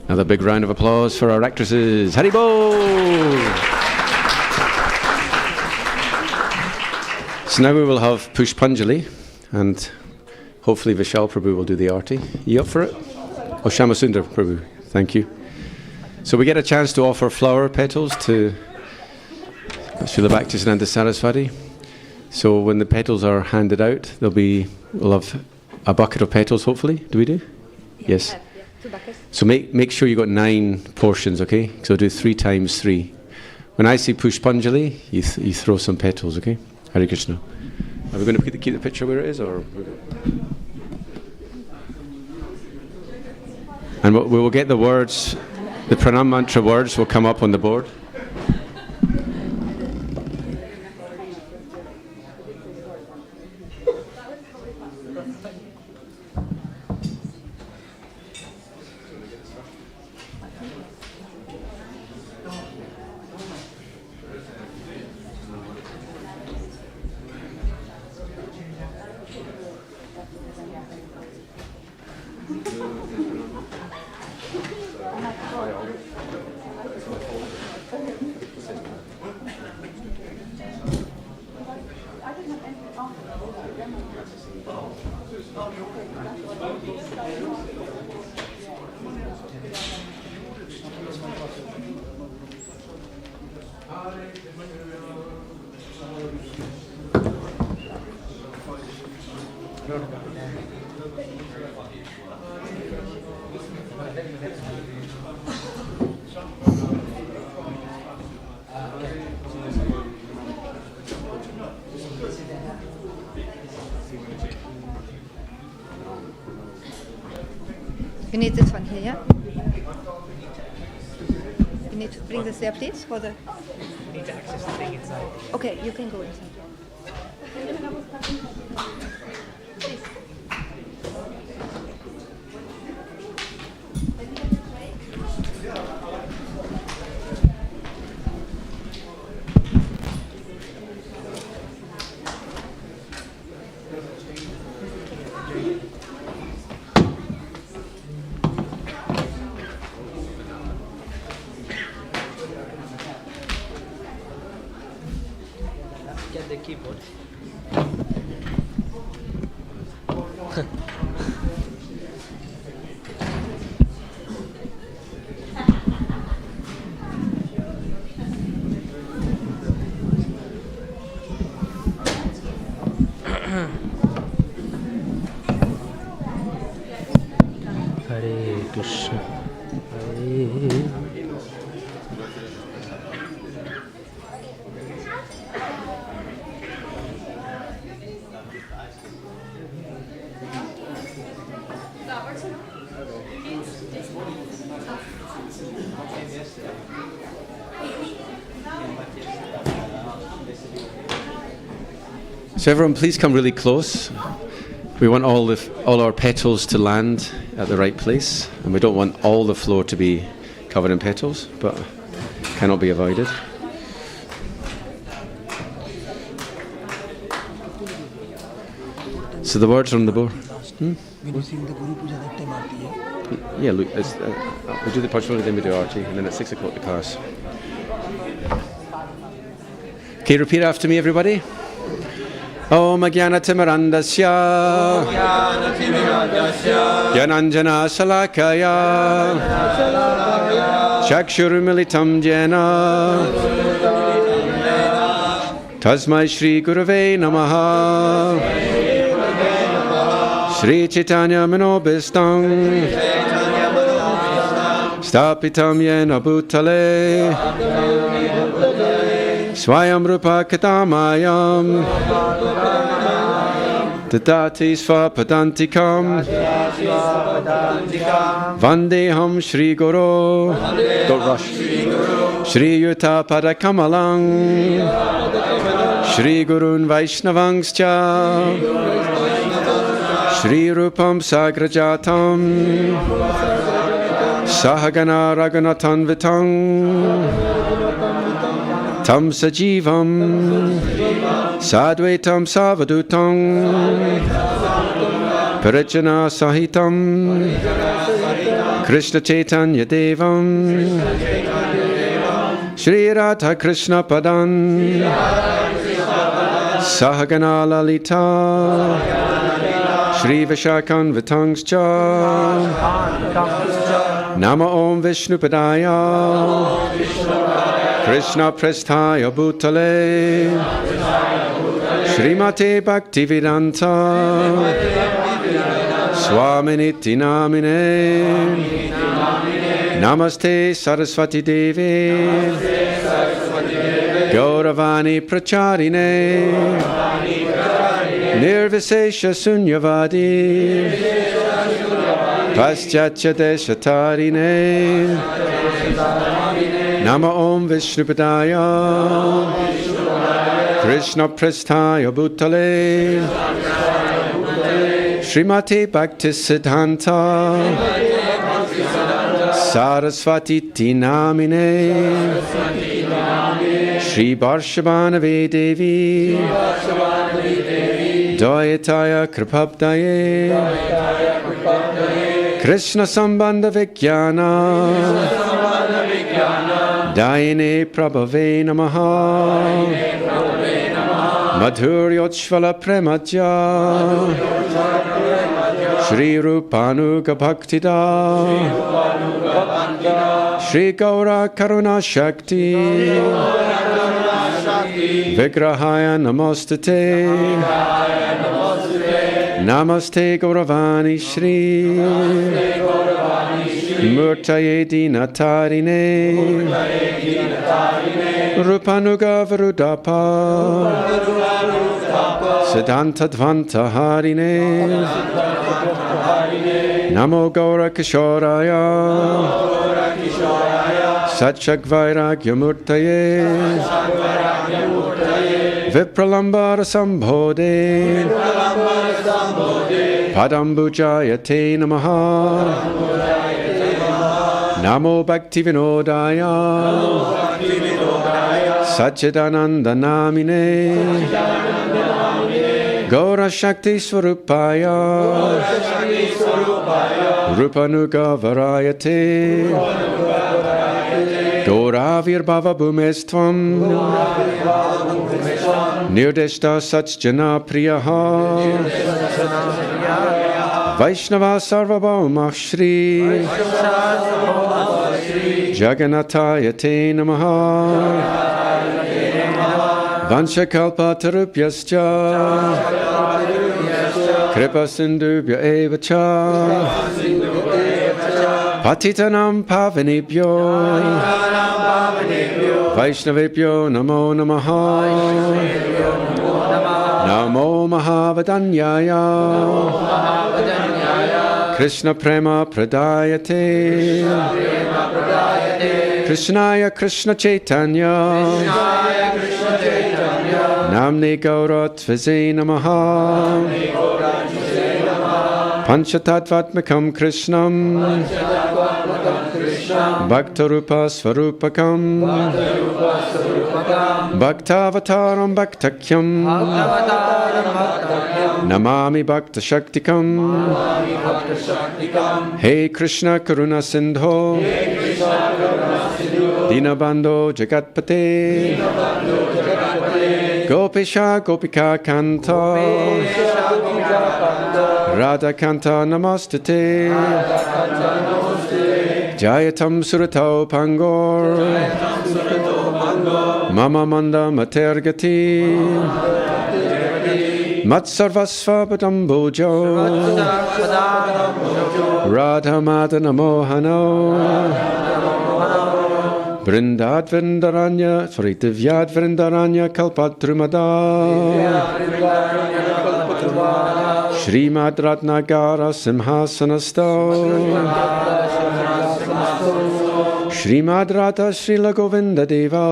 Another big round of applause for our actresses. Haribol! So now we will have Pushpanjali, and hopefully Vishal Prabhu will do the arti. You up for it? Oh, Shamasundar Prabhu, thank you. So we get a chance to offer flower petals to Srila Bhaktisiddhanta Saraswati. So when the petals are handed out, we'll have a bucket of petals, hopefully. Do we do? Yes. So make sure you got 9 portions, okay? So do 3 times 3. When I say Pushpanjali, you throw some petals, okay? Hare Krishna. Are we going to keep the picture where it is, or? And we will get the words, the pranam mantra words will come up on the board. You need this one here, yeah? You need to bring this there, please, for the... You need to access the thing inside. Okay, you can go inside. Please. Get the keyboard. Hare Krishna. Hare So everyone, please come really close. We want all our petals to land at the right place, and we don't want all the floor to be covered in petals, but cannot be avoided. So the words on the board. When you sing the Guru Puja, that time aarti hai. Yeah, look, we'll do the Pachmali, then we do Arti, and then at 6 o'clock the class. Okay, repeat after me, everybody. Om Jnanatimirandasya Jnananjana Salakaya Chakshurumilitam Jena Tasmai Shri Gurave Namaha Shri Chaitanya Manobhistam Stapitam Yena Bhutale Swayam Rupa Katamayam Tadati Svapadantikam Vandeham Shri Guru Don't rush Shri Yuta Padakamalang Shri Gurun Vaishnavangscha Shri Rupam Sagrajatam Sahagana Raghunathan Vitang Tam Sajivam Sadvaitam Savadutam Parajana Sahitam Krishna Chaitanya Devam Shri Radha Krishna Padan Sahagana Lalita Shri Vishakan Vitangscha Nama Om Vishnu Padaya Krishna Prasthaya Bhutale Srimate Bhaktivedanta Swaminiti Namine Namaste Saraswati Devi Gauravani Pracharine Nirvisesha Sunyavadi Paschatya Deshatarine Nama Om Vishnupadaya Krishna Prasthaya Bhutale Srimati Bhakti Siddhanta Saraswati Namine Shri Varshabhanavi Devi Dayataya Kripabdaye Krishna Sambandha Vijnana Dayane Prabhave Namaha Madhuryochvala Premaja Shri Rupanuga Bhaktida Shri Gaura Karuna Shakti Vigrahaya Namostate Namaste Gauravani Shri Murtaye Dinatarine Rupanuga Varudapa Siddhanta Dvanta Harine Namo Gaura Kishoraya Satchakvairagya Murtaye Vipralambara Sambhode Padambujayate Namaha Namo Bhaktivinodaya Satchidananda Namine Gaura Shakti Swarupaya Rupanuga Varayate Gauravir Bhava Bhumestvam Nirdeshta Satjana Priyaha Vaishnava Sarvabhauma Shri Jagannataya Te Namaha Vanshakalpa Tarupyascha Kripa Sindhubhya Evacha Patitanam Pavanebhyo Vaishnavebhyo Namo Namaha Namo Mahavadanyaya Krishna Prema Pradayate Krishnaya Krishna Chaitanya Namne Gauratvase Namaha. Panchatattvatmakam Krishnam. Bhaktarupa Svarupakam. Bhaktavataram Bhaktakyam. Namami Bhakta Shaktikam. Hey Krishna Karuna Sindho. Dinabandho Jagatpate. Gopisha Gopika Kanta. Radha Kanta Namastate. Jayatam Suratau Pangor. Mama Manda Matergati. Matsarvasva Padambojo. Radha Madana Mohano. Vrindad Vrindaranya, Divyad Vrindaranya Kalpatrumada. Srimad Ratnagara Simhasanastau. Srimad Radha Srila Govinda Deva.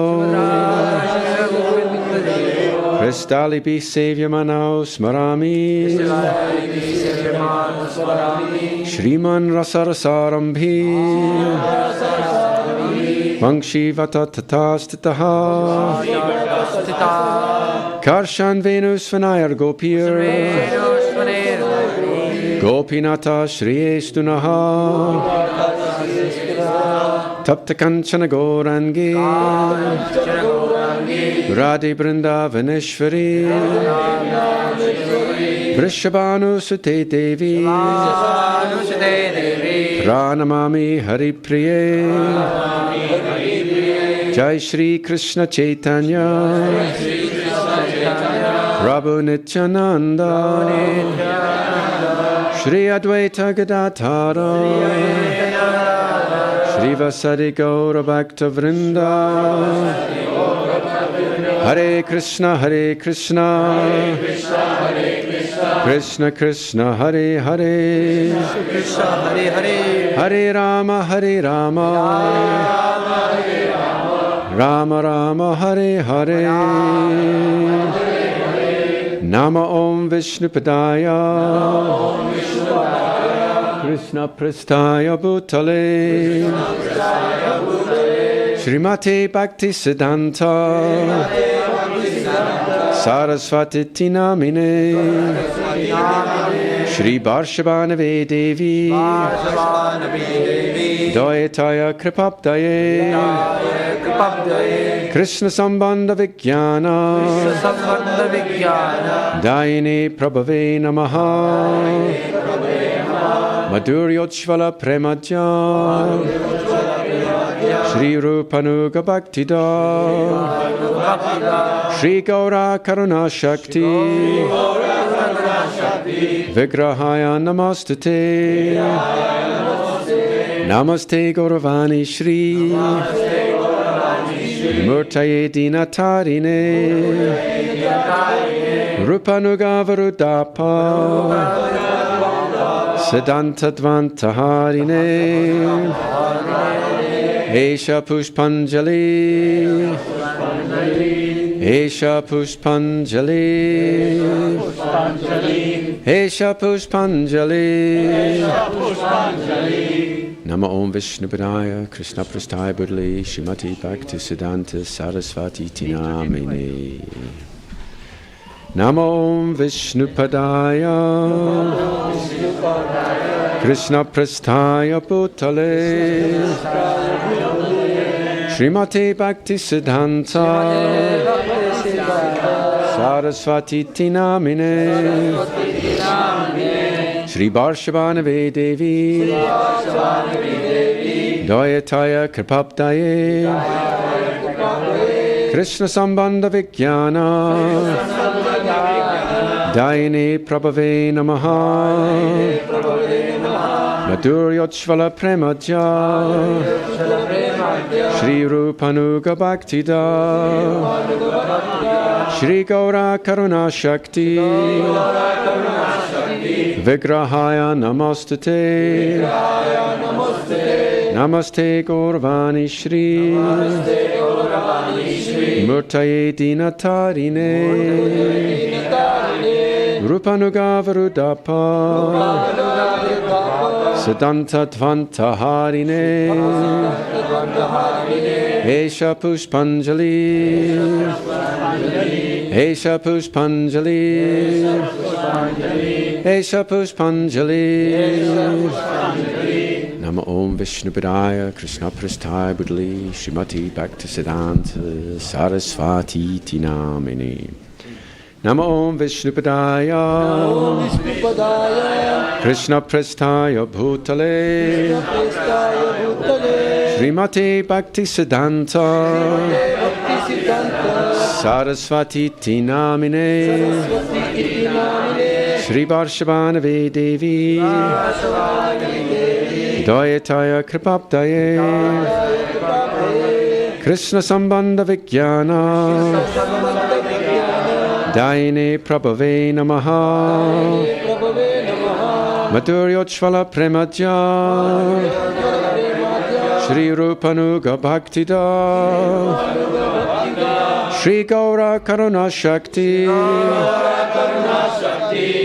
Kristali Bi Sevya Manau Smarami. Shriman Rasarasarambi. Vangshi Vata Tatastitaha. Karshan Venus Vanayar Gopir. Gopinata Shriyestunaha. Taptakanchana Gorangi. Radhi Brindavaneshwari. Vrishabhanu Sute Devi. Pranamami Hari Priye. Jai Shri Krishna Chaitanya. Prabhu Nityananda. Shri Advaita Gadadhara. Shri Vasadi Gaura Bhakta Vrinda. Hare Krishna, Hare Krishna. Krishna Krishna, Hare Hare. Hare Rama, Hare Rama. Rama Rama, Hare Hare. Nama Om Vishnupadaya. Krishna Prasthaya Bhutale. Srimati Bhakti Siddhanta. Saraswati Tinamine. Shri Barshabhanave Devi. Dayataya Kripapdaye. Krishna Sambandha Vijnana. Daine Prabhave Namaha. Madhuryotshvala Premaja. Shri Rupanuga Bhaktida. Shri Gaura Karuna Shakti. Vigrahaya Namastate. Namaste Gauravani Shri. Murtaye Dinatarine. Rupanuga Varudapa. Siddhanta Dvantaharine. Esha Pushpanjali. Esha Pushpanjali. Esha Pushpanjali. Nama Om Vishnupadaya Krishna Prasthaya Buddhali Shrimati Bhakti Siddhanta Saraswati Tinamine. Nama Om Vishnupadaya Krishna Prasthaya Bhutale Srimati Bhakti Siddhanta Saraswati Tinamine Shri Barshabhanave Devi Dayataya Kripapdaye Krishna Sambandha Vijnana Daine Prabhave Namaha Madhuryotshvala Premaja Shri Rupanuga Bhaktida Shri Gaura Karuna Shakti Vigrahaya Namastate Namaste Gauravani Shri Murtaye Dinatarine Rupanugavarudapa Siddhanta Dvantaharine Esha Pushpanjali Esha Pushpanjali Esha Pushpanjali Nama Om Vishnupadaya Krishna Prasthaya Budali Srimati Bhaktisiddhanta Sarasvati Tinamini Nama Om Vishnupadaya Krishna Prasthaya Bhutale Srimati Bhaktisiddhanta Sarasvati Tinamine Shri Varshavanavi Devi Dayataya Kripaptaye Krishna Sambandha Vijnana Daine Prabhave Namaha Madhuryochvala Premaja Shri Rupanuga Bhaktida Shri Gaura Karuna Shakti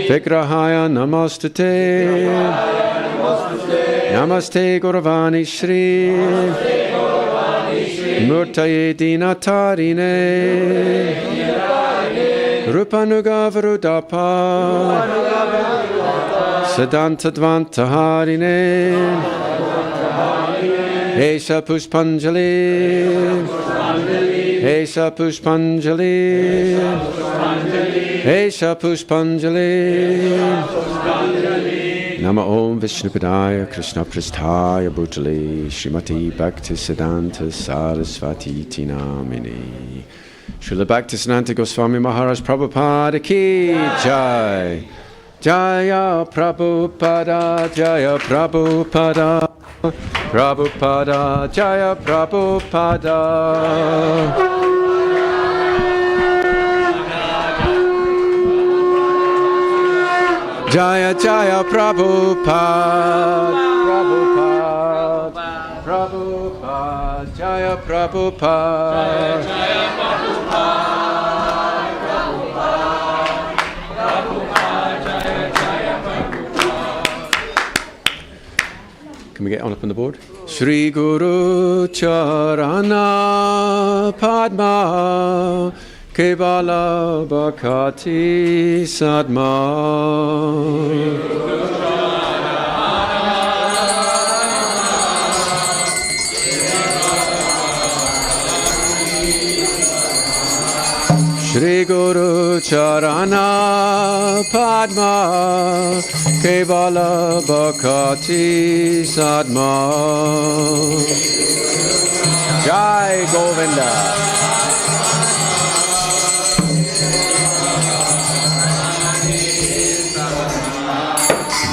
Vigrahaya Namastate Namaste Gauravani Shri Murtaye Dinatarine Rupanugavarudapa Siddhanta Dvantaharine Esha Pushpanjali Esha Pushpanjali Esha Pushpanjali Nama Om Vishnupadaya Krishna Prasthaya Bhutale Srimati Bhaktisiddhanta Sarasvati Tinamini Srila Bhaktisiddhanta Goswami Maharaj Prabhupada Ki Jai Jaya Prabhupada Jaya Prabhupada Prabhupada Jaya Prabhupada Jaya Jaya Prabhupada Prabhupada Prabhupada Jaya Prabhupada Jaya Can we get on up on the board? Shri Guru Charana Padma Kevala Bhakati Sadma Shri Guru Charana Padma Kevala Bhakati Sadma Jai Govinda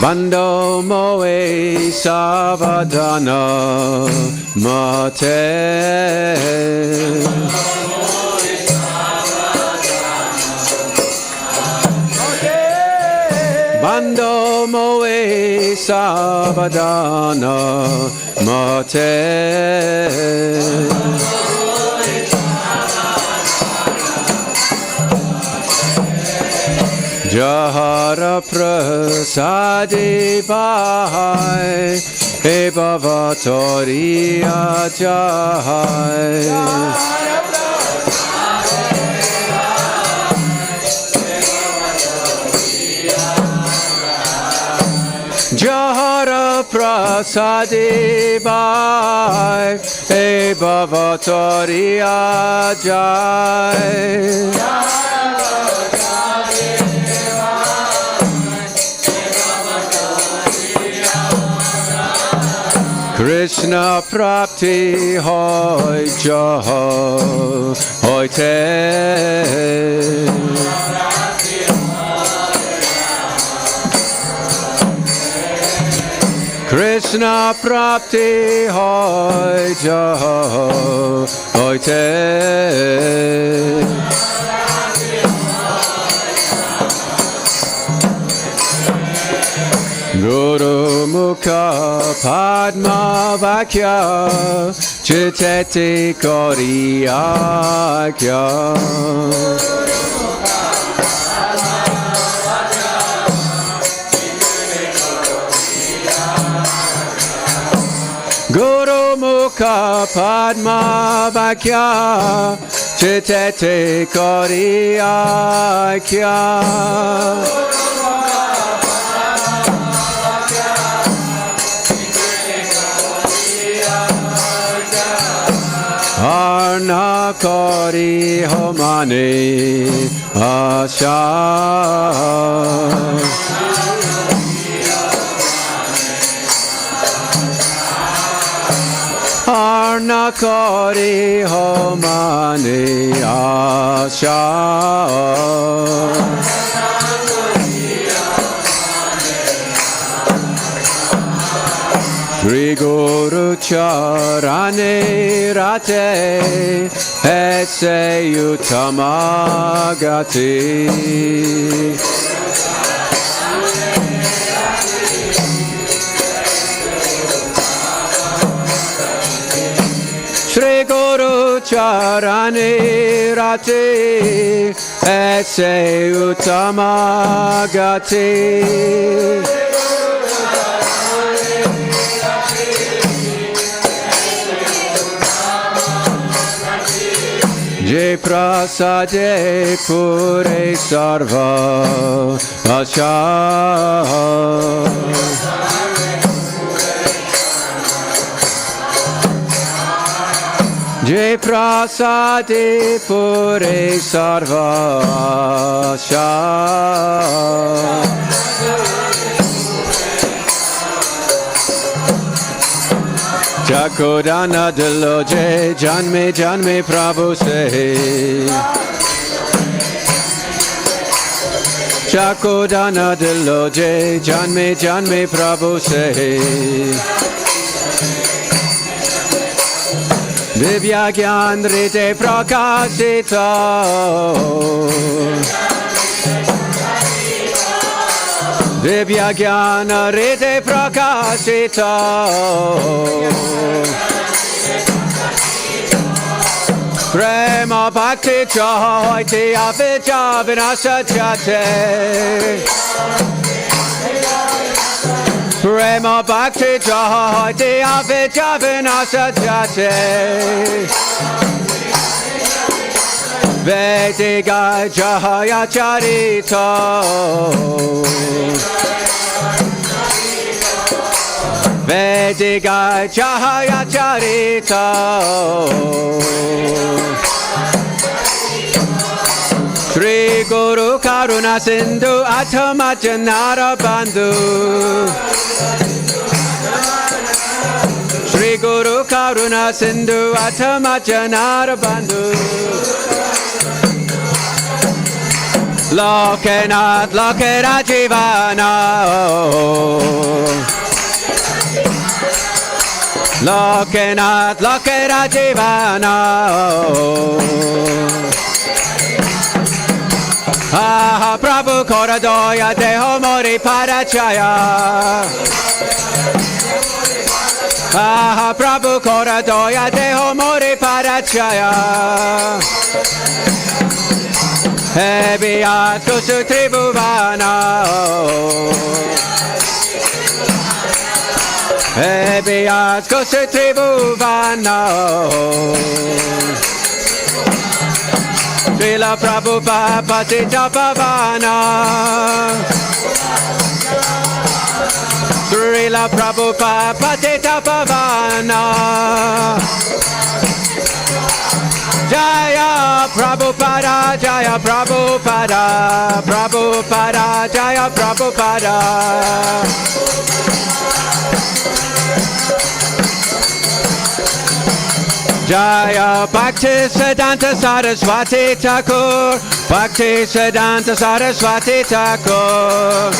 Bando Moe Savadana Mate Bando Moe Savadana Mate Jahara Prasadi Bhai He Bhavatori Ajai Jahara Prasadi Bhai He Bhavatori Ajai Krishna Prapti Hoy Jaho Hoy Te Krishna Prapti Hoy Jaho Hoy Te Guru Mukha Padma Vakya Chitete Koriakya. Guru Mukha Padma Vakya Chitete Koriakya. Arna Kori Homane Asha. Arna Kori Homane Asha. Shri Guru Charane Rate Ese Utamagati. Shri Guru Charane Rate Ese Utamagati. Jai Prasade Pure Sarva Asha. Jai Prasade Pure Sarva Asha. Chakodana Deloje Janme Prabhu se. Chakodana Deloje Janme Prabhu se. Divya Gyan Rite Prakashita. Divya Gyana Rite Prakashita. Prema Bhakti Chahaiti Avijja Vinasachate. Prema Bhakti Chahaiti Avijja Vinasachate. Vediga Jahaya Charita. Vediga Jahaya Charita. Shri Guru Karuna Sindhu Atama Janara Bandhu. Shri Guru Karuna Sindhu Atama Janara Bandhu. Lokenath Lokera Jivana. Lokenath Lokera Jivana. Aha Prabhu Koradoya Deho Mori Parachaya. Aha Prabhu Koradoya Deho Mori Parachaya. Hebiyat Kusu Tribhuvana. Hebiyat Kusu Tribhuvana. Srila Prabhupada Patita Pavana. Srila Prabhupada Patita Pavana. Jaya Prabhupada, Jaya Prabhupada, Prabhupada, Jaya Prabhupada. Jaya Bhaktivedanta Saraswati Thakur, Bhaktivedanta Saraswati Thakur.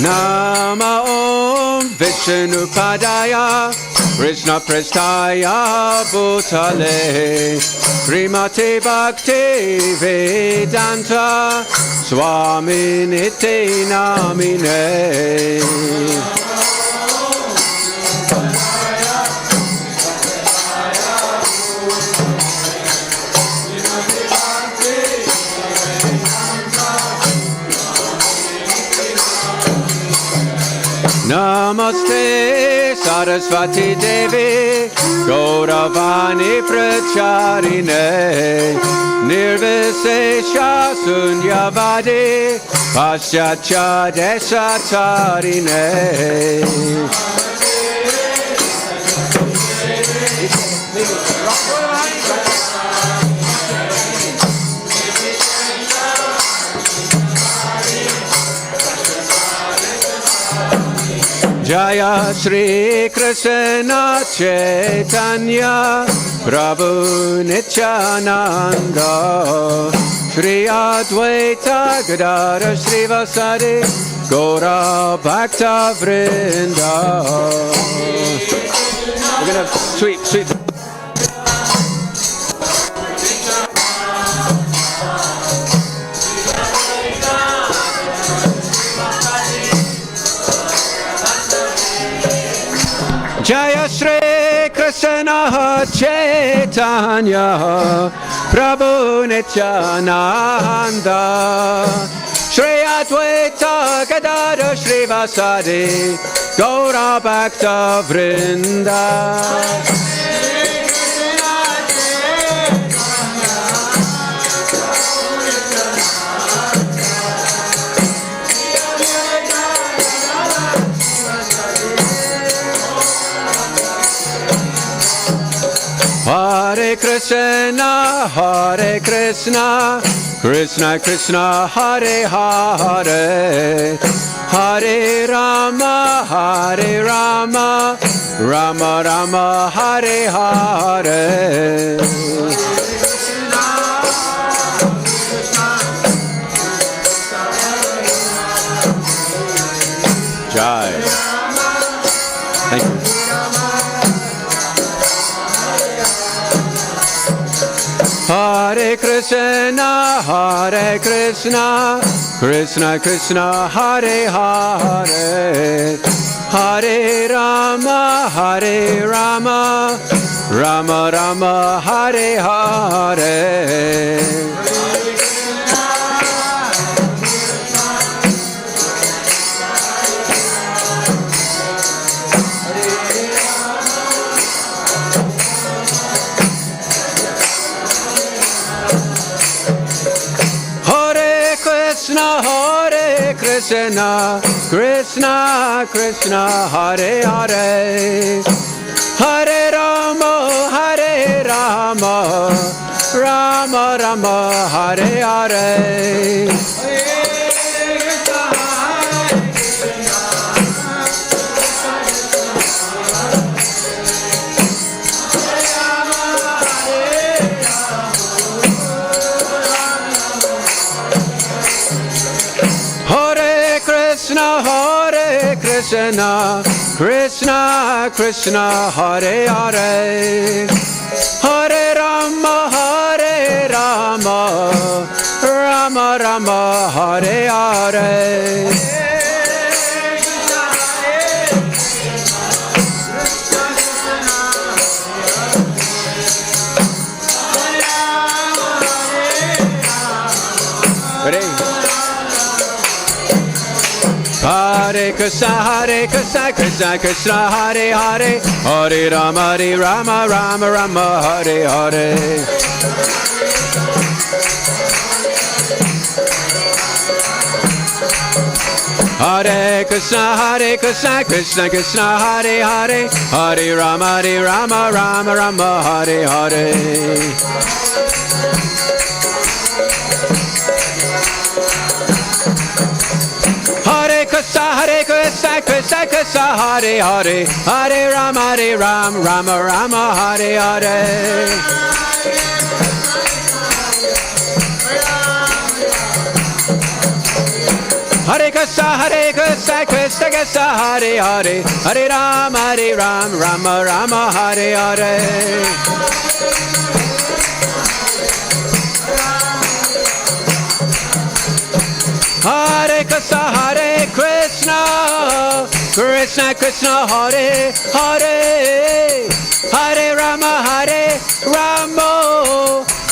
Nama Om Vishnu Padaya Krishna Prestaya Bhutale Srimati Bhakti Vedanta Swami Niti Namine. Namaste Saraswati Devi Gauravani Pracharine Nirvisesha Sunyavadi Paschatya Desatarine. Jaya Shri Krishna Chaitanya Prabhu Nityananda Shri Advaita Gadadhar Srivasadi Gaura Bhakta Vrinda. We're gonna have sweet. Jaya Shri Krishna Chaitanya Prabhu Nityananda Shri Advaita Gadadhar Srivasadi Gaura Bhakta Vrinda. Hare Krishna, Krishna Krishna, Hare Hare, Hare Rama, Rama Rama, Hare Hare. Jai. Thank you. Hare Krishna, Krishna Krishna, Hare Hare, Hare Rama, Rama Rama, Hare Hare. Hare Krishna, Krishna Krishna, Hare Hare, Hare Rama, Rama Rama, Hare Hare. Hare Krishna, Krishna Krishna, Hare Hare, Hare Rama, Rama Rama, Hare Hare. Hare Krishna, Krishna Krishna, Hare Hare, Hare Rama, Rama Rama, Hare Hare. Hare Krishna, Krishna Krishna, Hare Hare, Hare Rama, Rama Hare Hare. Hare Krishna, Krishna Krishna, Hare Hare, Hare Rama, Hare Hare. Hare Krishna, Krishna Krishna, Hare Hare, Hare Rama, Hare Hare. Hare Krishna, Krishna Krishna, Hare Hare, Hare Rama,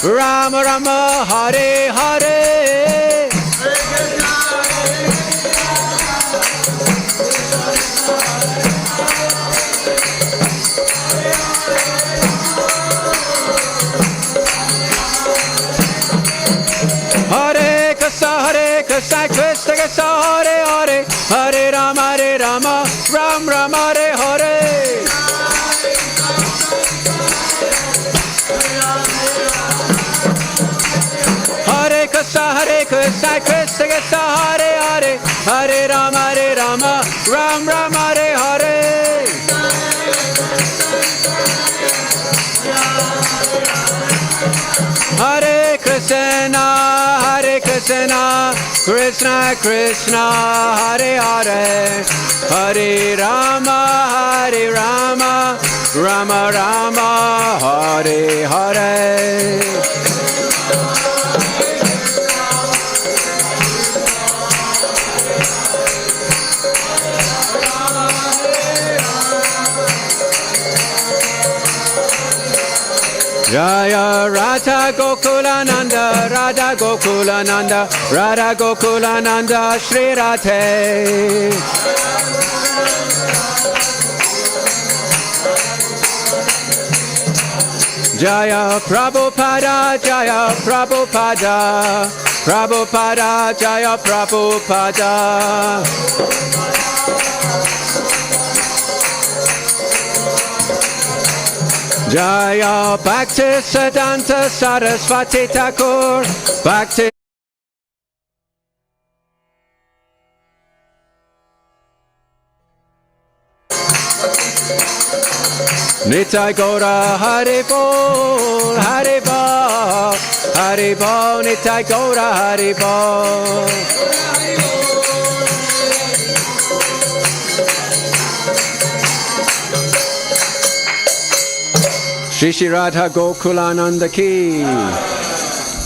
Rama Rama, Hare Hare. Hare Krishna, Krishna Krishna, Hare Hare, Hare Rama, Ram Ram, Hare Hare. Hare Krishna, Krishna Krishna, Hare Hare, Hare Rama, Ram Ram, Hare Hare. Hare Krishna, Krishna Krishna, Hare Hare, Hare Rama, Rama Rama, Hare Hare. Jaya Radha Gokulananda, Radha Gokulananda, Radha Gokulananda, Shri Radhe. Jaya Prabhupada, Jaya Prabhupada, Prabhupada, Jaya Prabhupada. Jaya Bhaktivedanta Saraswati Thakur, Bhakti. Nitai Gaura Hari Bol, Hari Bol, Hari Bol, Nitai Gaura Hari Bol. Shri Shri Radha Gokulananda Ki,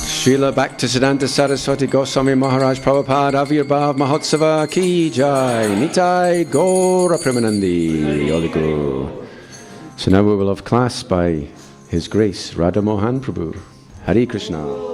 Srila Bhaktisiddhanta Saraswati Goswami Maharaj Prabhupada Avirbhav Mahotsava Ki Jai, Nitai Gaura Premanandi, Holy Guru. So now we will have class by His Grace Radha Mohan Prabhu. Hare Krishna.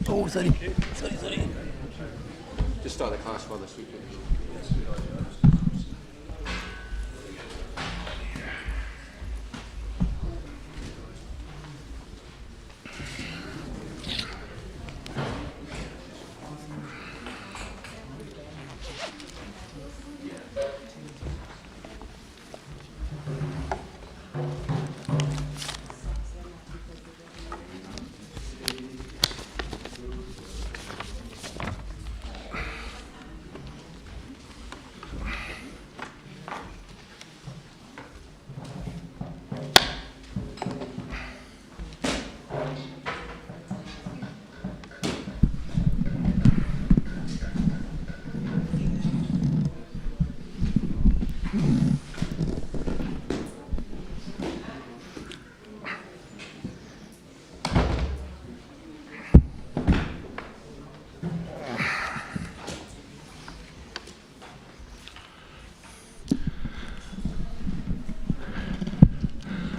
Oh, sorry. Just start the class while the speaker.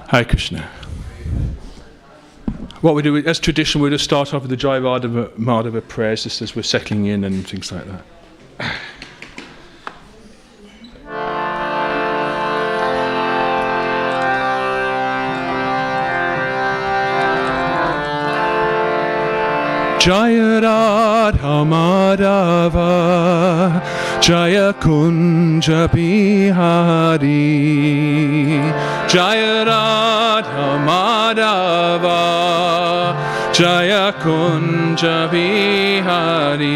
Hare Krishna. What we do, as tradition, we'll just start off with the Jai Madhava prayers just as we're settling in and things like that. Jaya Radha Madhava Jaya Kunja Bihari Jaya Radha Madhava Jaya Kunja Bihari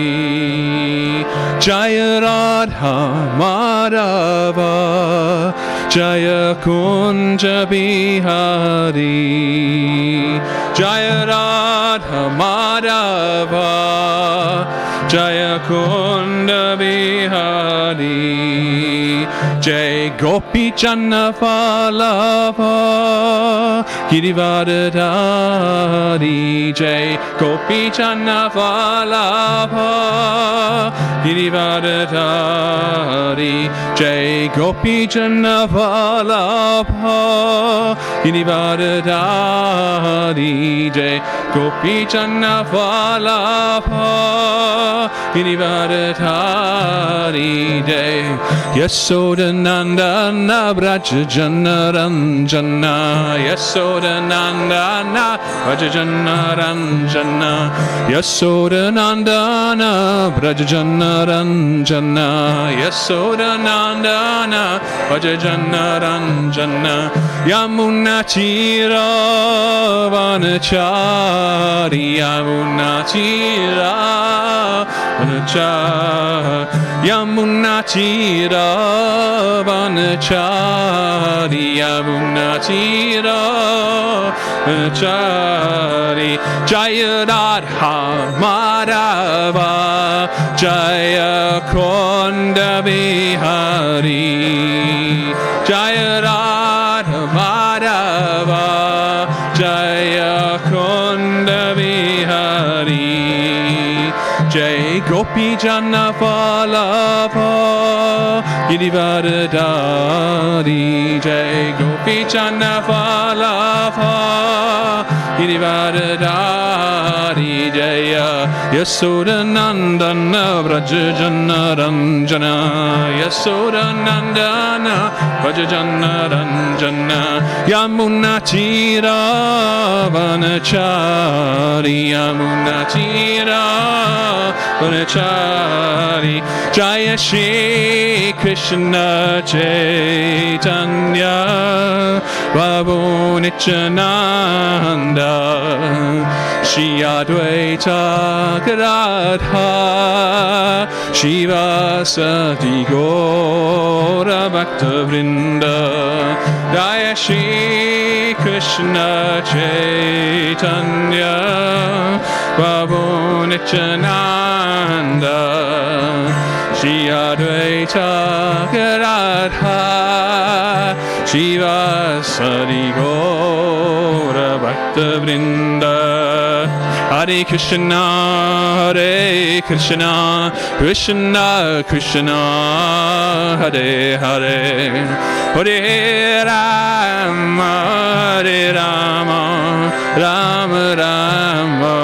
Jaya Radha Madhava Jaya Kunja Bihari Jaya Radha Madhava Jaya Kunda Bihari Jai Gopi Channa Vallabha Girivardhari Jai Gopi Channa Vallabha Girivardhari Jai Gopi Channa Vallabha Girivardhari Jai Gopi Channa Vallabha Girivardhari Jai Yasodanandana Braja Jana Ranjana Yasodanandana Braja Jana Ranjana Yasodanandana Braja Jana Ranjana Yasodanandana Braja Jana Ranjana Yamuna Chira Vanachari Yamuna Chira Vanachari Yamuna Chira Vanachari Yamuna Chira Vanachari Jaya Radha Madhava Jaya Konda Bihari Jaya Radha Madhava Jaya Konda Bihari Jai Gopi Janna Vallabha Girivardhari Jai Gopi Janna Vallabha Girivardhari Jaya Yasodanandana Braja Jana Ranjana Yasodanandana Braja Jana Ranjana Yamuna Chira Vanachari Yamuna Chira Vanachari Jaya Shri Krishna Chaitanya Prabhu Nityananda Shri Advaita Gadadha Shiva Sati Gaura Bhaktivinoda Jaya Shri Krishna Chaitanya Prabhu Nityananda Shri Advaita Gadadha Shiva Sati Gaura Bhaktivinoda Hare Krishna Krishna Krishna Hare Hare Hare Rama Rama Rama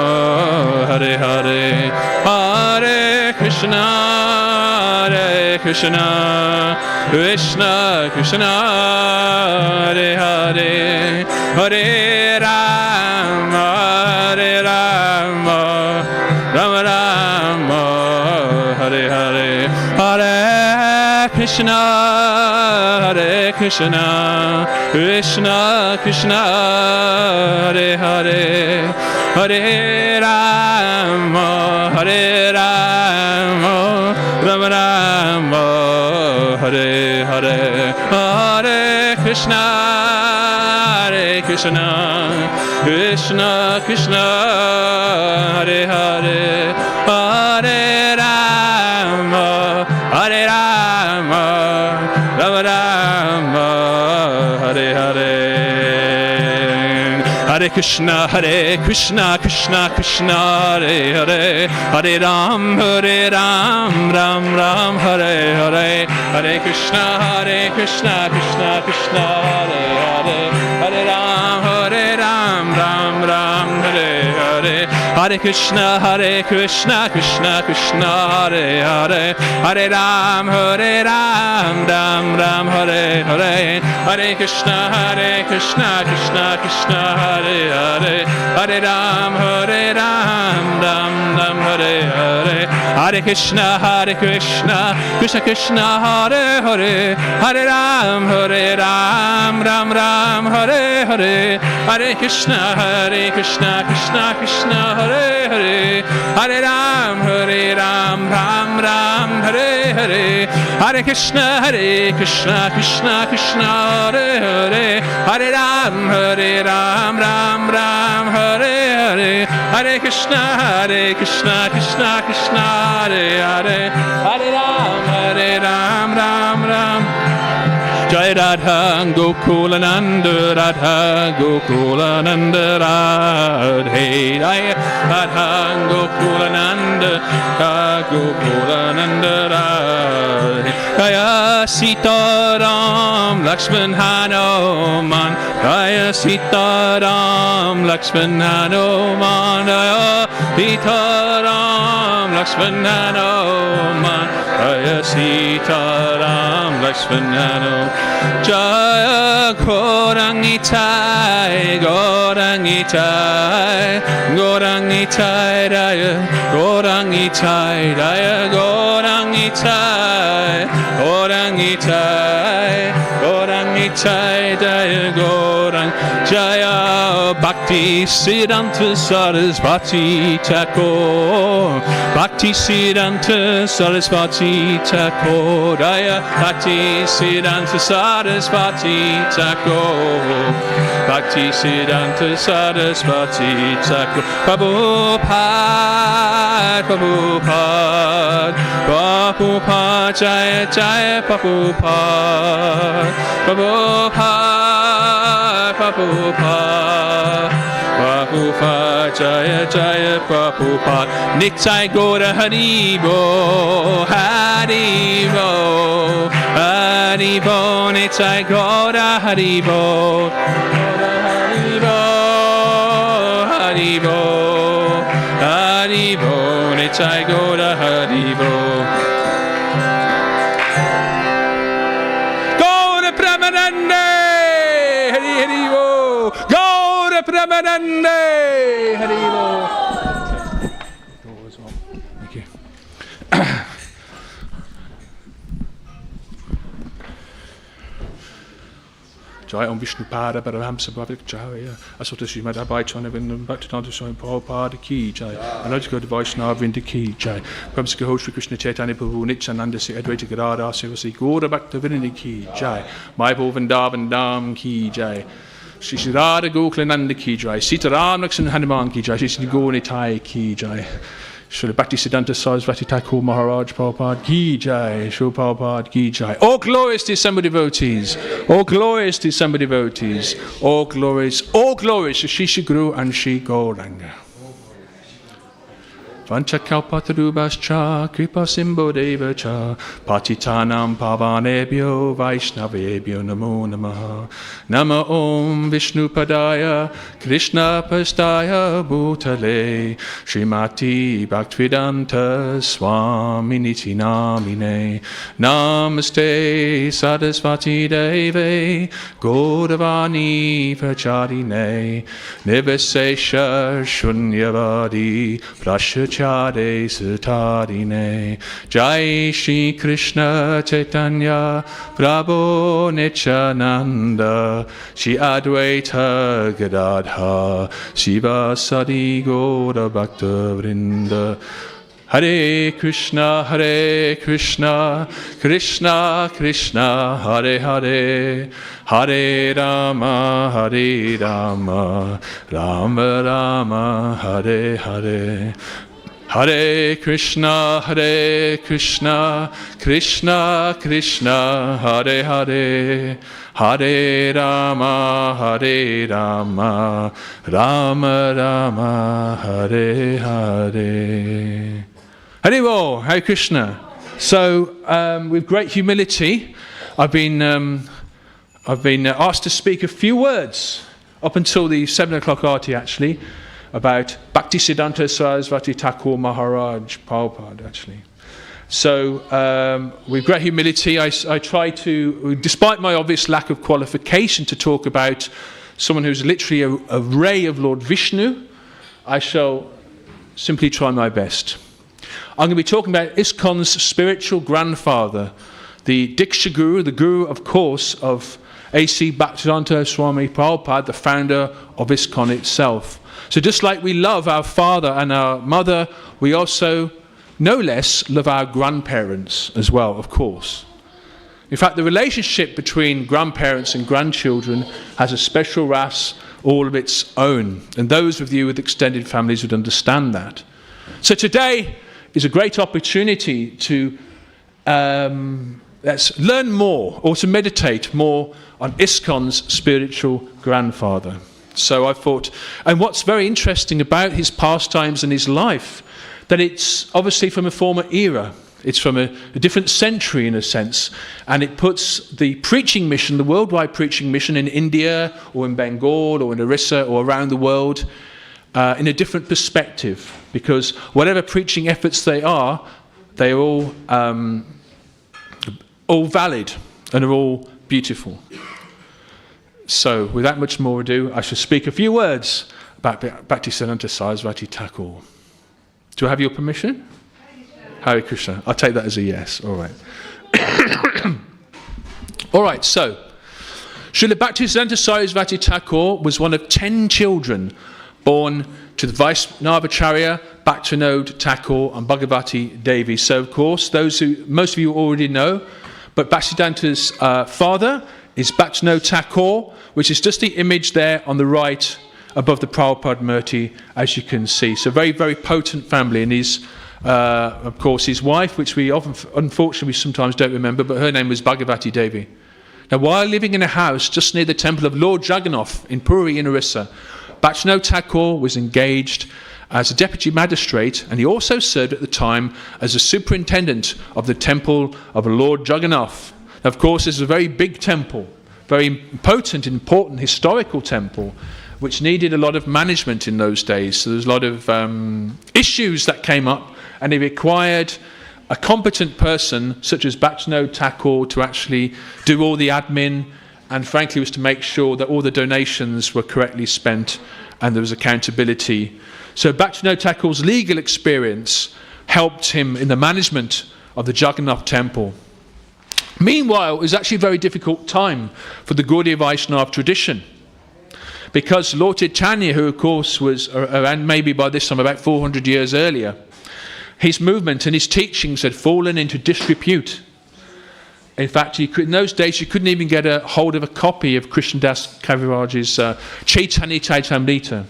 Hare Hare Hare Krishna Krishna Krishna Hare Hare Hare Rama Rama Rama Hare Hare Hare Krishna Krishna Krishna Hare Hare Hare Rama Rama Rama Hare Hare Hare Krishna Krishna Krishna Hare Hare Hare Rama Rama Rama Hare Hare Hare Hare Krishna, Krishna Krishna, Hare Hare, Hare Ram, Ram Ram, Hare Hare, Hare Krishna, Krishna Krishna, Hare Hare, Hare Ram, Ram Ram, Hare Hare, Hare Krishna, Krishna Krishna, Hare Hare, Hare Ram, Ram Ram, Hare Hare, Hare Krishna, Krishna Krishna, Hare Hare, Hare Ram, Ram Ram, Hare Hare, Hare Krishna, Krishna Krishna, Hare Hare, Hare Ram, Ram Ram, Hare Hare, Hare Krishna, Krishna Krishna, Hare Hare, Hare Ram, Ram Ram, Hare Hare, Hare Krishna, Krishna Krishna, Hare Hare, Hare Ram, Ram Hare Hare, Hare Krishna, Krishna Krishna, Hare Hare, Hare Ram, Ram. Jai Radha Gokulananda, Radha Gokulananda, Radhe Jai Radha Gokulananda, Radha Gokulananda, Radhe Jaya Sita Ram Lakshman Hanuman, Jaya Sita Ram Lakshman Hanuman, Jaya Sita Ram Lakshman Hanuman, Jaya Sita Ram Lakshman Hanuman, Jaya Gorangitai, Gorangitai, Gorangitai, Jaya Gorangitai, Jaya Gorangitai, Gorangitai, Gorangitai, Jaya Gorang, Jaya Bhakti Siddhanta Sarasvati Thakur, Bhakti Siddhanta Sarasvati Thakur, Jaya Bhakti Siddhanta Sarasvati Thakur, Bhakti Siddhanta Sarasvati Thakur, Prabhupada, Prabhupada, Prabhupada, Jaya Jaya Prabhupada, Prabhupada, Prabhupada, Prabhupada, Jaya Jaya Prabhupada, Nitai Gaura Haribo, Haribo, Haribo, Nitai Gaura Haribo, Haribo, Haribo, Haribo, Nitai Gaura Haribo. Gaura Pramanande, Hari Haribo, Gaura Pramanande, Haribo. Thank you. Jai Om Vishnu Pada Paramhamsa Bhavik Jaya Asota Srimad Abhayachana Vindam Bhaktivedanta Swami Prabhupada Ki Jai Anojika Vaishnava Vrinda Ki Jai Prabhupada Ho Shri Krishna Chaitanya Prabhu Nityananda Sri Advaita Gadadhar Sivasi Gaura Bhaktivedanta Ki Jai Mayapur Vrindavan Dham Ki Jai Shri Shri Radha Gokulananda Ki Jai Sita Ram Lakshman Hanuman Ki Jai Shri Shri Gaura Ki Jai Srila Bhakti Siddhanta Sarasvati Thakur Maharaj Prabhupada Ki Jai, Srila Prabhupada Ki Jai. All glories to December devotees. All glories to December devotees. All glories to Shri Shri Guru and Shri Gauranga. Vanchakalpatarubhascha kripa simbo deva cha patitanam pavanebhyo vaishnavebhyo namo namaha. Nama om Vishnupadaya Krishna pastaya bhutale Srimati Bhaktivedanta Swaminiti namine. Namaste Sarasvati Deve Gaudavani Pracharine Nivesesha Shunyavadi Prashachare Satarine. Jai Shri Krishna Chaitanya Prabhu Nityananda Shri Advaita Gadadhar Shiva Sadi Gaura Bhakta Vrinda. Hare Krishna, Krishna Krishna, Hare Hare, Hare Rama, Rama Rama, Hare Hare. Hare Krishna, Krishna Krishna, Hare Hare, Hare Rama, Rama Rama, Hare Hare. Hare Bol, Hare Krishna. So, with great humility, I've been asked to speak a few words up until the 7 o'clock arti, actually, about Bhaktisiddhanta Sarasvati Thakur Maharaj Prabhupada, actually. So, with great humility, I try to, despite my obvious lack of qualification to talk about someone who's literally a ray of Lord Vishnu, I shall simply try my best. I'm going to be talking about ISKCON's spiritual grandfather, the Diksha Guru, the Guru, of course, of A.C. Bhaktivedanta Swami Prabhupada, the founder of ISKCON itself. So just like we love our father and our mother, we also, no less, love our grandparents as well, of course. In fact, the relationship between grandparents and grandchildren has a special ras all of its own. And those of you with extended families would understand that. So today is a great opportunity to let's learn more, or to meditate more on ISKCON's spiritual grandfather. So I thought, and what's very interesting about his pastimes and his life, that it's obviously from a former era. It's from a different century in a sense, and it puts the preaching mission, the worldwide preaching mission in India or in Bengal or in Orissa or around the world in a different perspective, because whatever preaching efforts they are all valid and are all beautiful. So, without much more ado, I shall speak a few words about Bhaktisiddhanta Sarasvati Thakur. Do I have your permission? Hare Krishna. I'll take that as a yes. All right. All right, so, Srila Bhaktisiddhanta Sarasvati Thakur was one of 10 children born to the Vaishnavacharya, Bhaktivinoda Thakur and Bhagavati Devi. So, of course, most of you already know, but Bhaktisiddhanta's father is Bhaktivinoda Thakur, which is just the image there on the right above the Prabhupada Murti, as you can see. So very, very potent family. And his, of course, his wife, which we often, unfortunately, sometimes don't remember, but her name was Bhagavati Devi. Now, while living in a house just near the temple of Lord Jagannath in Puri in Orissa, Bhaktivinoda Thakur was engaged as a deputy magistrate, and he also served at the time as a superintendent of the temple of Lord Jagannath. Now, of course, this is a very big temple, very potent, important historical temple, which needed a lot of management in those days. So there's a lot of issues that came up, and it required a competent person such as Bhaktivinoda Thakur to actually do all the admin, and frankly was to make sure that all the donations were correctly spent and there was accountability. So Bhaktivinoda Thakur's legal experience helped him in the management of the Jagannath temple. Meanwhile, it was actually a very difficult time for the Gaudiya Vaishnava tradition, because Lord Chaitanya, who of course was around maybe by this time about 400 years earlier, his movement and his teachings had fallen into disrepute. In fact, in those days you couldn't even get a hold of a copy of Krishnadas Kaviraj's Chaitanya Chaitamrita.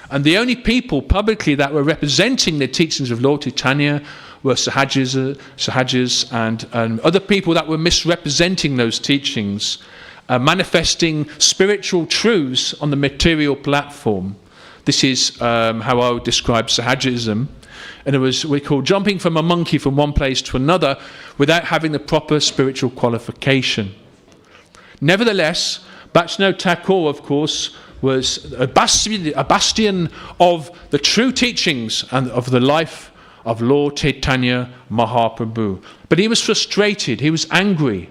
And the only people publicly that were representing the teachings of Lord Chaitanya were Sahajas and other people that were misrepresenting those teachings, manifesting spiritual truths on the material platform. This is how I would describe Sahajism. And it was, we call jumping from a monkey from one place to another without having the proper spiritual qualification. Nevertheless, Bhaktivinoda Thakur, of course, was a bastion of the true teachings and of the life of Lord Chaitanya Mahaprabhu. But he was frustrated, he was angry,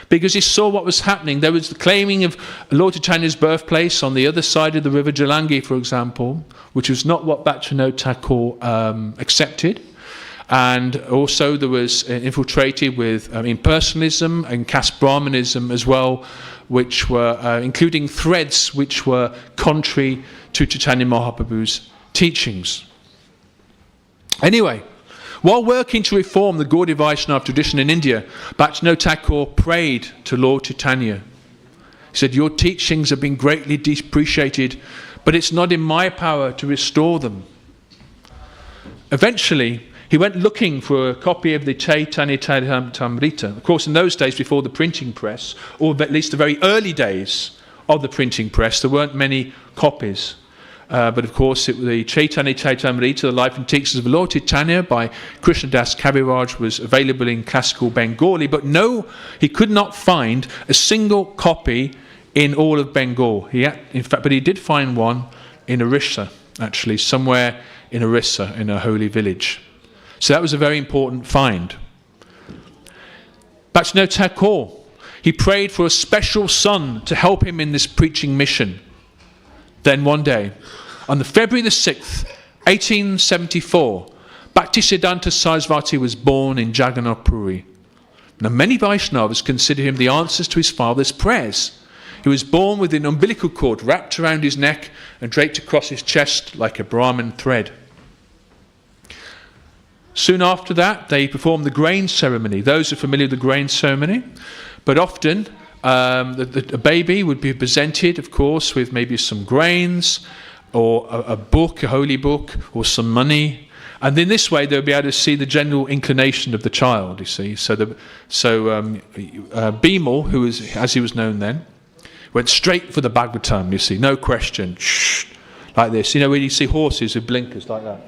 because he saw what was happening. There was the claiming of Lord Chaitanya's birthplace on the other side of the river Jalangi, for example, which was not what Bhaktivinoda Thakur accepted. And also there was infiltrated with impersonalism and caste Brahmanism as well, which were including threads which were contrary to Chaitanya Mahaprabhu's teachings. Anyway, while working to reform the Gaudiya Vaishnava tradition in India, Bhaktivinoda Thakur prayed to Lord Chaitanya. He said, "Your teachings have been greatly depreciated, but it's not in my power to restore them." eventually he went looking for a copy of the Chaitanya Charitamrita. Of course, in those days before the printing press, or at least the very early days of the printing press, there weren't many copies. But of course, the Chaitanya Charitamrita, the Life and Teachings of Lord Chaitanya by Krishnadas Kaviraj, was available in classical Bengali. But no, he could not find a single copy in all of Bengal. But he did find one in Orissa, actually, somewhere in Orissa, in a holy village. So that was a very important find. Bhaktivinoda Thakur, he prayed for a special son to help him in this preaching mission. Then one day, on the February the 6th, 1874, Bhaktisiddhanta Sarasvati was born in Jagannath Puri. Now many Vaishnavas consider him the answers to his father's prayers. He was born with an umbilical cord wrapped around his neck and draped across his chest like a Brahmin thread. Soon after that, they performed the grain ceremony. Those are familiar with the grain ceremony. But often, a baby would be presented, of course, with maybe some grains or a book, a holy book, or some money. And in this way, they'll be able to see the general inclination of the child, you see. So Bimal, who was, as he was known then, went straight for the Bhagavatam, you see, no question. Shh, like this. You know, when you see horses with blinkers like that.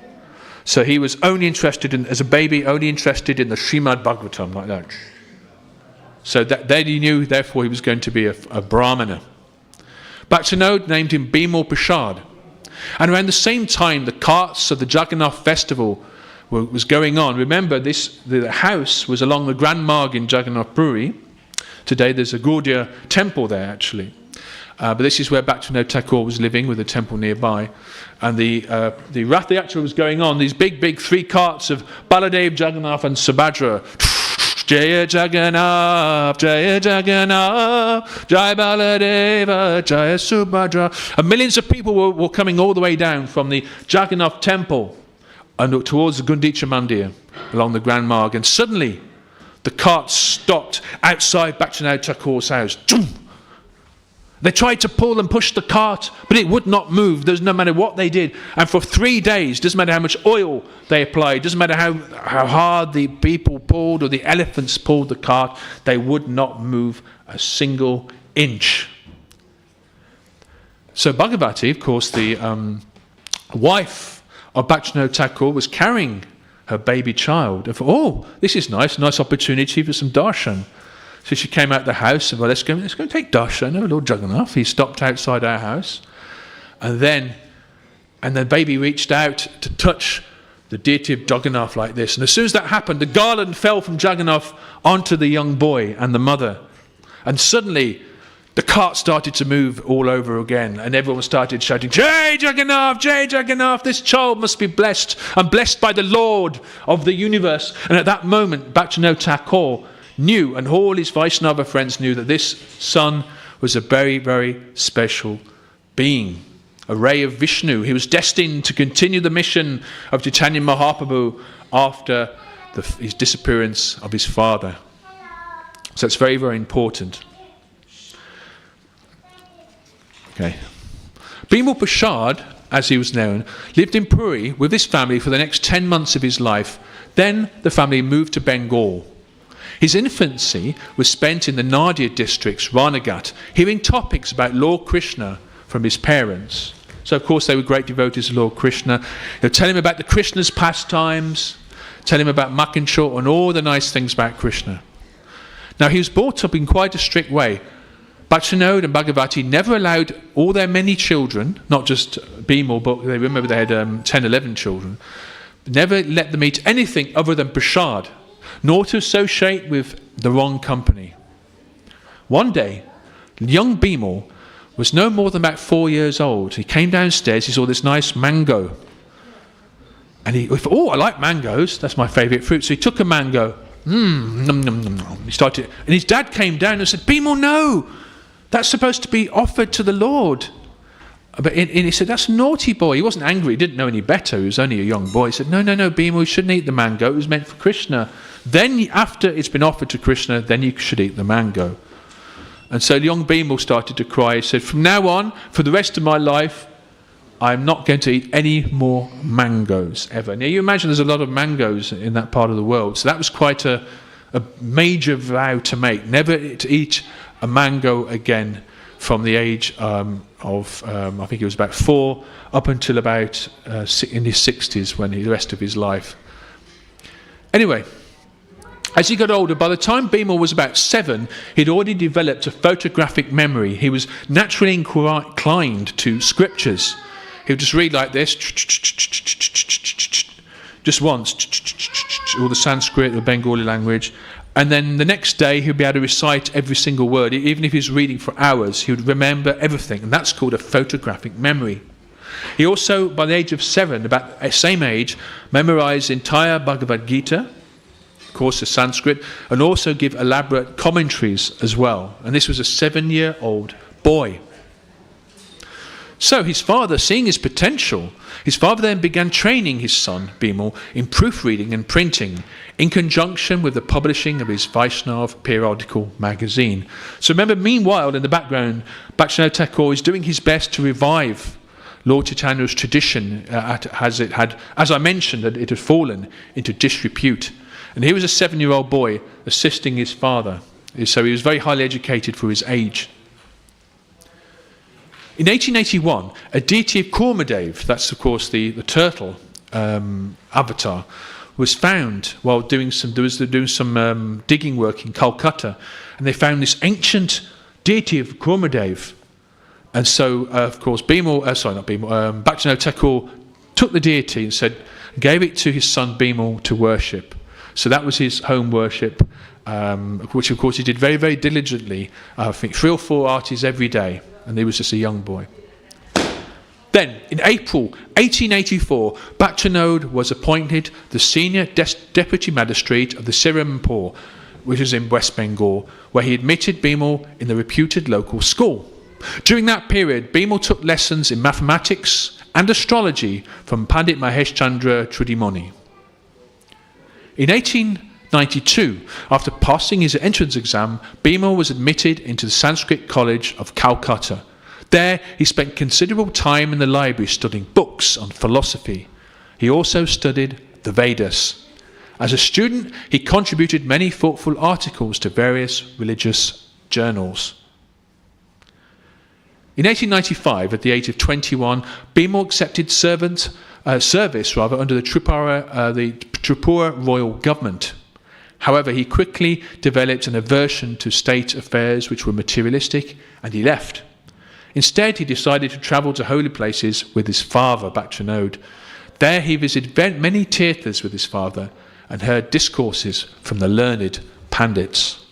So he was only interested in, as a baby, only interested in the Srimad Bhagavatam, like that. So then he knew, therefore, he was going to be a Brahmana. Bhaktivinoda named him Bimal Prasad. And around the same time, the carts of the Jagannath festival was going on. Remember, the house was along the Grand Marg in Jagannath Puri. Today there's a Gaudiya temple there, actually. But this is where Bhaktivinoda Thakur was living, with a temple nearby. And the Rath Yatra was going on. These big 3 carts of Baladev, Jagannath and Subhadra. Jaya Jagannath, Jaya Jagannath, Jaya Baladeva, Jaya Subhadra. And millions of people were coming all the way down from the Jagannath temple and towards the Gundicha Mandir along the Grand Marg. And suddenly the cart stopped outside Bhaktivinoda Thakur's house. They tried to pull and push the cart, but it would not move. There's no matter what they did. And for 3 days, doesn't matter how much oil they applied, doesn't matter how hard the people pulled or the elephants pulled the cart, they would not move a single inch. So Bhagavati, of course, the wife of Bhaktivinoda Thakur, was carrying her baby child. And thought, oh, this is nice opportunity for some darshan. So she came out the house and, well, let's go take darshan of Lord Jagannath. He stopped outside our house. And then the baby reached out to touch the deity of Jagannath like this. And as soon as that happened, the garland fell from Jagannath onto the young boy and the mother. And suddenly, the cart started to move all over again. And everyone started shouting, Jai Jagannath, this child must be blessed. I'm blessed by the Lord of the universe. And at that moment, Bhaktivinoda Thakur knew, and all his Vaishnava friends knew, that this son was a very, very special being, a ray of Vishnu. He was destined to continue the mission of Chaitanya Mahaprabhu after his disappearance of his father. So it's very, very important. Okay. Bimal Prasad, as he was known, lived in Puri with his family for the next 10 months of his life. Then the family moved to Bengal. His infancy was spent in the Nadia districts, Ranagat, hearing topics about Lord Krishna from his parents. So, of course, they were great devotees of Lord Krishna. They'd tell him about the Krishna's pastimes, tell him about Makinshore and all the nice things about Krishna. Now, he was brought up in quite a strict way. Bhaktivinoda and Bhagavati never allowed all their many children, not just Bimal, but they remember they had 10, 11 children, never let them eat anything other than prasad, nor to associate with the wrong company. One day, young Bimal was no more than about 4 years old. He came downstairs, he saw this nice mango. And he thought, oh, I like mangoes, that's my favourite fruit. So he took a mango, nom, nom, nom, nom. He started, and his dad came down and said, Bimal, no, that's supposed to be offered to the Lord. But he said, that's a naughty boy. He wasn't angry, he didn't know any better, he was only a young boy. He said, no, Bimal, you shouldn't eat the mango, it was meant for Krishna. Then, after it's been offered to Krishna, then you should eat the mango. And so young Bimal started to cry. He said, from now on, for the rest of my life, I'm not going to eat any more mangoes ever. Now, you imagine there's a lot of mangoes in that part of the world, so that was quite a major vow to make, never to eat a mango again from the age of, I think it was about 4, up until about in his 60s, when the rest of his life. Anyway, as he got older, by the time Bimal was about 7, he'd already developed a photographic memory. He was naturally inclined to scriptures. He would just read like this, just once, all the Sanskrit, the Bengali language, and then the next day he'd be able to recite every single word. Even if he was reading for hours, he would remember everything, and that's called a photographic memory. He also, by the age of 7, about the same age, memorized the entire Bhagavad Gita, of course the Sanskrit, and also give elaborate commentaries as well. And this was a 7-year-old boy. So his father, seeing his potential, his father then began training his son, Bimal, in proofreading and printing, in conjunction with the publishing of his Vaishnav periodical magazine. So remember, meanwhile, in the background, Bhaktivedanta Thakur is doing his best to revive Lord Chaitanya's tradition, as I mentioned, that it had fallen into disrepute. And he was a 7-year-old boy assisting his father. So he was very highly educated for his age. In 1881, a deity of Kurmadev, that's of course the turtle avatar, was found while doing some digging work in Calcutta, and they found this ancient deity of Kurmadev. And so, of course, Bhaktivedanta Thakur took the deity and gave it to his son Bimal to worship. So that was his home worship, which of course he did very, very diligently. I think 3 or 4 artis every day, and he was just a young boy. Then, in April 1884, Bhaktivinoda was appointed the senior deputy magistrate of the Sirampur, which is in West Bengal, where he admitted Bimal in the reputed local school. During that period, Bimal took lessons in mathematics and astrology from Pandit Mahesh Chandra Trudimani. In 1892, after passing his entrance exam, Bimal was admitted into the Sanskrit College of Calcutta. There, he spent considerable time in the library studying books on philosophy. He also studied the Vedas. As a student, he contributed many thoughtful articles to various religious journals. In 1895, at the age of 21, Bimal accepted service under the Tripura royal government. However, he quickly developed an aversion to state affairs which were materialistic, and he left. Instead, he decided to travel to holy places with his father, Bhaktivinoda. There he visited many tirthas with his father and heard discourses from the learned pandits.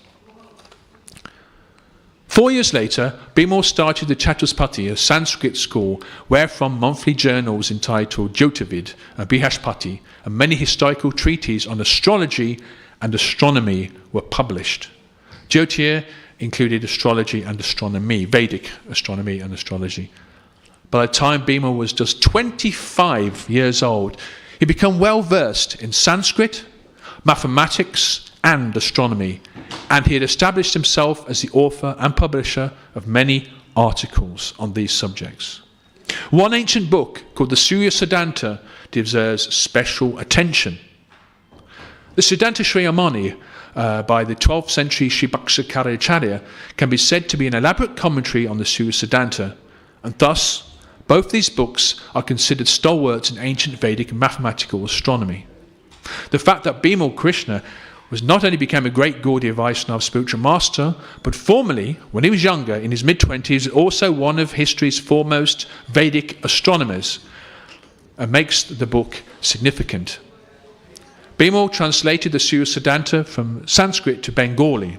4 years later, Bimal started the Chatuspati, a Sanskrit school, wherefrom monthly journals entitled Jyotirvid and Brihaspati and many historical treatises on astrology and astronomy were published. Jyotir included astrology and astronomy, Vedic astronomy and astrology. By the time Bimal was just 25 years old, he became well versed in Sanskrit, mathematics and astronomy, and he had established himself as the author and publisher of many articles on these subjects. One ancient book called the Surya Siddhanta deserves special attention. The Siddhanta Shriyamani by the 12th century Sri Bhakshakaracharya can be said to be an elaborate commentary on the Surya Siddhanta, and thus both these books are considered stalwarts in ancient Vedic and mathematical astronomy. The fact that Bimal Krishna was not only became a great Gaudiya Vaishnava spiritual master, but formerly, when he was younger, in his mid-20s, also one of history's foremost Vedic astronomers, and makes the book significant. Bimal translated the Surya Siddhanta from Sanskrit to Bengali,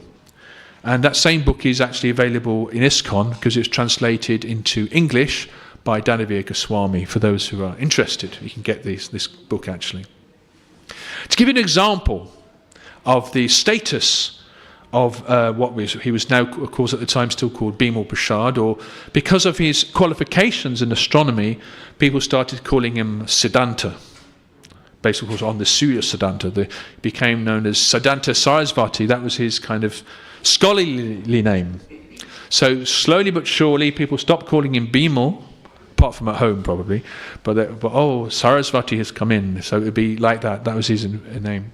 and that same book is actually available in ISKCON because it's translated into English by Danavir Goswami. For those who are interested, you can get this book actually. To give you an example of the status of he was now, of course, at the time still called Bimal Prasad, or because of his qualifications in astronomy, people started calling him Siddhanta. Based, of course, on the Surya Siddhanta. He became known as Siddhanta Sarasvati. That was his kind of scholarly name. So slowly but surely, people stopped calling him Bimal, apart from at home probably. But Sarasvati has come in, so it would be like that. That was his name.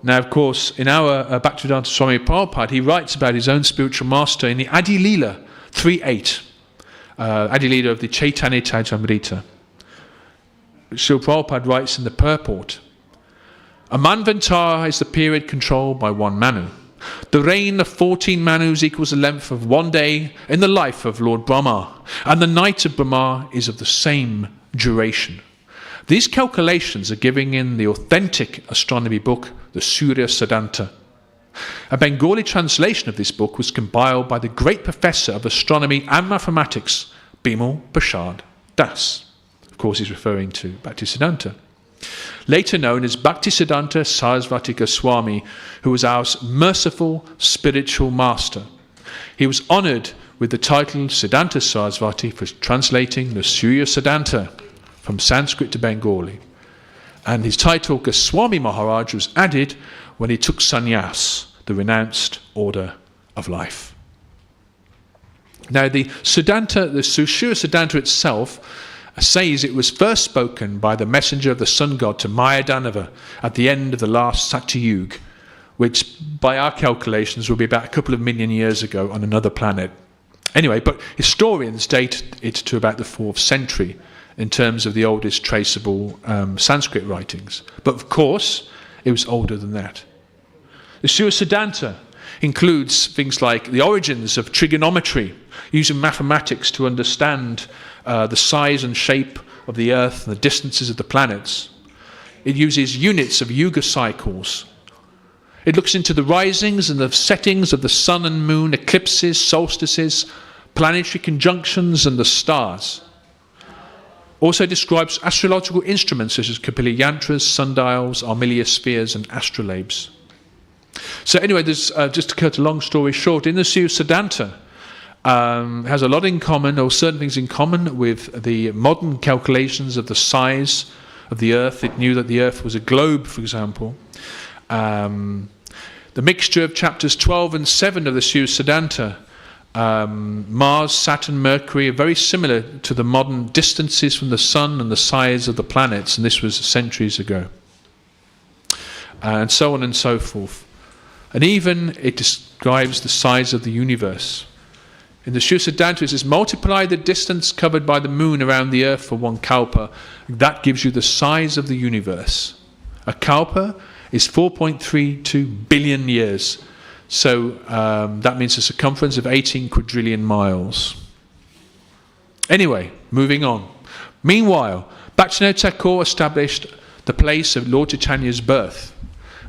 Now, of course, in our Bhaktivedanta Swami Prabhupada, he writes about his own spiritual master in the Adi Leela 3.8, Adi Leela of the Chaitanya Charitamrita. Srila Prabhupada writes in the purport, a manvantara is the period controlled by one manu. The reign of 14 manus equals the length of one day in the life of Lord Brahma, and the night of Brahma is of the same duration. These calculations are given in the authentic astronomy book, the Surya Siddhanta. A Bengali translation of this book was compiled by the great professor of astronomy and mathematics, Bimal Prasad Das. Of course, he's referring to Bhaktisiddhanta. Later known as Bhaktisiddhanta Sarasvati Goswami, who was our merciful spiritual master. He was honoured with the title Siddhanta Sarasvati for translating the Surya Siddhanta from Sanskrit to Bengali. And his title Goswami Maharaj was added when he took sannyas, the renounced order of life. Now the Siddhanta, the Surya Siddhanta itself, says it was first spoken by the messenger of the sun god to Mayadanava at the end of the last Satyayuga, which by our calculations will be about a couple of million years ago on another planet. Anyway, but historians date it to about the 4th century in terms of the oldest traceable Sanskrit writings. But of course, it was older than that. The Surya Siddhanta includes things like the origins of trigonometry, using mathematics to understand the size and shape of the Earth and the distances of the planets. It uses units of yuga cycles. It looks into the risings and the settings of the sun and moon, eclipses, solstices, planetary conjunctions and the stars. Also describes astrological instruments such as Kapila yantras, sundials, armiliospheres and astrolabes. So anyway, there's just to cut a long story short, in the Surya Siddhanta, has a lot in common, or certain things in common, with the modern calculations of the size of the Earth. It knew that the Earth was a globe, for example. The mixture of chapters 12 and 7 of the Surya Siddhanta, Mars, Saturn, Mercury, are very similar to the modern distances from the Sun and the size of the planets, and this was centuries ago. And so on and so forth. And even it describes the size of the universe. In the Surya Siddhanta it says, multiply the distance covered by the moon around the earth for one kalpa. That gives you the size of the universe. A kalpa is 4.32 billion years. So that means a circumference of 18 quadrillion miles. Anyway, moving on. Meanwhile, Bhaktivinoda Thakur established the place of Lord Chaitanya's birth.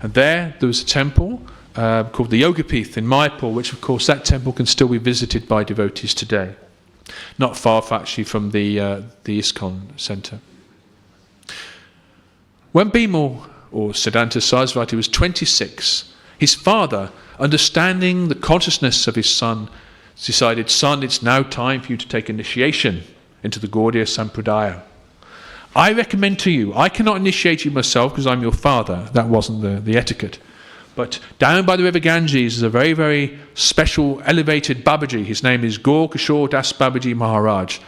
And there was a temple called the Yogapith in Mayapur, which of course that temple can still be visited by devotees today. Not far actually from the ISKCON centre. When Bimal, or Siddhanta Sarasvati, was 26, his father, understanding the consciousness of his son, decided, son, it's now time for you to take initiation into the Gaudiya Sampradaya. I recommend to you, I cannot initiate you myself because I'm your father. That wasn't the etiquette. But down by the river Ganges is a very, very special elevated Babaji. His name is Gaur Kishore Das Babaji Maharaj.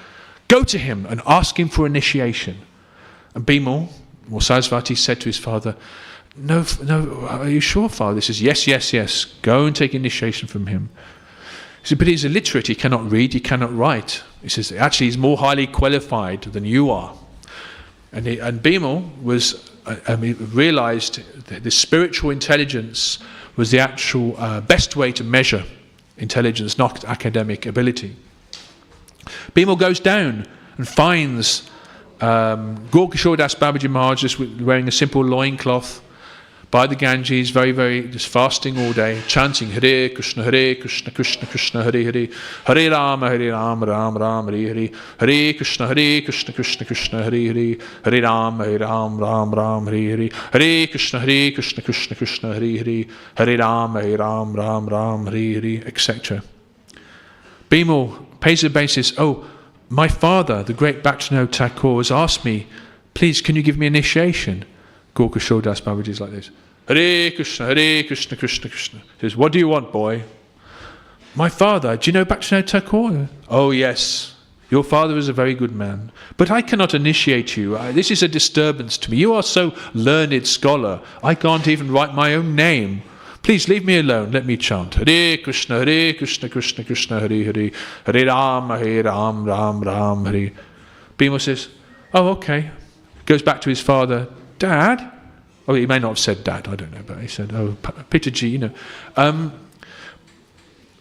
Go to him and ask him for initiation. And Bimal, or Sarasvati, said to his father, no, are you sure, father? He says, yes. Go and take initiation from him. He said, but he's illiterate. He cannot read, he cannot write. He says, actually, he's more highly qualified than you are. And Bimal realized that the spiritual intelligence was the actual best way to measure intelligence, not academic ability. Bimal goes down and finds Gaur Kishore Das Babaji Maharaj just wearing a simple loincloth by the Ganges, very, very, just fasting all day, chanting Hare Krishna, Krishna Krishna, Hare Hare, Hare Rama, Rama Rama, Hare Hare, Hare Krishna, Krishna Krishna, Hare Hare, Hare Rama, Rama Hare Hare, Hare Krishna, Krishna Krishna, Hare Hare, Hare Rama, Rama Hare Hare, etc. Bimal pays the basis, oh, my father, the great Bhaktivinoda Thakur, has asked me, please, can you give me initiation? Gaur Kishore Das Babaji is like this. Hare Krishna, Krishna Krishna. He says, what do you want, boy? My father, do you know Bhaktivinoda Thakur? Oh, yes. Your father is a very good man, but I cannot initiate you. This is a disturbance to me. You are so learned scholar. I can't even write my own name. Please leave me alone. Let me chant. Hare Krishna, Krishna Krishna, Hare Hare, Hare Ram, Ram Ram, Hare. Bhima says, oh, okay. Goes back to his father. Dad? Oh, he may not have said dad, I don't know, but he said, oh, Pitaji, you know.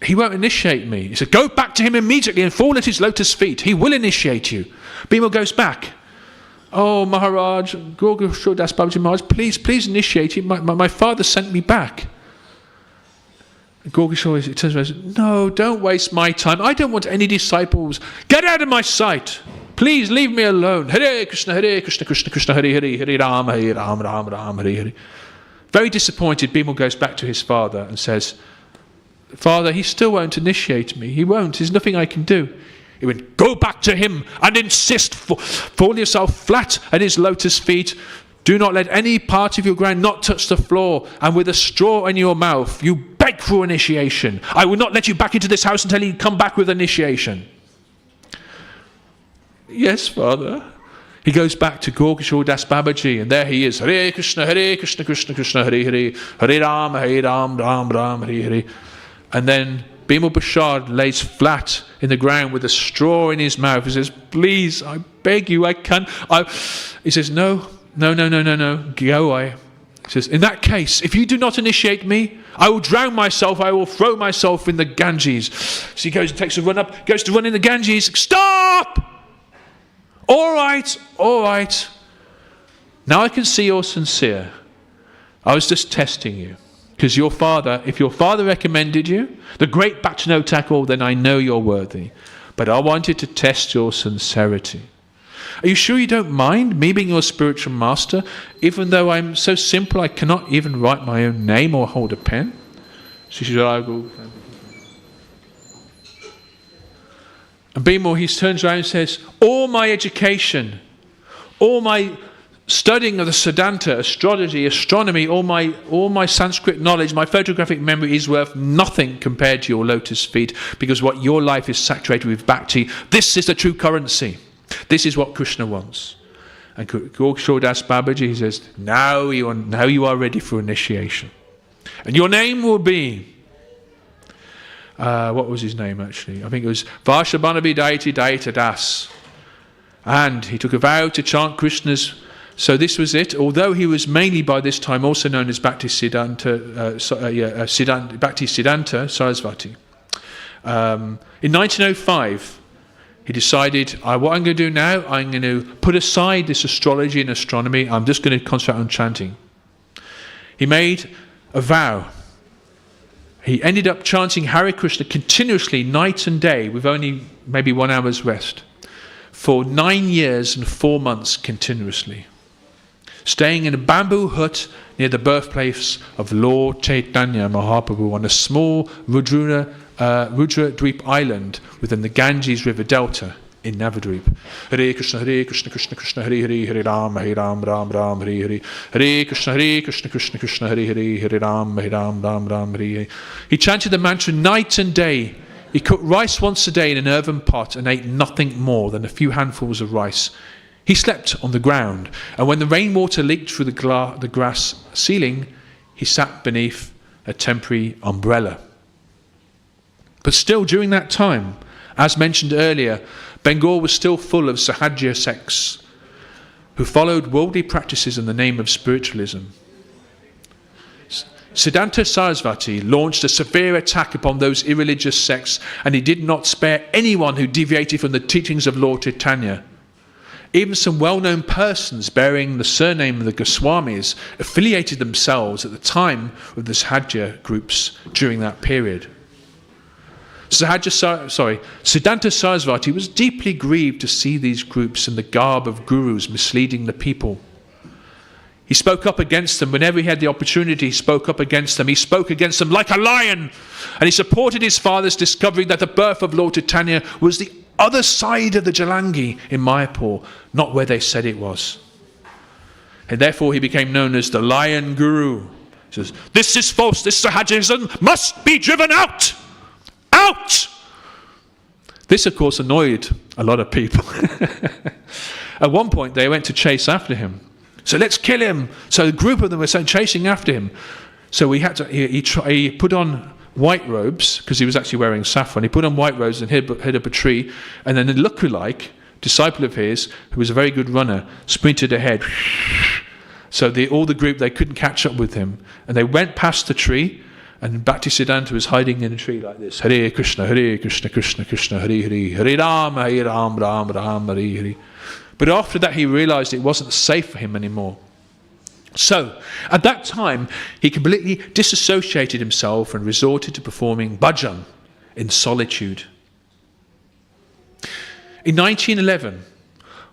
He won't initiate me. He said, go back to him immediately and fall at his lotus feet. He will initiate you. Bhima goes back. Oh, Maharaj, Gaura Shodas Babaji Maharaj, please initiate him. My father sent me back. Gaura Shodas turns around and says, no, don't waste my time. I don't want any disciples. Get out of my sight. Please leave me alone. Hare Krishna, Krishna Krishna, Hare Hare, Hare Ram, Ram, Hare Hare. Very disappointed, Bhima goes back to his father and says, Father, he still won't initiate me. He won't. There's nothing I can do. He went, go back to him and insist. Fall yourself flat at his lotus feet. Do not let any part of your ground not touch the floor. And with a straw in your mouth, you beg for initiation. I will not let you back into this house until you come back with initiation. Yes, Father. He goes back to Gaura Shodas Babaji, and there he is. Hare Krishna, Krishna Krishna, Hare Hare, Hare Ram, Ram, Hare Hare. And then Bhima Bashar lays flat in the ground with a straw in his mouth. He says, please, I beg you, I can't. He says, no, go away. He says, in that case, if you do not initiate me, I will drown myself, I will throw myself in the Ganges. So he goes and takes a run up, goes to run in the Ganges. Stop! All right. Now I can see you're sincere. I was just testing you. Because if your father recommended you, the great Bhaktivinoda Thakur, then I know you're worthy. But I wanted to test your sincerity. Are you sure you don't mind me being your spiritual master, even though I'm so simple I cannot even write my own name or hold a pen? She said, I go. And Bhima, he turns around and says, all my education, all my studying of the Siddhanta, astrology, astronomy, all my Sanskrit knowledge, my photographic memory is worth nothing compared to your lotus feet, because what your life is saturated with bhakti. This is the true currency. This is what Krishna wants. And Gaura Shodas Babaji, he says, now you are ready for initiation. And your name will be, what was his name actually? I think it was Varshabhanavi Daiti Daita Das. And he took a vow to chant Krishna's. So this was it. Although he was mainly by this time also known as Bhaktisiddhanta Sarasvati. In 1905, he decided, what I'm going to do now, I'm going to put aside this astrology and astronomy. I'm just going to concentrate on chanting. He made a vow. He ended up chanting Hare Krishna continuously, night and day, with only maybe 1 hour's rest, for 9 years and 4 months continuously, staying in a bamboo hut near the birthplace of Lord Chaitanya Mahaprabhu on a small Rudra Dweep island within the Ganges River Delta in Navadvip. Hare Krishna, Krishna Krishna, Hare Hare, Hare Ram, Ram, Hare Hare. Hare Krishna, Krishna, Hare Hare, Hare Ram, Ram, Hare Hare. He chanted the mantra night and day. He cooked rice once a day in an earthen pot and ate nothing more than a few handfuls of rice. He slept on the ground, and when the rainwater leaked through the grass ceiling, he sat beneath a temporary umbrella. But still, during that time, as mentioned earlier, Bengal was still full of Sahajya sects who followed worldly practices in the name of spiritualism. Siddhanta Sarasvati launched a severe attack upon those irreligious sects, and he did not spare anyone who deviated from the teachings of Lord Chaitanya. Even some well-known persons bearing the surname of the Goswamis affiliated themselves at the time with the Sahajya groups during that period. Siddhanta Sarasvati was deeply grieved to see these groups in the garb of gurus misleading the people. He spoke up against them whenever he had the opportunity. He spoke up against them. He spoke against them like a lion, and he supported his father's discovery that the birth of Lord Chaitanya was the other side of the Jalangi in Mayapur, not where they said it was. And therefore he became known as the Lion Guru. He says, this is false, this Sahajism must be driven out! Out! This, of course, annoyed a lot of people. At one point, they went to chase after him. So let's kill him. So a group of them were chasing after him. So we had to. He put on white robes because he was actually wearing saffron. He put on white robes and hid up a tree. And then a lookalike disciple of his, who was a very good runner, sprinted ahead. So all the group, they couldn't catch up with him, and they went past the tree. And Bhaktisiddhanta was hiding in a tree like this. Hare Krishna, Krishna Krishna, Hare Hare, Hare Ram, Ram, Hare Hare. But after that, he realized it wasn't safe for him anymore. So, at that time, he completely disassociated himself and resorted to performing bhajan in solitude. In 1911,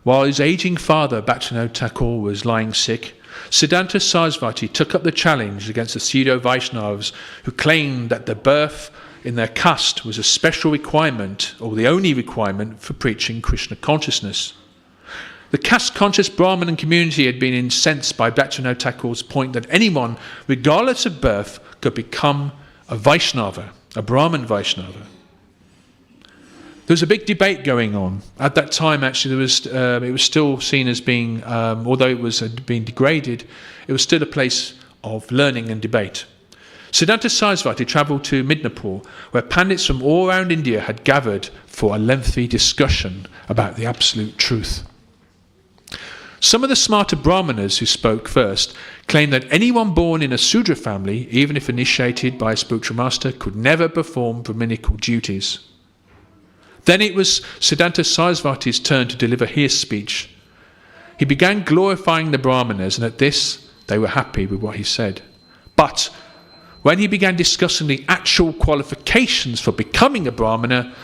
while his aging father, Bhaktivinoda Thakur, was lying sick, Siddhanta Sarasvati took up the challenge against the pseudo-Vaishnavas who claimed that the birth in their caste was a special requirement, or the only requirement, for preaching Krishna consciousness. The caste-conscious Brahmin community had been incensed by Bhaktivinoda Thakur's point that anyone, regardless of birth, could become a Vaishnava, a Brahmin Vaishnava. There was a big debate going on. At that time, actually, it was still seen as being, although it was being degraded, it was still a place of learning and debate. Siddhanta Sarasvati travelled to Midnapur, where pandits from all around India had gathered for a lengthy discussion about the absolute truth. Some of the smarter Brahmanas who spoke first claimed that anyone born in a Sudra family, even if initiated by a spiritual master, could never perform Brahminical duties. Then it was Siddhanta Sarasvati's turn to deliver his speech. He began glorifying the Brahmanas, and at this they were happy with what he said. But when he began discussing the actual qualifications for becoming a Brahmana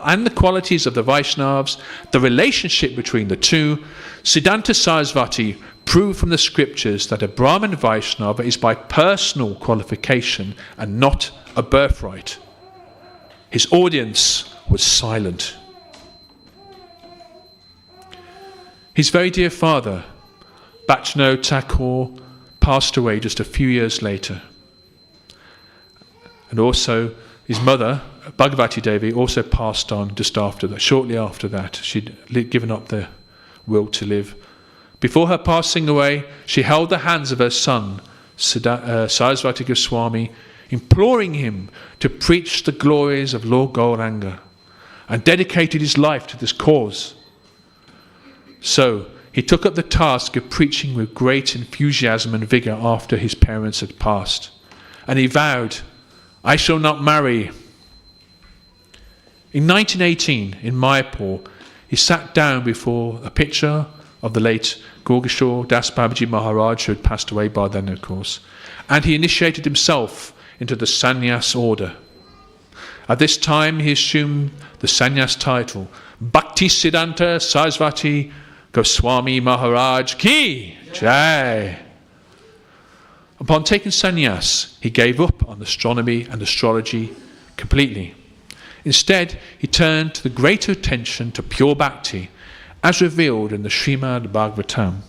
and the qualities of the Vaishnavas, the relationship between the two, Siddhanta Sarasvati proved from the scriptures that a Brahman Vaishnava is by personal qualification and not a birthright. His audience was silent. His very dear father, Bhaktivinoda Thakur, passed away just a few years later. And also his mother, Bhagavati Devi, also passed on just after that. Shortly after that, she'd given up the will to live. Before her passing away, she held the hands of her son, Sarasvati Goswami, imploring him to preach the glories of Lord Gauranga, and dedicated his life to this cause. So he took up the task of preaching with great enthusiasm and vigour after his parents had passed. And he vowed, "I shall not marry." In 1918, in Mayapur, he sat down before a picture of the late Gorgashore Das Babaji Maharaj, who had passed away by then, of course, and he initiated himself into the sannyas order. At this time, he assumed the sannyas title, Bhaktisiddhanta Sarasvati Goswami Maharaj Ki Jai. Upon taking sannyas, he gave up on astronomy and astrology completely. Instead, he turned to the greater attention to pure bhakti, as revealed in the Srimad Bhagavatam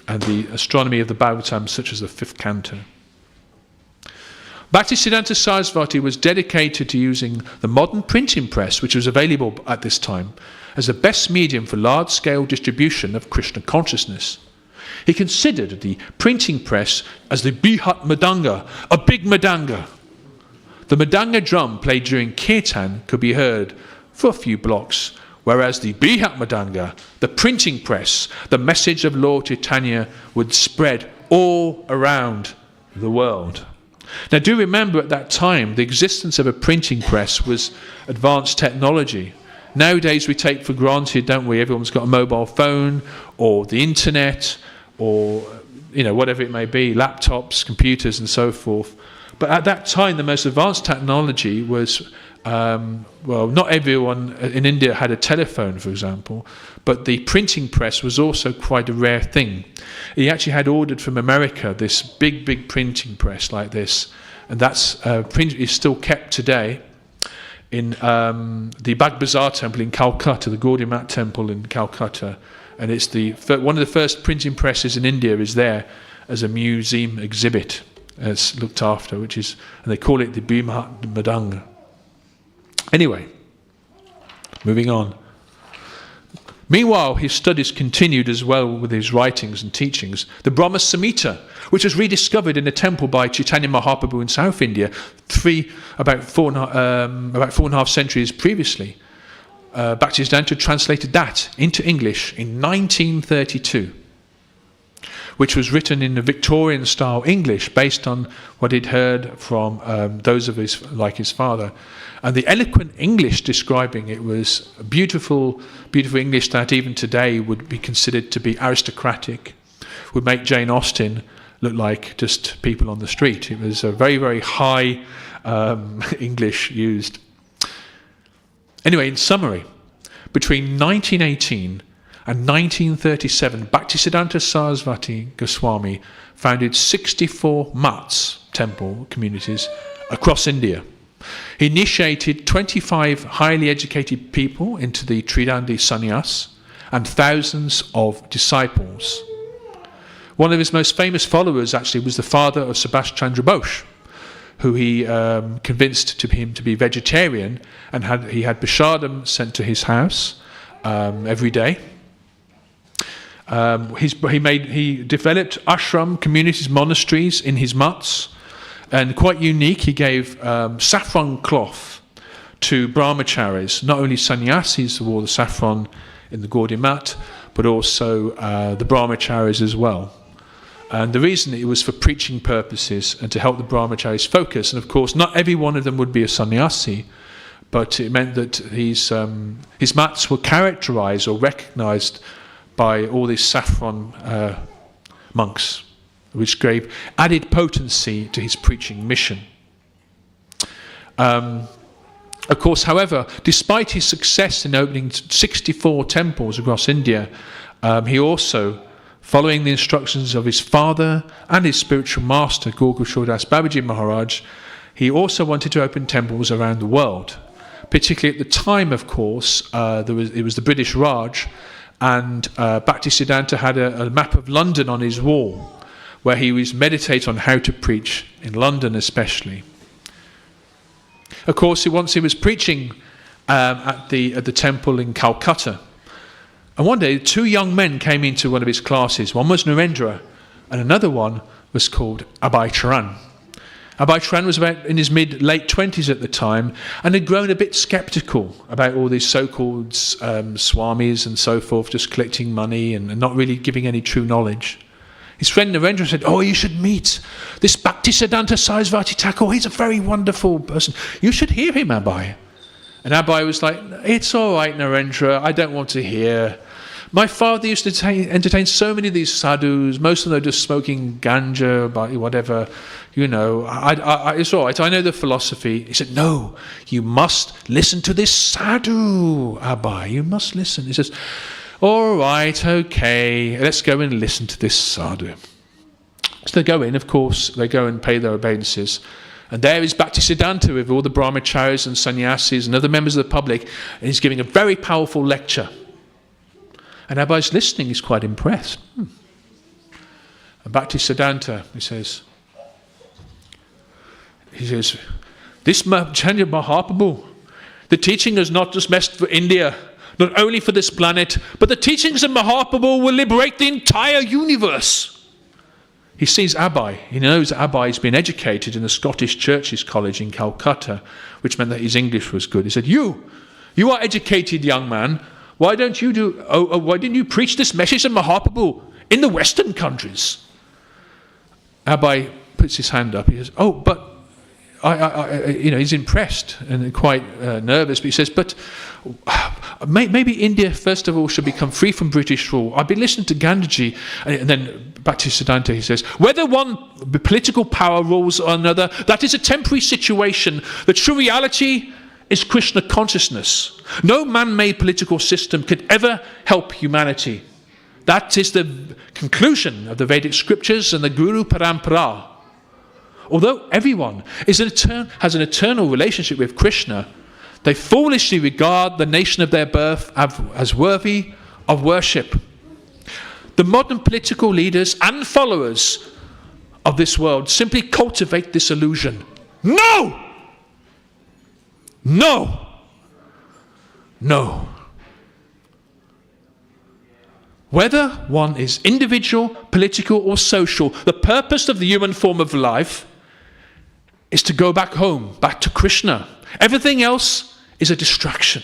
and the astronomy of the Bhagavatam, such as the 5th canto. Bhaktisiddhanta Sarasvati was dedicated to using the modern printing press, which was available at this time, as the best medium for large-scale distribution of Krishna consciousness. He considered the printing press as the Bihat Madanga, a big Madanga. The Madanga drum played during Kirtan could be heard for a few blocks, whereas the Bihat Madanga, the printing press, the message of Lord Chaitanya would spread all around the world. Now do remember, at that time the existence of a printing press was advanced technology. Nowadays we take for granted, don't we, everyone's got a mobile phone or the internet or whatever it may be, laptops, computers and so forth. But at that time the most advanced technology was, not everyone in India had a telephone, for example, but the printing press was also quite a rare thing. He actually had ordered from America this big printing press like this, and that's print is still kept today in the Bag Bazaar temple in Calcutta, the Gaudiya Mat temple in Calcutta, and it's one of the first printing presses in India is there as a museum exhibit. It's looked after, and they call it the Bihat Madanga. Anyway, Moving on. Meanwhile, his studies continued as well with his writings and teachings. The Brahma Samhita, which was rediscovered in a temple by Chaitanya Mahaprabhu in South India, about four and a half centuries previously. Bhaktisiddhanta translated that into English in 1932, which was written in a Victorian-style English based on what he'd heard from those of his father. And the eloquent English describing it was beautiful, beautiful English that even today would be considered to be aristocratic, would make Jane Austen look like just people on the street. It was a very, very high English used. Anyway, in summary, between 1918 and 1937, Bhaktisiddhanta Sarasvati Goswami founded 64 mats, temple communities, across India. He initiated 25 highly educated people into the Tridandi Sannyas and thousands of disciples. One of his most famous followers actually was the father of Subhash Chandra Bose, who he convinced him to be vegetarian, and he had prashadam sent to his house every day. He developed ashram communities, monasteries in his mats, and quite unique, he gave saffron cloth to brahmacharis, not only sannyasis who wore the saffron in the Gaudiya mat, but also the brahmacharis as well. And the reason it was for preaching purposes and to help the brahmacharis focus. And of course, not every one of them would be a sannyasi, but it meant that his mats were characterized or recognized by all these saffron monks, which gave added potency to his preaching mission. Of course, however, despite his success in opening 64 temples across India, he also, following the instructions of his father and his spiritual master, Guru Kishoredas Babaji Maharaj, he also wanted to open temples around the world. Particularly at the time, of course, it was the British Raj, and Bhaktisiddhanta had a map of London on his wall, where he was meditating on how to preach in London especially. Of course, once he was preaching at the temple in Calcutta, and one day 2 young men came into one of his classes. One was Narendra, and another one was called Abhay Charan. Abhay Charan was about in his late 20s at the time, and had grown a bit sceptical about all these so-called swamis and so forth, just collecting money and not really giving any true knowledge. His friend Narendra said, "Oh, you should meet this Bhaktisiddhanta Sarasvati Thakur. He's a very wonderful person. You should hear him, Abhay." And Abhay was like, "It's all right, Narendra. I don't want to hear. My father used to entertain so many of these sadhus. Most of them are just smoking ganja, whatever. You know, it's all right. I know the philosophy." He said, "No, you must listen to this sadhu, Abhay. You must listen." He says, "All right, okay, let's go and listen to this sadhu." So they go in, of course, they go and pay their obeisances. And there is Bhaktisiddhanta with all the brahmacharis and sannyasis and other members of the public, and he's giving a very powerful lecture. And Abhay's listening, he's quite impressed. And Bhaktisiddhanta, he says, "This Chaitanya Mahaprabhu, the teaching is not just meant for India, not only for this planet, but the teachings of Mahaprabhu will liberate the entire universe." He sees Abhay. He knows Abhay's been educated in the Scottish Churches College in Calcutta, which meant that his English was good. He said, You are educated, young man. Why didn't you preach this message of Mahaprabhu in the Western countries?" Abhay puts his hand up. He says, "Oh, but he's impressed and quite nervous, but he says, but maybe India, first of all, should become free from British rule. I've been listening to Gandhiji," and then back to Siddhanta, he says, "Whether one political power rules or another, that is a temporary situation. The true reality is Krishna consciousness. No man-made political system could ever help humanity. That is the conclusion of the Vedic scriptures and the Guru Parampara. Although everyone has an eternal relationship with Krishna, they foolishly regard the nation of their birth as worthy of worship. The modern political leaders and followers of this world simply cultivate this illusion. No! No. Whether one is individual, political, or social, the purpose of the human form of life is to go back home, back to Krishna. Everything else is a distraction.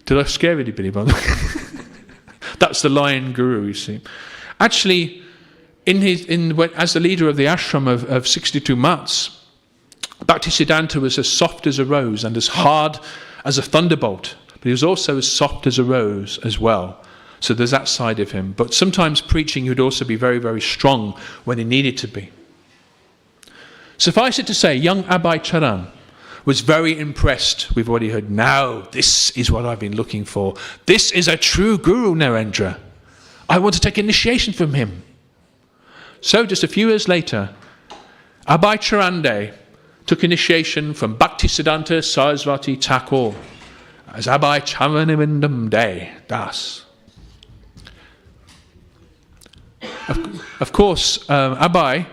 Did I scare anybody by that? That's the lion guru, you see. Actually, as the leader of the ashram of 62 mats, Bhaktisiddhanta was as soft as a rose and as hard as a thunderbolt. But he was also as soft as a rose as well. So there's that side of him. But sometimes preaching, he would also be very, very strong when he needed to be. Suffice it to say, young Abhay Charan was very impressed with what he heard. Now, this is what I've been looking for. This is a true guru, Narendra. I want to take initiation from him. So just a few years later, Abhay Charande took initiation from Bhaktisiddhanta Saraswati Thakur as Abhay Charanavindam Day Das. Of course, Abhay,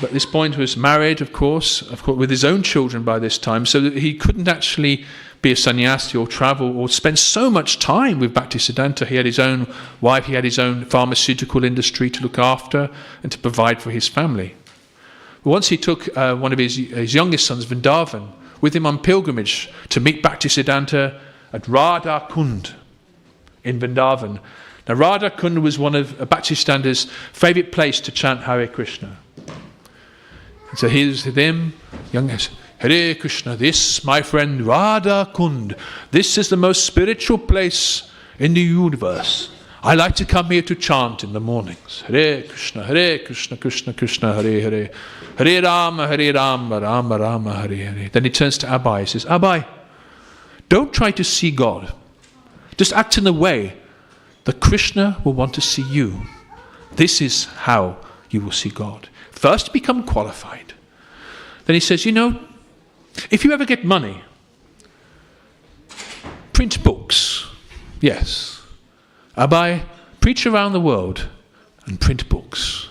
at this point, was married, of course, with his own children by this time, so that he couldn't actually be a sannyasi or travel or spend so much time with Bhaktisiddhanta. He had his own wife, he had his own pharmaceutical industry to look after and to provide for his family. But once he took one of his youngest sons, Vrindavan, with him on pilgrimage to meet Bhaktisiddhanta at Radha Kund in Vrindavan. Now, Radha Kund was one of Bhaktisiddhanta's favourite place to chant Hare Krishna. And so here's them, young Hare Krishna, this, my friend, Radha Kund. This is the most spiritual place in the universe. I like to come here to chant in the mornings. Hare Krishna, Krishna Krishna, Hare Hare. Hare Rama, Rama Rama, Hare Hare. Then he turns to Abhay and says, Abhay, don't try to see God. Just act in a way that Krishna will want to see you. This is how you will see God. First, become qualified. Then he says, if you ever get money, print books. Yes. Abhay, preach around the world and print books.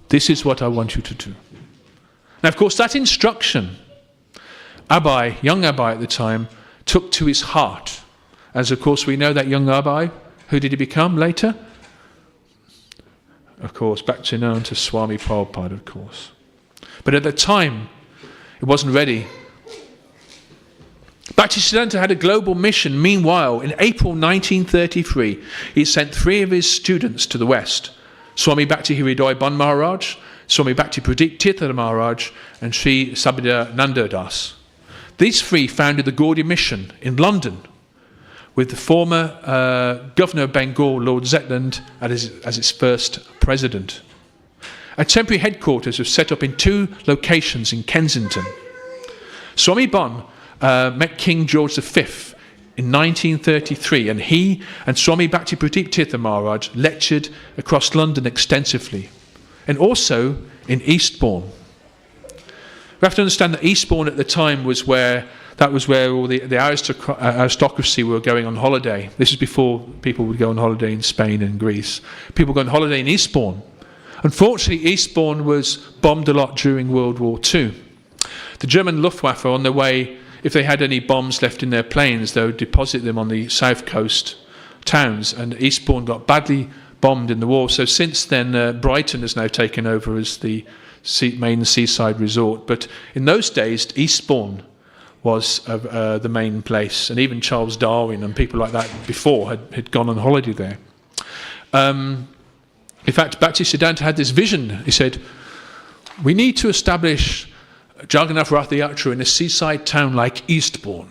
This is what I want you to do. Now, of course, that instruction, Abhay, young Abhay at the time, took to his heart. As, of course, we know that young Abhay, who did he become later? Of course, back to known to Swami Prabhupada, of course. But at the time, it wasn't ready. Bhaktisiddhanta had a global mission. Meanwhile, in April 1933, he sent 3 of his students to the West. Swami Bhakti Hridoy Ban Maharaj, Swami Bhakti Pradeep Tirtha Maharaj, and Sri Sabida Nanda Das. These 3 founded the Gaudiya Mission in London, with the former governor of Bengal, Lord Zetland, as its first president. A temporary headquarters was set up in 2 locations in Kensington. Swami Bon met King George V in 1933, and he and Swami Bhakti Pradeep Tirtha Maharaj lectured across London extensively, and also in Eastbourne. We have to understand that Eastbourne at the time was where all the aristocracy were going on holiday. This is before people would go on holiday in Spain and Greece. People go on holiday in Eastbourne. Unfortunately, Eastbourne was bombed a lot during World War II. The German Luftwaffe, on their way, if they had any bombs left in their planes, they would deposit them on the south coast towns, and Eastbourne got badly bombed in the war. So since then, Brighton has now taken over as the main seaside resort. But in those days, Eastbourne was the main place, and even Charles Darwin and people like that before had gone on holiday there. In fact, Bhaktisiddhanta had this vision. He said, we need to establish Jagannath Rath Yatra in a seaside town like Eastbourne.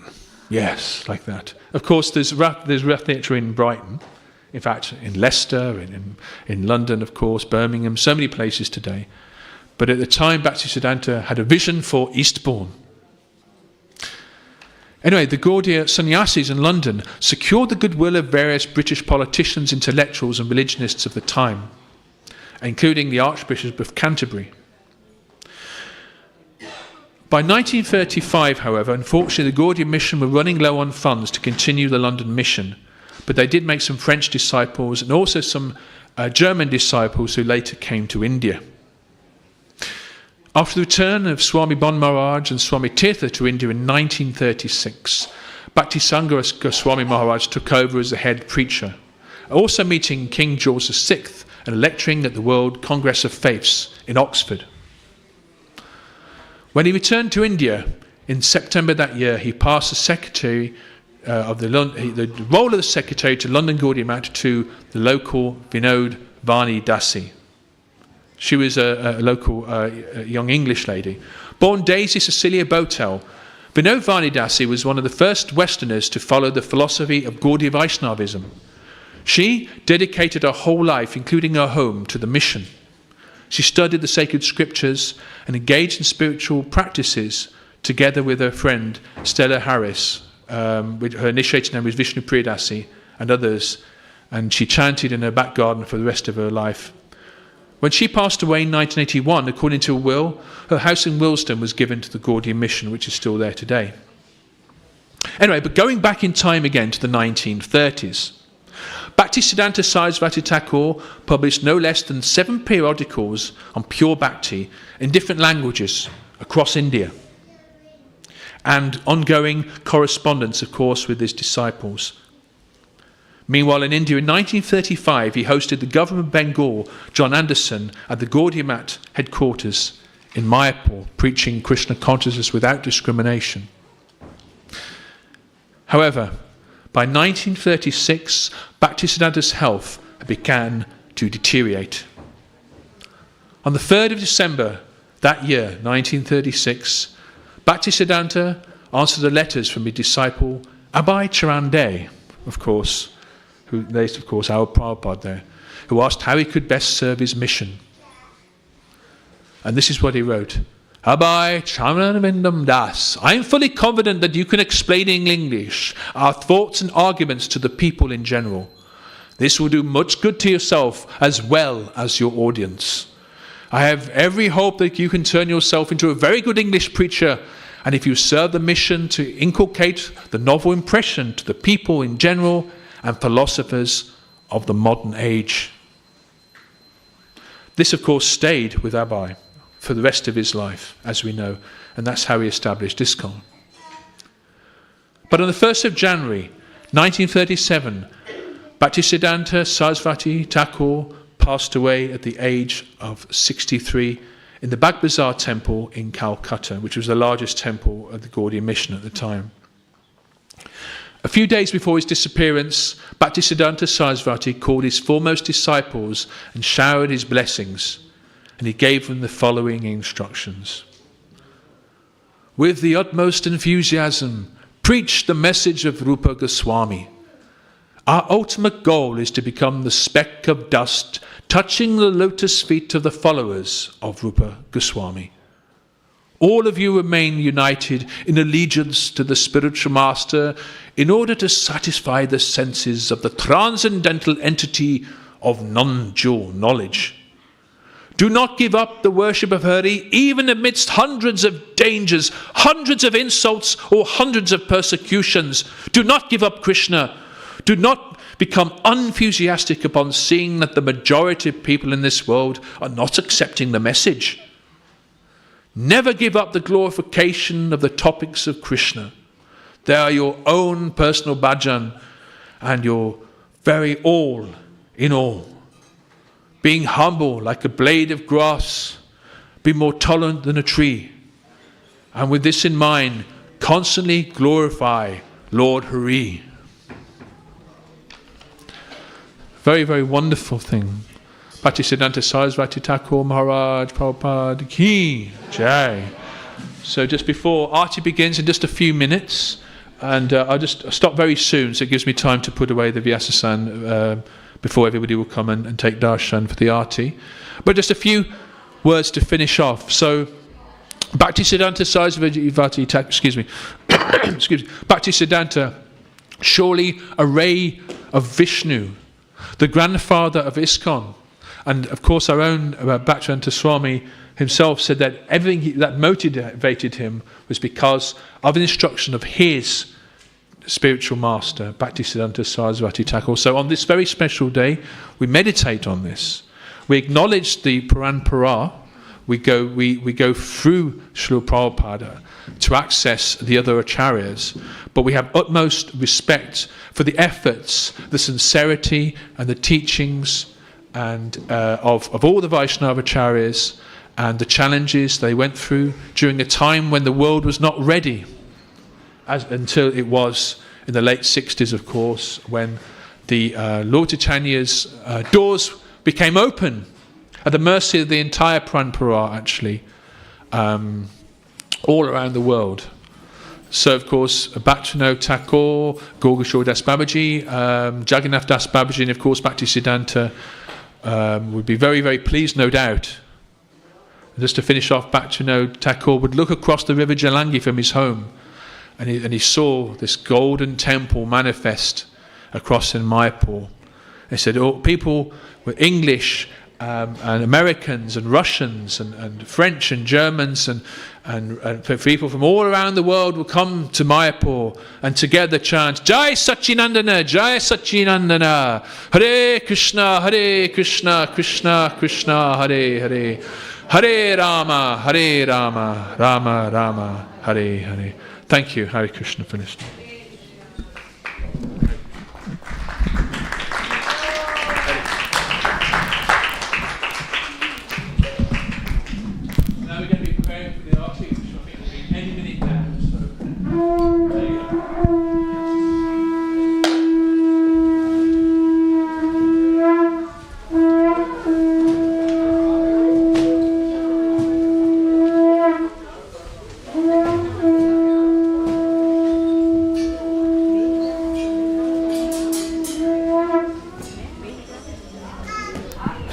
Yes, like that. Of course, there's Rath Yatra in Brighton, in fact, in Leicester, in London, of course, Birmingham, so many places today. But at the time, Bhaktisiddhanta had a vision for Eastbourne. Anyway, the Gaudiya sannyasis in London secured the goodwill of various British politicians, intellectuals and religionists of the time, including the Archbishop of Canterbury. By 1935, however, unfortunately, the Gaudiya mission were running low on funds to continue the London mission, but they did make some French disciples and also some German disciples who later came to India. After the return of Swami Bon Maharaj and Swami Tirtha to India in 1936, Bhaktisanga Goswami Maharaj took over as the head preacher, also meeting King George VI and lecturing at the World Congress of Faiths in Oxford. When he returned to India in September that year, he passed the role of the secretary to London Gaudiya Math to the local Vinod Vani Dasi. She was a local young English lady. Born Daisy Cecilia Botel, Vinod Vani Dasi was one of the first Westerners to follow the philosophy of Gaudiya Vaishnavism. She dedicated her whole life, including her home, to the mission. She studied the sacred scriptures and engaged in spiritual practices together with her friend Stella Harris. With her initiated name was Vishnu Priyadasi and others, and she chanted in her back garden for the rest of her life. When she passed away in 1981, according to a will, her house in Willesden was given to the Gaudiya mission, which is still there today. Anyway, but going back in time again to the 1930s, Bhaktisiddhanta Saraswati Thakur published no less than 7 periodicals on pure bhakti in different languages across India, and ongoing correspondence, of course, with his disciples. Meanwhile, in India in 1935, he hosted the Governor of Bengal, John Anderson, at the Gaudiya Math headquarters in Mayapur, preaching Krishna consciousness without discrimination. However, by 1936, Bhaktisiddhanta's health began to deteriorate. On the 3rd of December that year, 1936, Bhaktisiddhanta answered the letters from his disciple Abhay Charan Dey, of course, our Prabhupada there, who asked how he could best serve his mission. And this is what he wrote. Abhay Charanavindam Das, I am fully confident that you can explain in English our thoughts and arguments to the people in general. This will do much good to yourself as well as your audience. I have every hope that you can turn yourself into a very good English preacher, and if you serve the mission to inculcate the novel impression to the people in general and philosophers of the modern age. This, of course, stayed with Abhay for the rest of his life, as we know, and that's how he established ISKCON. But on the 1st of January, 1937, Bhaktisiddhanta Saraswati Thakur passed away at the age of 63 in the Bag Bazaar temple in Calcutta, which was the largest temple of the Gaudiya mission at the time. A few days before his disappearance, Bhaktisiddhanta Saraswati called his foremost disciples and showered his blessings, and he gave them the following instructions. With the utmost enthusiasm, preach the message of Rupa Goswami. Our ultimate goal is to become the speck of dust touching the lotus feet of the followers of Rupa Goswami. All of you remain united in allegiance to the spiritual master in order to satisfy the senses of the transcendental entity of non-dual knowledge. Do not give up the worship of Hari even amidst hundreds of dangers, hundreds of insults, or hundreds of persecutions. Do not give up Krishna. Do not become unenthusiastic upon seeing that the majority of people in this world are not accepting the message. Never give up the glorification of the topics of Krishna. They are your own personal bhajan and your very all in all. Being humble like a blade of grass, be more tolerant than a tree. And with this in mind, constantly glorify Lord Hari. Very, very wonderful thing. Bhaktisiddhanta Saraswati Thakur Maharaj Prabhupada Ki Jai. So just before Aarti begins in just a few minutes, and I'll just stop very soon, so it gives me time to put away the Vyasasan before everybody will come and take Darshan for the Aarti. But just a few words to finish off. So Bhaktisiddhanta Saraswati Bhaktisiddhanta, surely a ray of Vishnu, the grandfather of ISKCON. And of course our own Bhaktivedanta Swami himself said that everything that motivated him was because of an instruction of his spiritual master, Bhaktisiddhanta Saraswati Thakur. So on this very special day, we meditate on this. We acknowledge the Parampara, we go through Srila Prabhupada to access the other acharyas, but we have utmost respect for the efforts, the sincerity and the teachings and of all the Vaishnava acharyas and the challenges they went through during a time when the world was not ready, until it was in the late 60s, of course, when the Lord Chaitanya's doors became open at the mercy of the entire Parampara, actually, all around the world. So, of course, Bhaktivinoda Thakur, Gaurkishore Das Babaji, Jagannath Das Babaji, and of course Bhaktisiddhanta would be very, very pleased, no doubt. And just to finish off, Bhaktivinoda Thakur would look across the river Jalangi from his home, and he saw this golden temple manifest across in Mayapur. He said, oh, people with English and Americans and Russians and French and Germans and people from all around the world will come to Mayapur and together chant Jai Satchinandana, Jai Satchinandana, Hare Krishna, Krishna Krishna, Hare Hare, Hare Rama, Rama Rama, Hare Hare. Thank you, Hare Krishna, for listening. Now we're going to be preparing for the arti, which I think will be any minute now. So, there you go.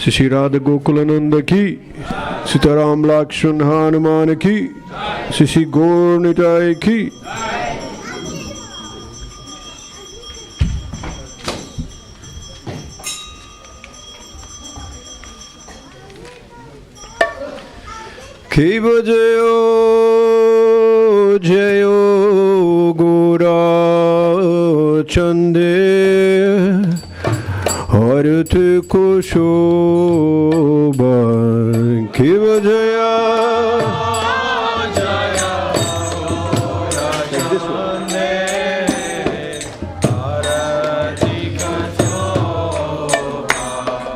Shri Radha Gokulanand की, सीताराम लक्ष्मण हनुमान की, श्री गौर निताय की। की बजयो जयो गोरा चंदे हरत को शोभा की बजया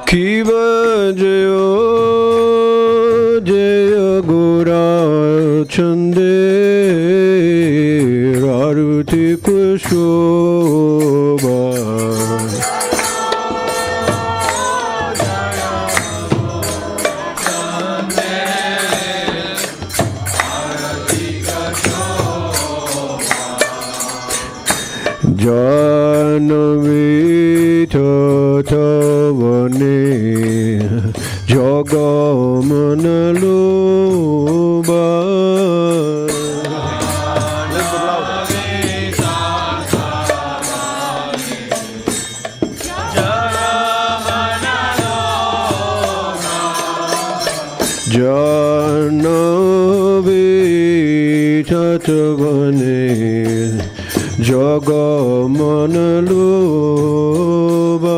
की बजयो जय गोरा चंदे आरती को शोभा जानवी तवने जग मन लोबा जानवी तवने जग मन लोबा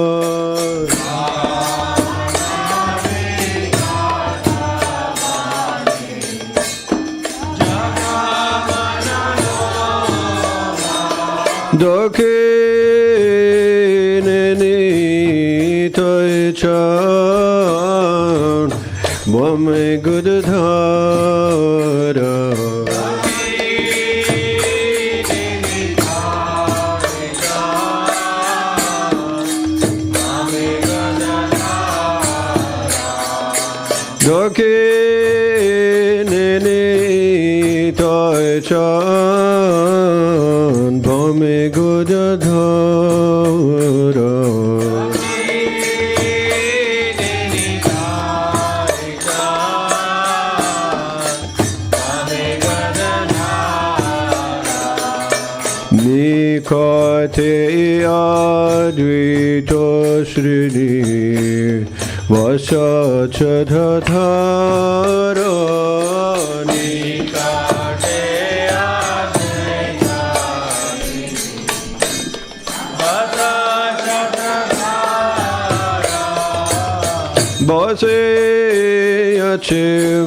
दक्षिणे नितय चान बमे गुदधारा दक्षिणे नितय चान बमे गुदधारा निकटे अद्वैत श्रेणी वसचधारा निकटे বসে আছে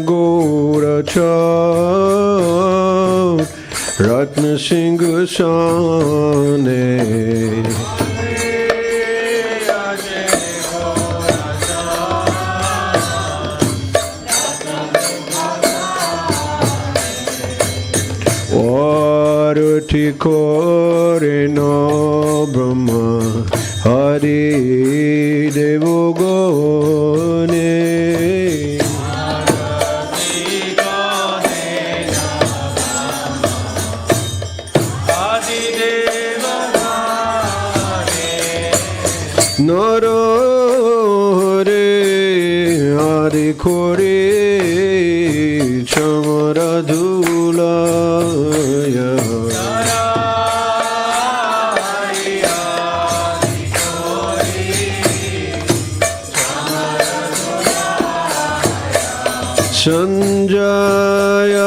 গৌরচর রত্ন সিংহাসনে আরতি করেন ব্রহ্মা হরি দেব গণে নর রে আদি করে চমরা ধুলায় সঞ্জয়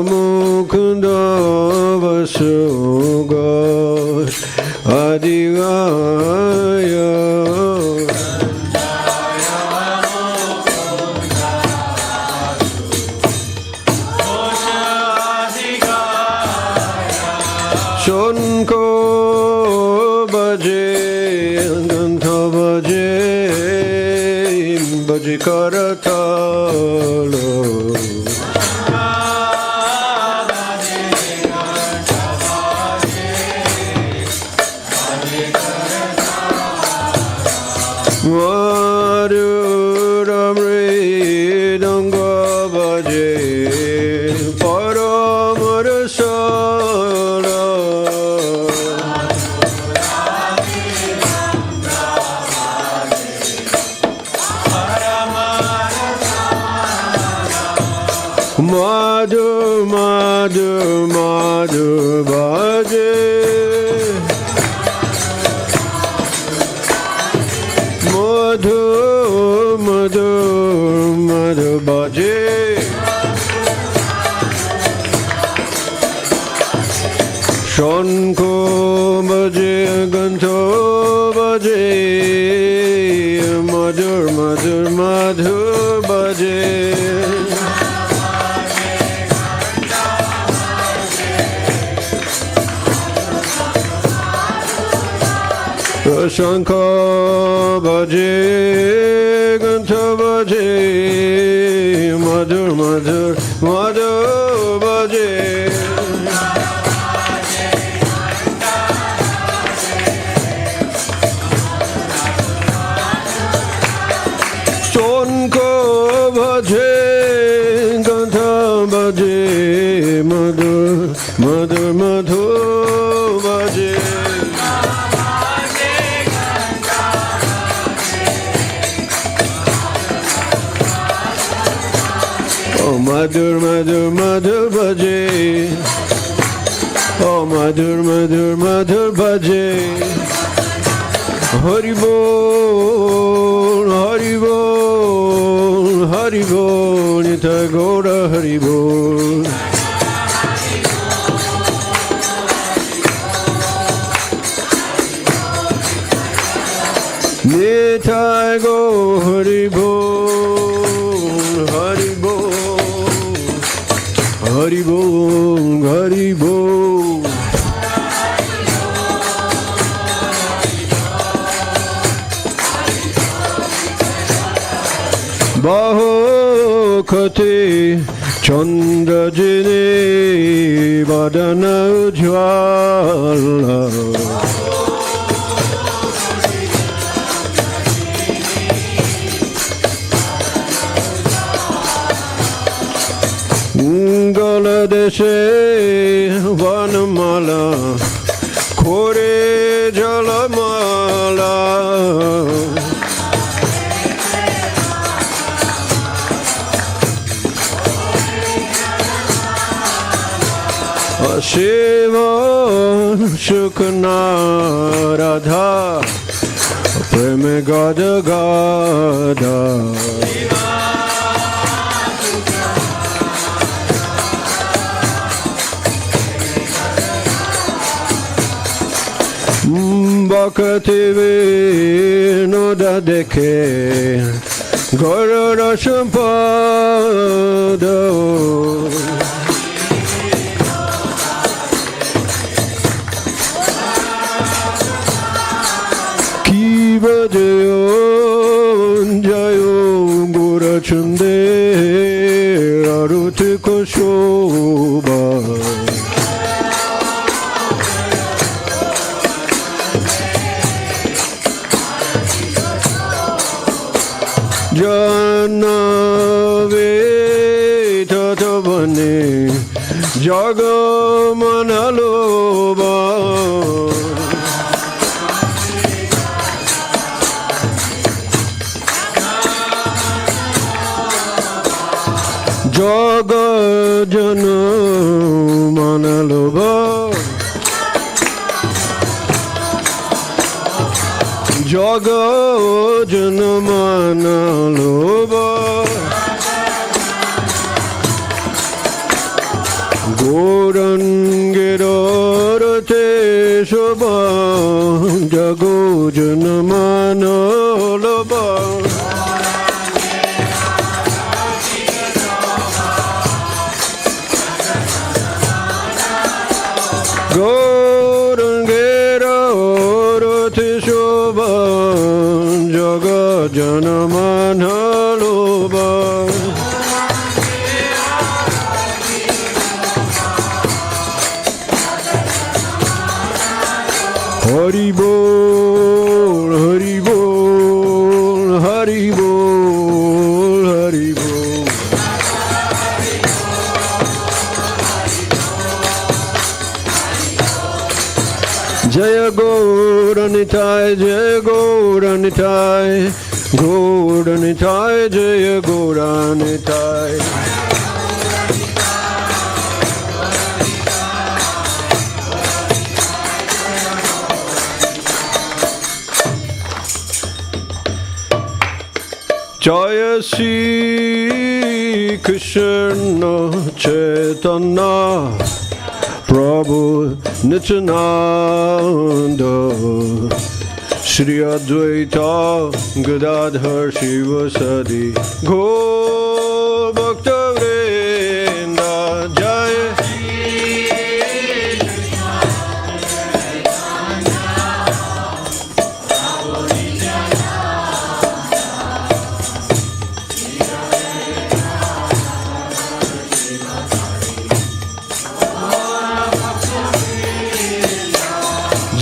মুকুন্দ বসুগ আদিগায় শঙ্খ বাজে গন্ধ বাজে বাজে করতাল মধুর মৃদঙ্গ বাজে পরম রসল মাধু মাধু মাধু বাজে মধু মধু মধু বাজে শঙ্খ বাজে গন্ধ বাজে মধুর মধুর মধু বাজে শঙ্খ বাজে গন্ধ বাজে মধুর মধুর মধু বাজে শঙ্খ বাজে গন্ধ বাজে মধুর মধুর মধু বাজে মধুর মধুর মধুর বাজে ও মধুর মধুর মধুর বাজে হরি বল হরি বল হরি বল নিতাই গৌর হরি বল নিতাই গৌর হরি বল হরি বল হরি বল হরি বল বাহু ক্ষতি চন্দ্র জিনে বদন উজ্জ্বল গল দেশে বনমালা খোরে জলমালা শিব শুকনা রাধা প্রেম গদ গাধা Bhaktivedanta দেখে Gaurara Sampada Kiva Jayo Jayo Gora Chande Aruti Koshoba Janave Tatavane Jagamanaloba Jagajana Manaloba Jagajana Manaloba Gorangirarate Shobha Jagojana Manaloba Gorangera Orati Shobha Jaga Janamanaloba Hari Bol, Hari Bol, Hari Bol, Hari Bol Jaya Gauranitai, Jaya Gauranitai, Gauranitai, Jaya Gauranitai. Jaya Shri Krishna Chaitanya Prabhu Nityananda Shri Advaita Gadadhar Shivasadi Go Bhaktivedanta Jaya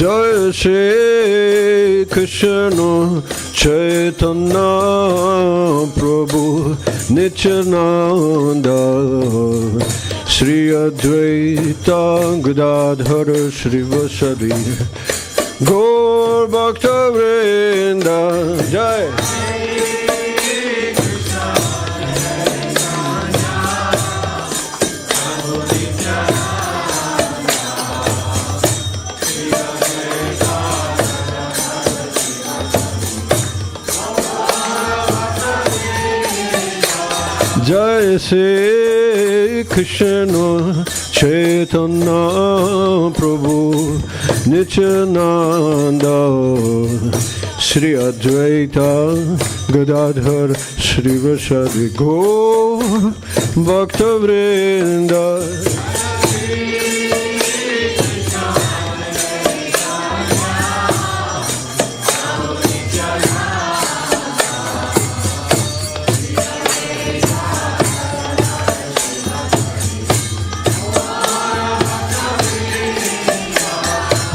Jai Shri Krishna Chaitanya Prabhu Nityananda Shri Advaita Gadadhar Shrivasadi Gaur Bhaktivedanta Jai Jai Shri Krishna Chaitanya Prabhu Nityananda Shri Advaita Gadadhar Shrivasadi Gaur Bhaktivedanta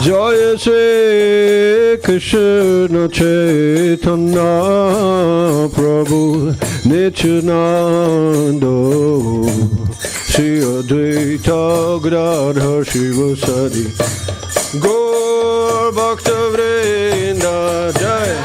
Jaya Shri Krishna Chaitanya Prabhu Nityananda Shri Advaita Gadadhar Shrivasadi Gaur Bhaktivedanta Jaya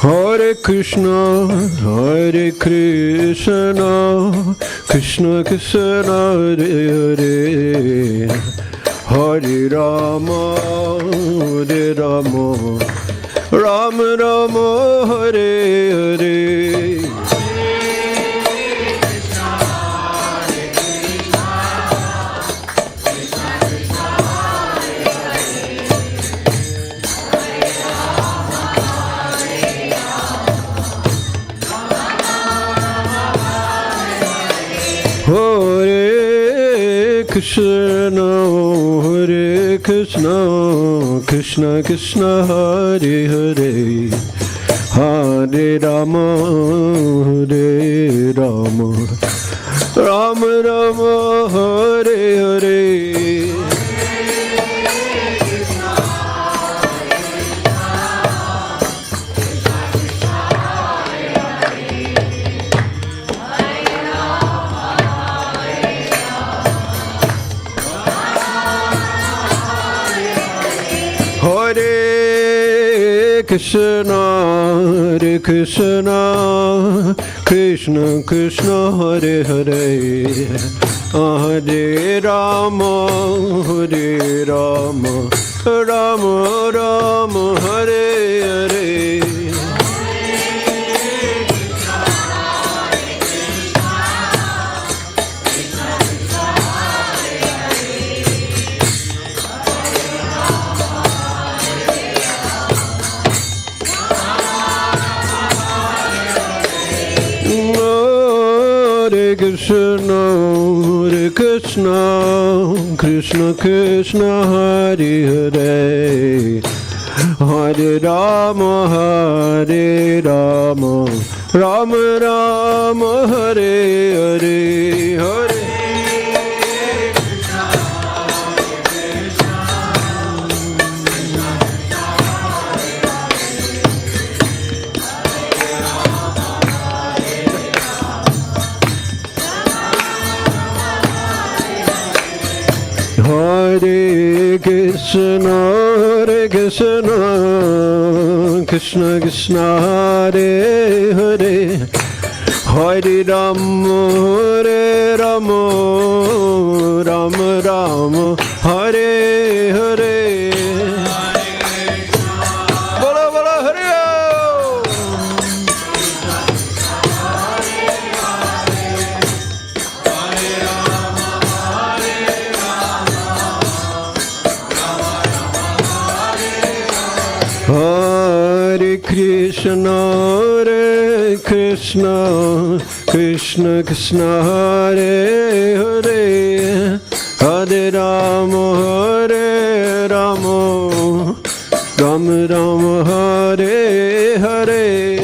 Hare Krishna, Hare Krishna, Krishna Krishna, Hare Hare, Hare Rama, Hare Rama, Ram Rama Hare Hare Hare Krishna, Hare Krishna, Krishna Krishna, Hare Hare, Hare Rama, Hare Rama, Rama Rama, Hare Hare. Hare Krishna, Hare Krishna, Krishna Krishna, Hare Hare, Hare Rama, Hare Rama, Rama Rama, Hare Hare. Hare Krishna, Hare Krishna, Krishna Krishna, Hare Hare, Hare Rama, Hare Rama, Rama Rama, Hare Hare, Hare. Hare Krishna, Hare Krishna, Krishna Krishna, Hare Hare, Hare Rama, Hare Rama, Rama Rama, Hare Hare. Bola bola Hare Hare Krishna, Hare Krishna, Krishna Krishna, Hare Hare, Hare Rama, Hare Rama, Rama Rama, Hare Hare.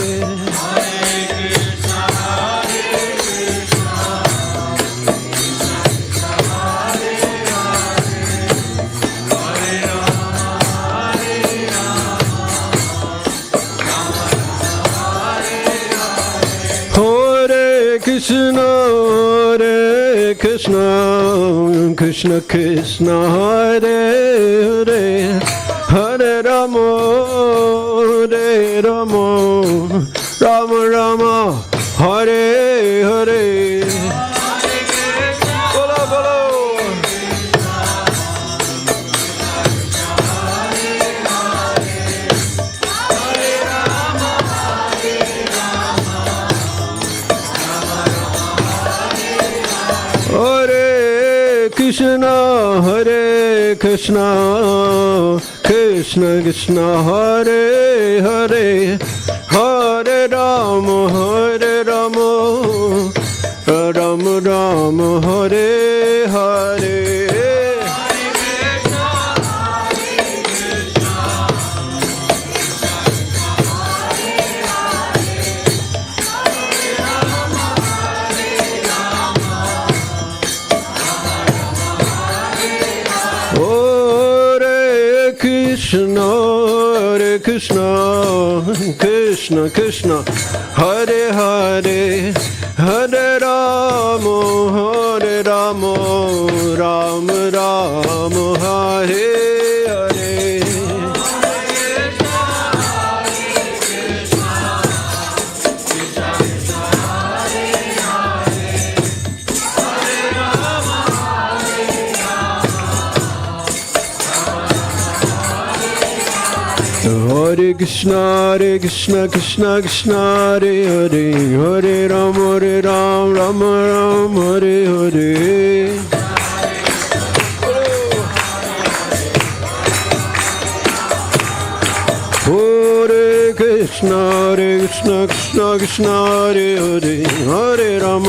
Hare Krishna, Hare Krishna, Krishna Krishna, Hare Hare, Hare Rama, Hare Rama, Rama Rama, Hare Hare. Bolo bolo. Hare Krishna, Hare Krishna, Krishna Krishna, Hare Hare, Hare Rama, Hare Rama, Rama Rama, Hare Hare. Krishna, Hare Krishna, Krishna Krishna, Hare Hare, Hare Rama, Hare Rama, Rama Rama, Hare Hare. Hare Hare Krishna Krishna Krishna Hare Hare, Hare Ram Ram Ram Hare Hare. Hare Krishna Krishna Krishna Hare Hare, Hare Ram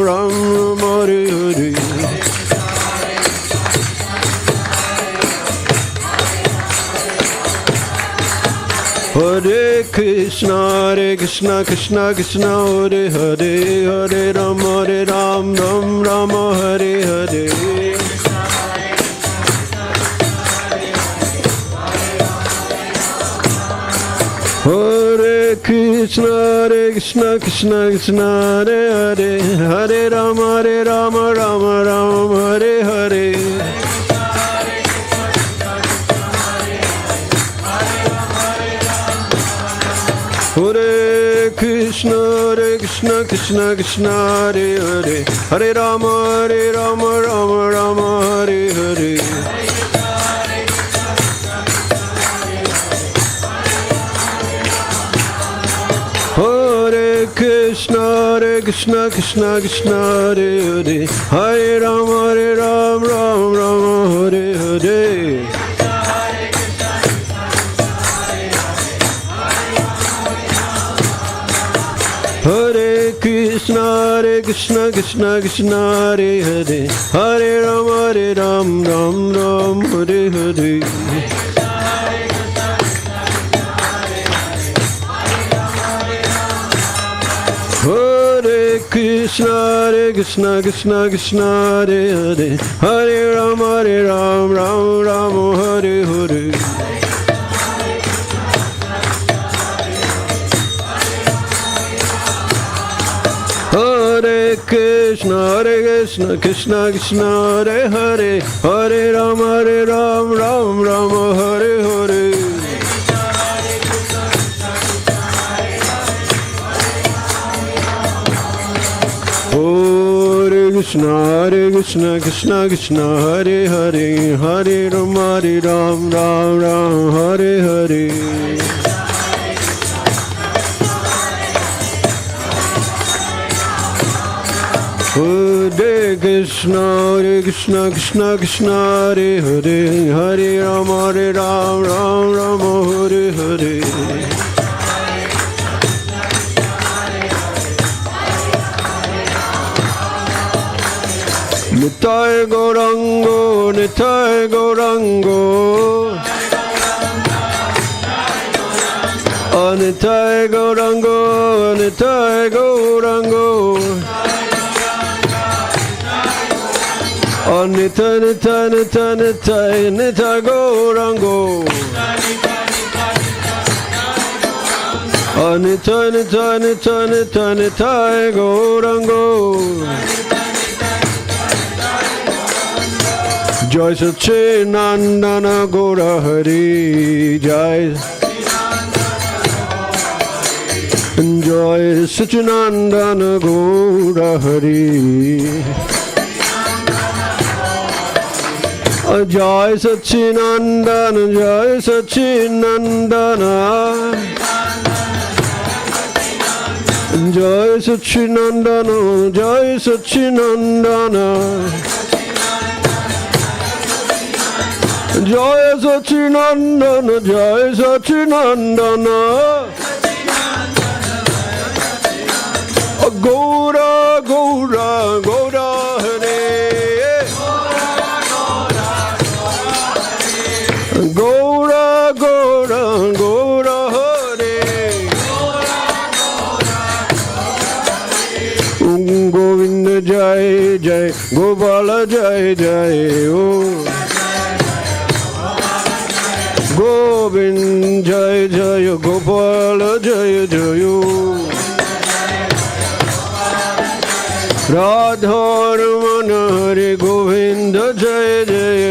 Ram Hare Hare. Hare Krishna Krishna Krishna Hare Hare, Hare Ram Ram Hare Hare. Hare Krishna Krishna Krishna Hare Hare, Hare Ram Ram Hare Hare. Hare Krishna Krishna Krishna Hare Hare, Hare Ram Ram Hare Hare. Hare Krishna Krishna Krishna Hare Hare, Hare Ram Ram Hare Hare. Hare Krishna Krishna Krishna Hare Hare, Hare Ram Ram Hare Hare. Hare Krishna Krishna Krishna Hare Hare, Hare Ram Ram Hare Hare. Hare Krishna Krishna Krishna Hare Hare, Hare Ram Ram Hare Hare. Hare Krishna Krishna Krishna Hare Hare, Hare Ram Ram Hare Hare. Hare Krishna Krishna Krishna Hare Hare, Hare Ram Ram Hare Hare. Nitai Gaurango, Nitai Gaurango, Nitai Gaurango, Nitai Gaurango, Nitai Gaurango, Nitai Gaurango. Jai Satchinandana Gaura Hari, Jai Jai Satchinandana Gaura Hari, Jai Satchinandana, Jai Satchinandana, Jai Satchinandana, Jai Satchinandana, Jai Satchinandana, Jai Satchinandana, Gaura Gaura Gaura Hare, Gaura Gaura Gaura Hare, Govinda Jai Jai, Gopala Jai Jai, oh Govind Jai Jai, Gopala Jai Jai, Radha-raman Hare Govinda Jai Jai,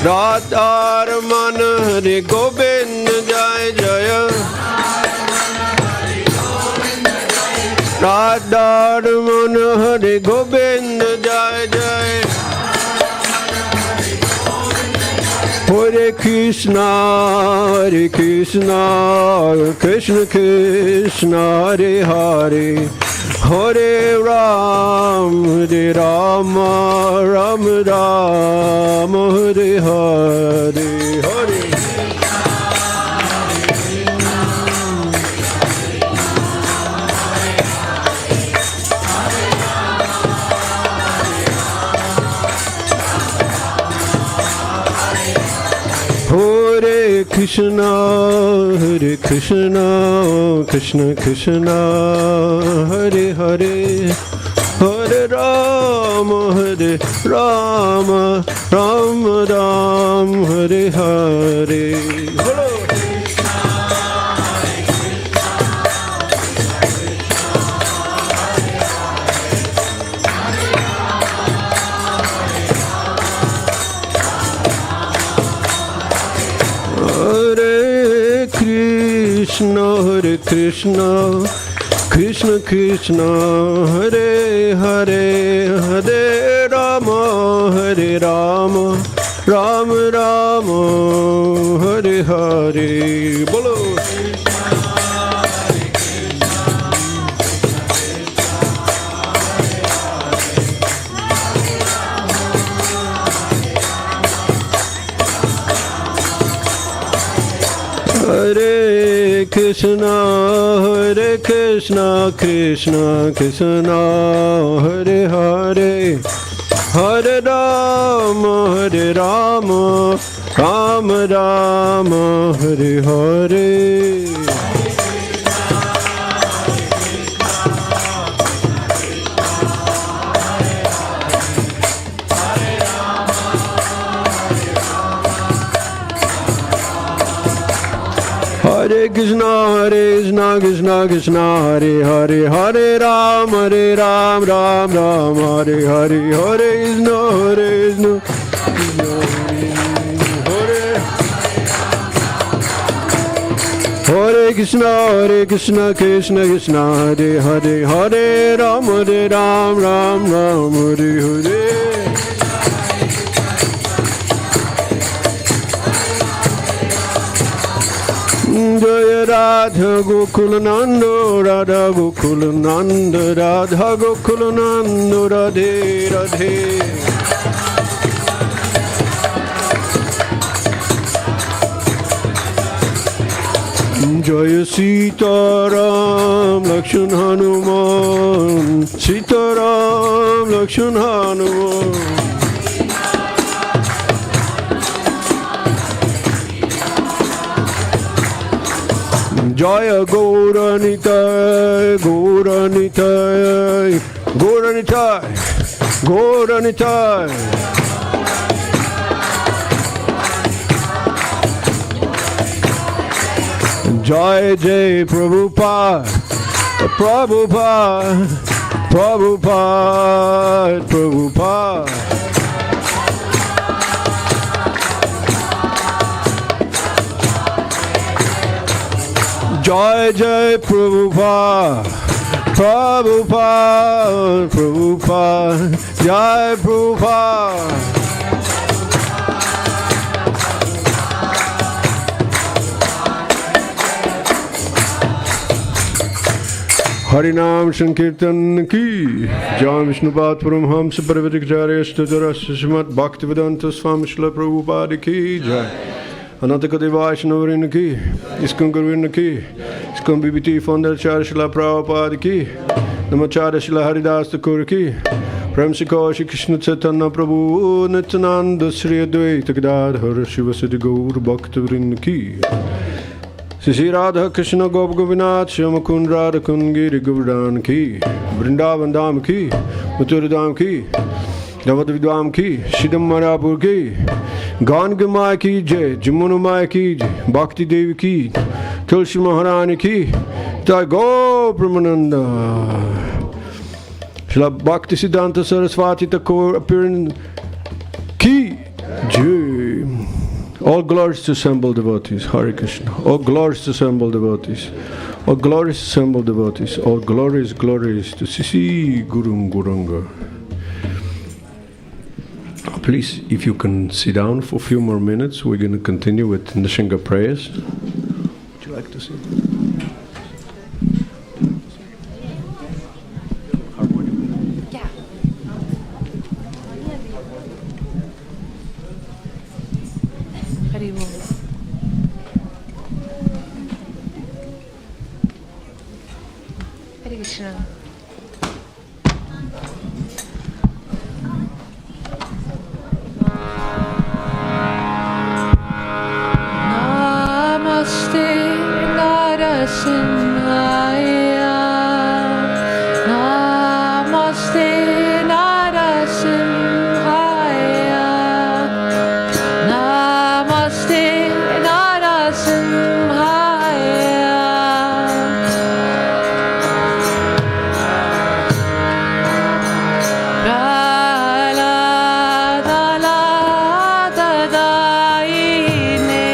Radha-raman Hare Govinda Jai Jai, Radha-raman Hare Govinda Jai Jai, Hare Krishna, Krishna Krishna, Hare Hare, Hare Rama, Rama Rama, Hare Hare, Hare. Hare Krishna, Krishna Krishna, Hare Hare, Hare Rama, Rama Rama, Hare Hare. Hare Krishna, Krishna Krishna, Hare Hare, Hare Rama, Rama Rama, Hare Hare. Bolo. Hare Krishna, Krishna Krishna, Hare Hare, Hare Rama, Rama Rama, Hare Hare. Hare Krishna, Krishna Krishna, Hare Hare, Hare Ram, Ram Ram, Hare Hare, Hare Krishna, Hare Krishna, Krishna Krishna, Hare Hare, Hare Ram, Ram Ram, Hare Hare. Jaya Radha Gokula Nanda, Radha Gokula Nanda, Radha Gokula Nanda, Radhe Radhe. Jaya Sita Ram Lakshman Hanuman, Sita Ram Lakshman Hanuman. Jaya Gauranitai, Gauranitai, Gauranitai, Gauranitai. Jai Jai Prabhupada, Prabhupada, Prabhupada, Prabhupada. Jai Jai Prabhupada, Prabhupada, Prabhupada, Jai Prabhupada. Harinam Sankirtan ki, Jai Vishnupat Paramhamsa Paravatikacharya Sthadarasya Srimad Bhaktivedanta Prabhupada ki Jai. Ananta Vaishnavarin ki, Iskon Guruvin ki, Iskon BBT Founder Charshila Prabhupada ki, Namacharya Shila Haridas Thakur ki, Prem Sikho Shri Krishna Chaitanya Prabhu Nityananda Sri Advaita Gadadhar Shivasati Gaur Bhaktivinoda ki. Sisi Radha Krishna Gop Govinath Shyamakund Radha Kungiri Govardhan ki, Vrindavan Dham ki, Mathura Dham ki, Davad Vidwam ki, Shidam Marapur ki, Gan Mai ki jai, Jamuna Mai ki jai, Bhakti Devi ki, Tulsi Maharani ki, Jai Go Brahmananda. Shila Bhakti Siddhanta Saraswati Thakur appearing ki jai. All glories to assembled devotees, Hare Krishna. All glories to assembled devotees. All glories to assembled devotees. All glories to Sisi Gurung Guranga. please, if you can sit down for a few more minutes, we're going to continue with Nishinga prayers. Would you like to sit? Yeah. Hari Om. Hare Krishna. Namaste Narasimhaya. Namaste Narasimhaya. Namaste Narasimhaya. Praladadaine.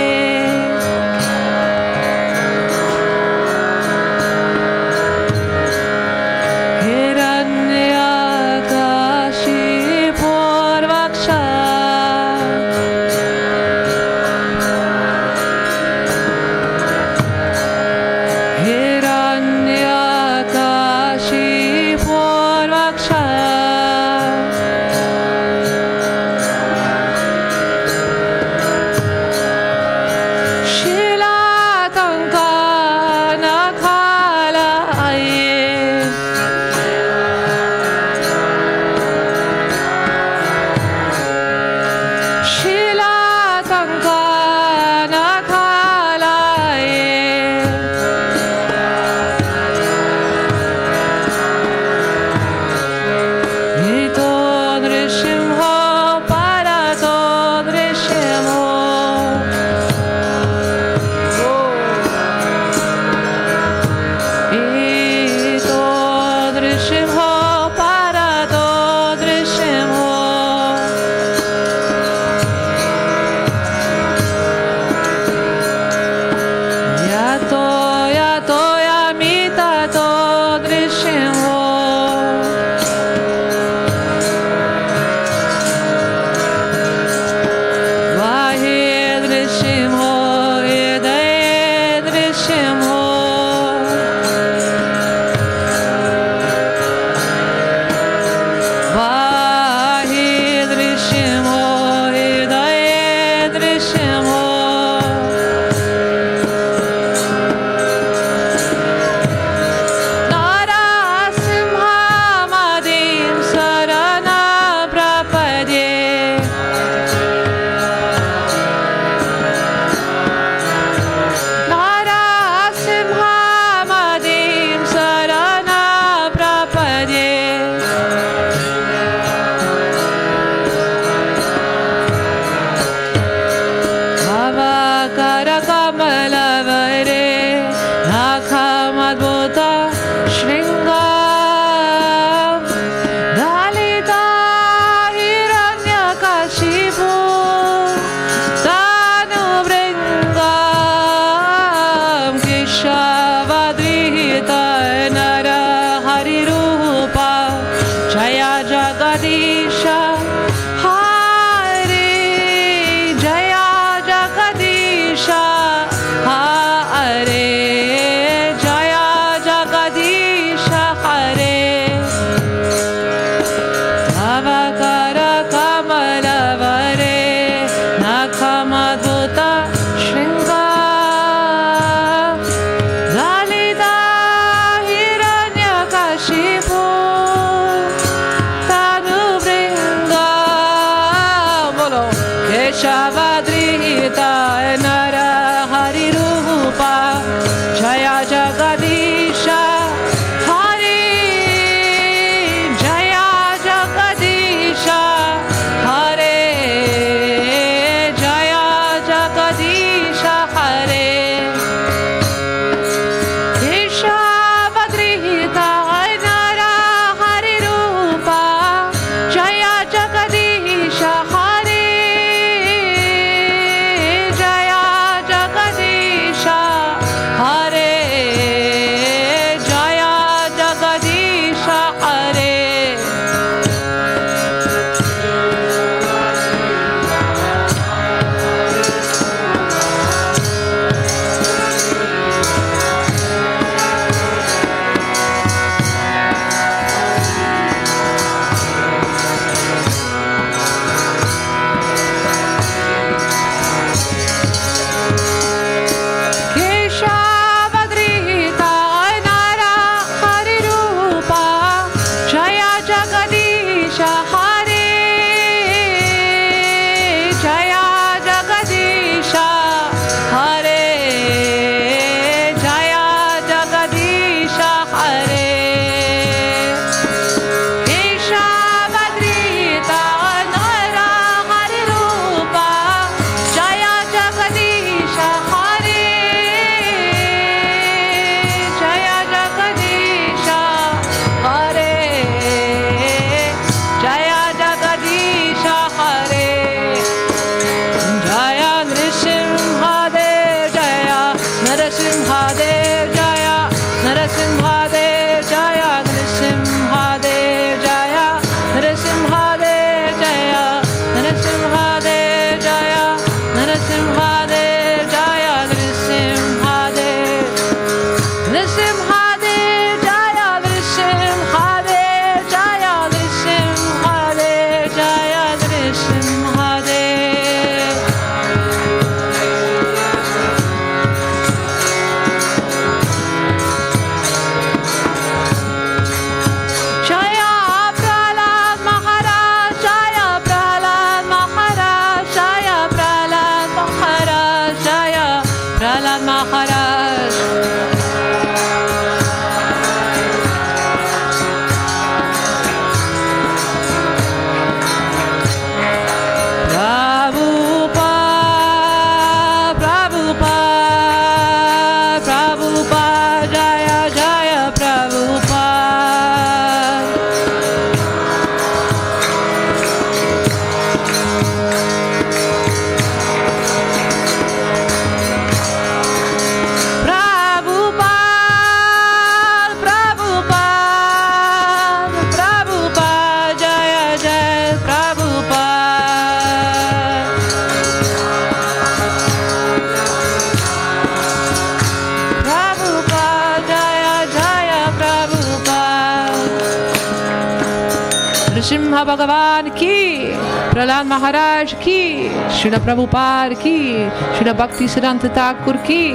Narasimha Bhagavan ki, Prahlad Maharaj ki, Srila Prabhupada ki, Srila Bhaktivedanta Thakur ki,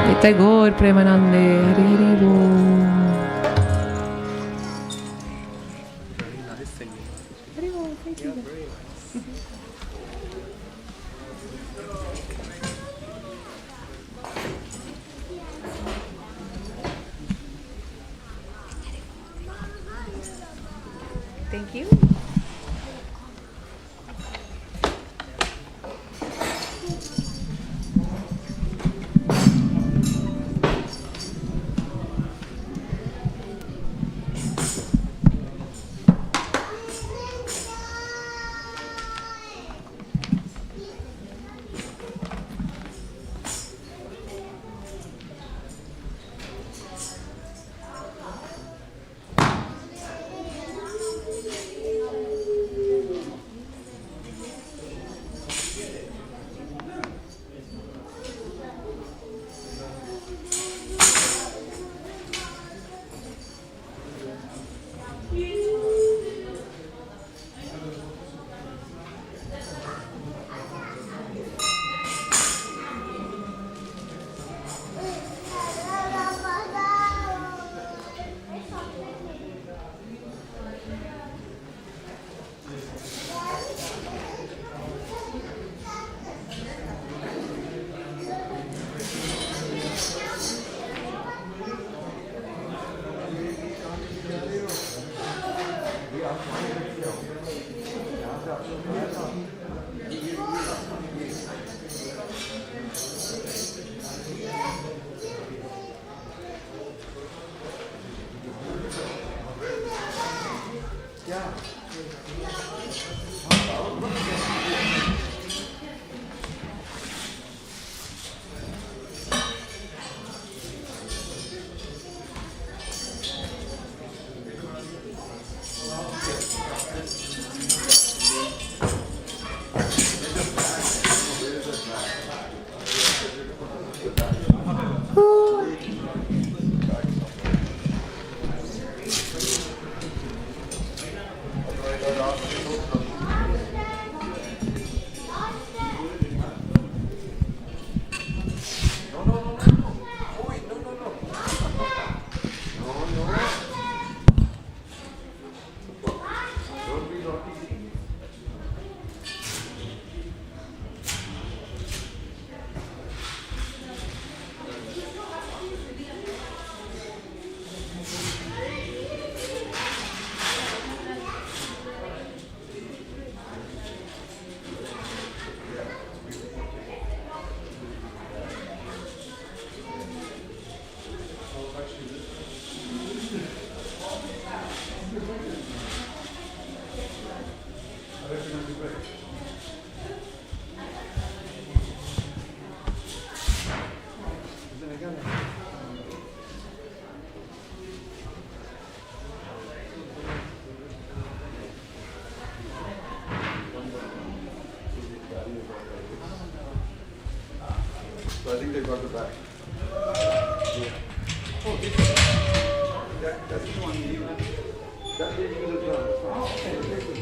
Nitai Gaur Premanande, Hari Hari Bol. Thank you. So I think they got the back. Yeah. Oh, that's the one you use. That they use as well. Oh, okay.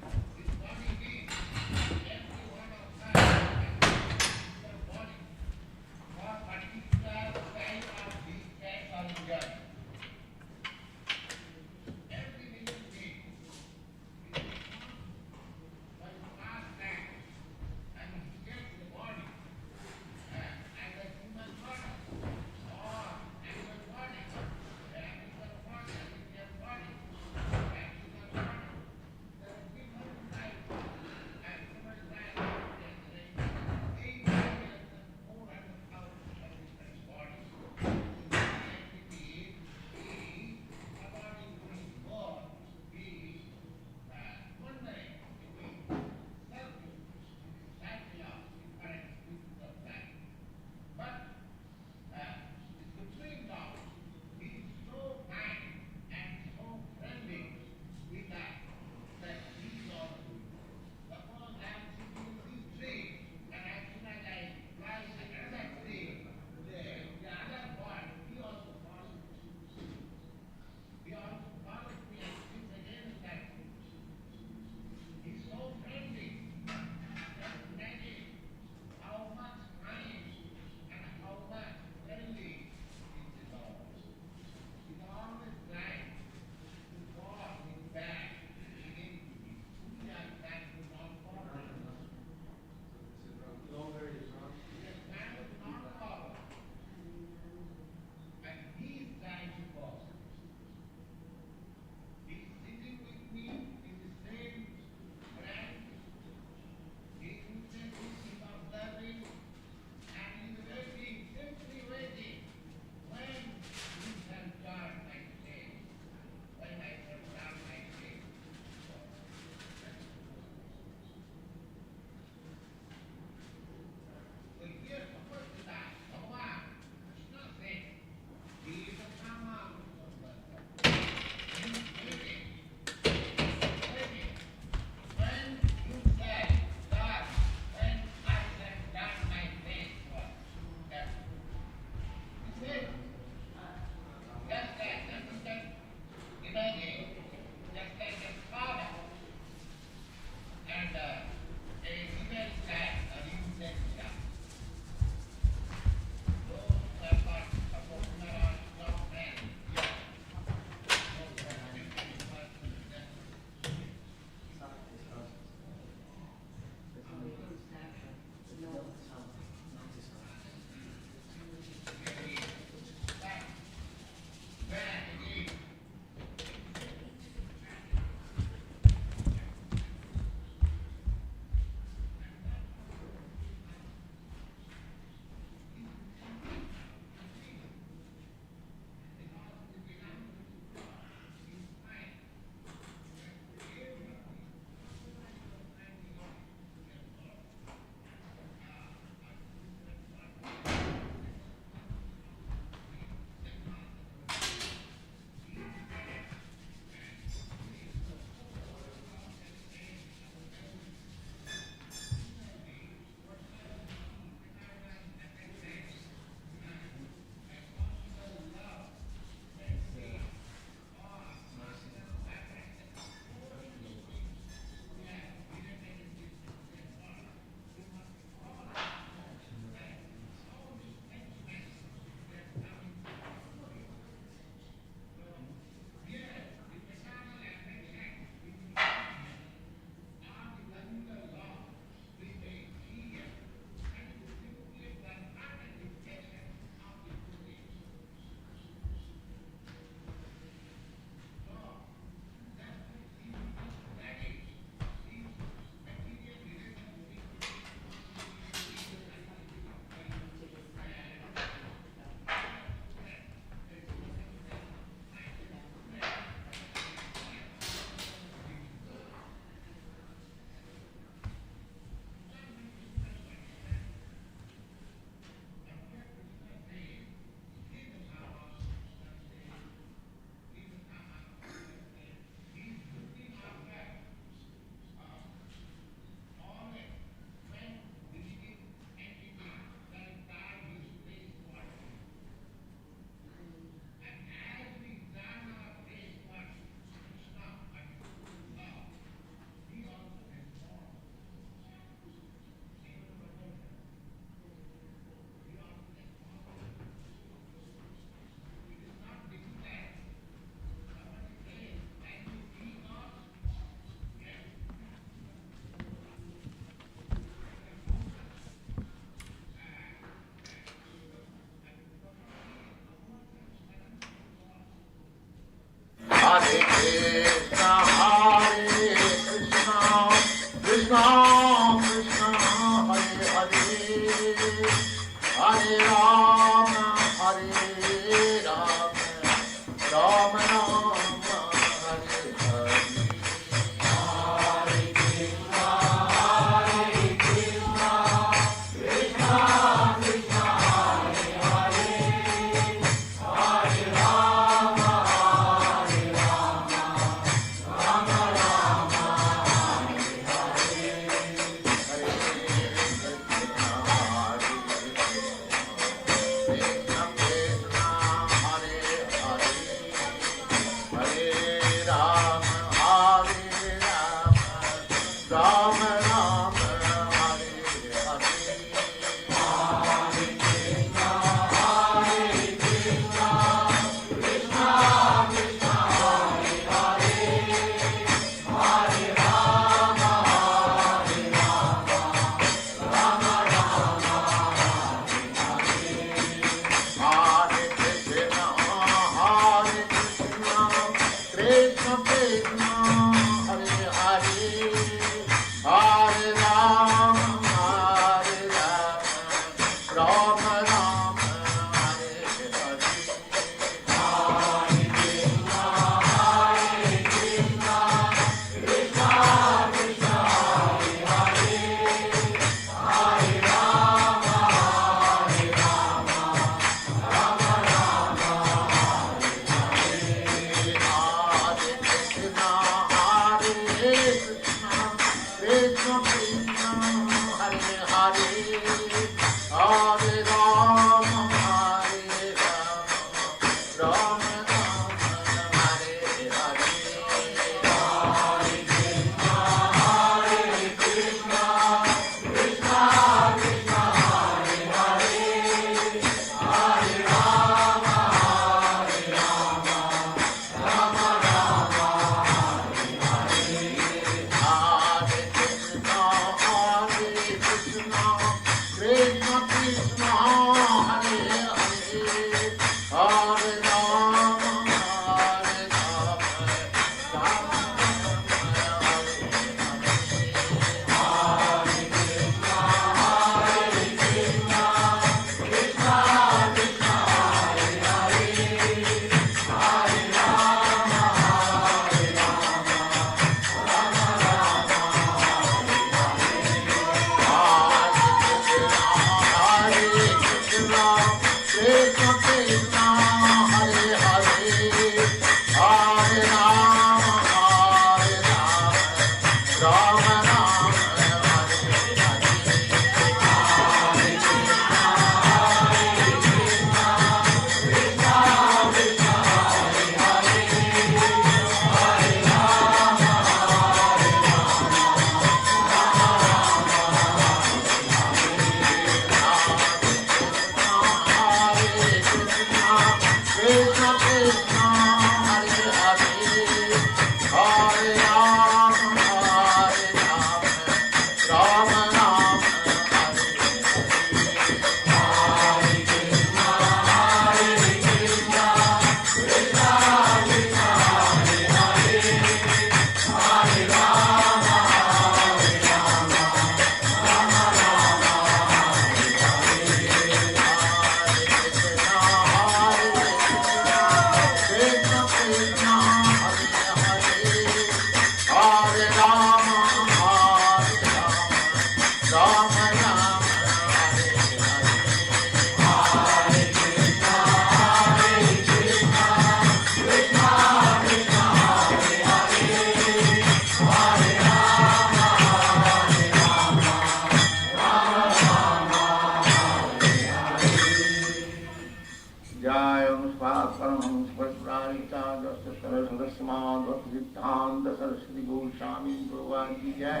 सिद्धांत सरस्वती गोस्वामी भगवान की जय।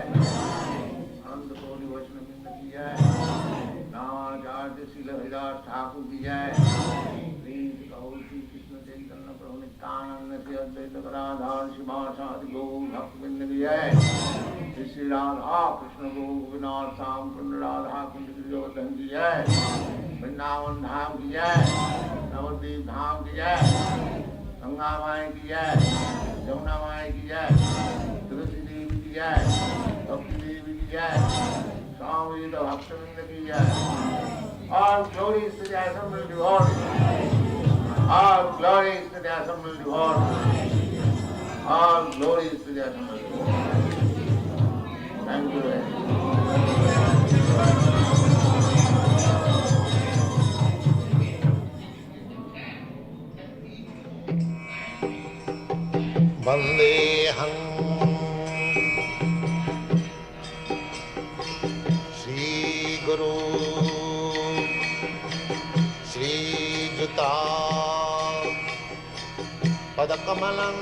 अनंत कोटि वैष्णववृंद की जय। नामाचार्य श्रील हरिदास ठाकुर की जय। श्री कृष्ण चैतन्य प्रभु नित्यानंद श्री अद्वैत गदाधर शिवासादि गौर भक्तवृंद की जय। श्री राधा कृष्ण गोविंद श्याम कुंड राधा कुंड गिरिवर्धन की जय। वृंदावन धाम की जय। नवद्वीप धाम की जय। गंगा माई की जय, यमुना माई की जय, तुलसी देवी की जय, भक्ति देवी की जय, स्वामी भक्तविंद की जय। All glories to the assembled devotees. All glories to the assembled devotees. All glories to the assembled devotees. Thank you very much. Vandeham Shri Guru Shri Juta Padakamalam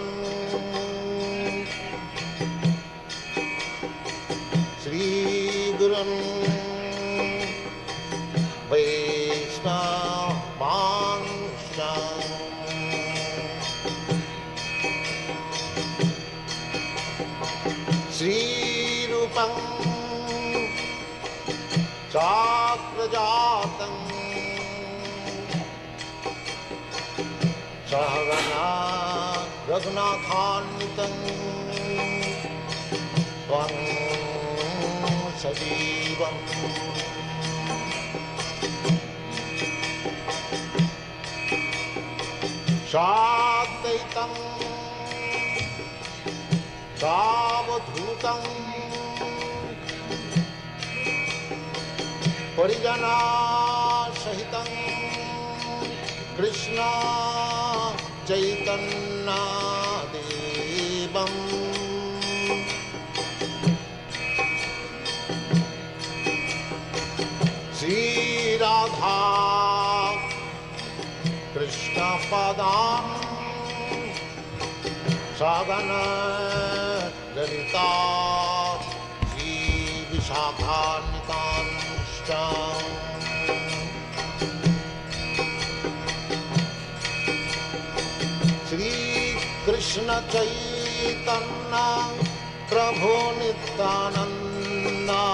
Shri Gurun Vaishnavansham Shri Rupam Chakrajatam Sahagana Raghunathanvitam Swam Sajivam Shadaitam Savadhutam Parijana Sahitam Krishna Chaitanya Devam Sri Radha Krishna Padam Sagana Lalita Sri Vishakhanitanstam Sri Krishna Chaitanya Prabhu Nityananda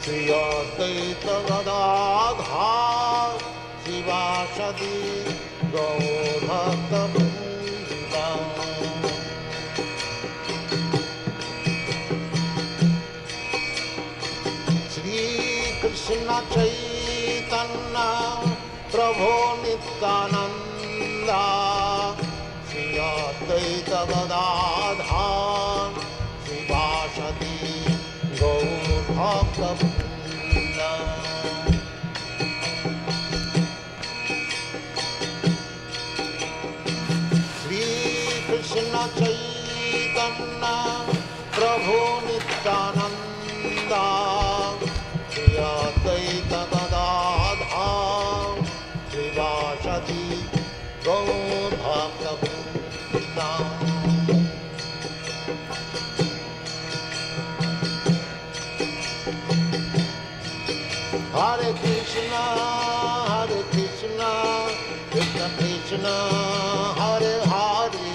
Sri Advaita Gadadhar Sivasadi Gaur Bhaktivinoda Sri Krishna Chaitanya Prabhu Nityananda Sri Advaita Gadadhar Sivasadi Gaur Bhaktivinoda Krishna Chaitanya Prabhu Nityananda Sri Advaita Gadadhar Srivasadi Gaur Bhaktivinoda Hare Krishna Krishna Krishna Hare Hare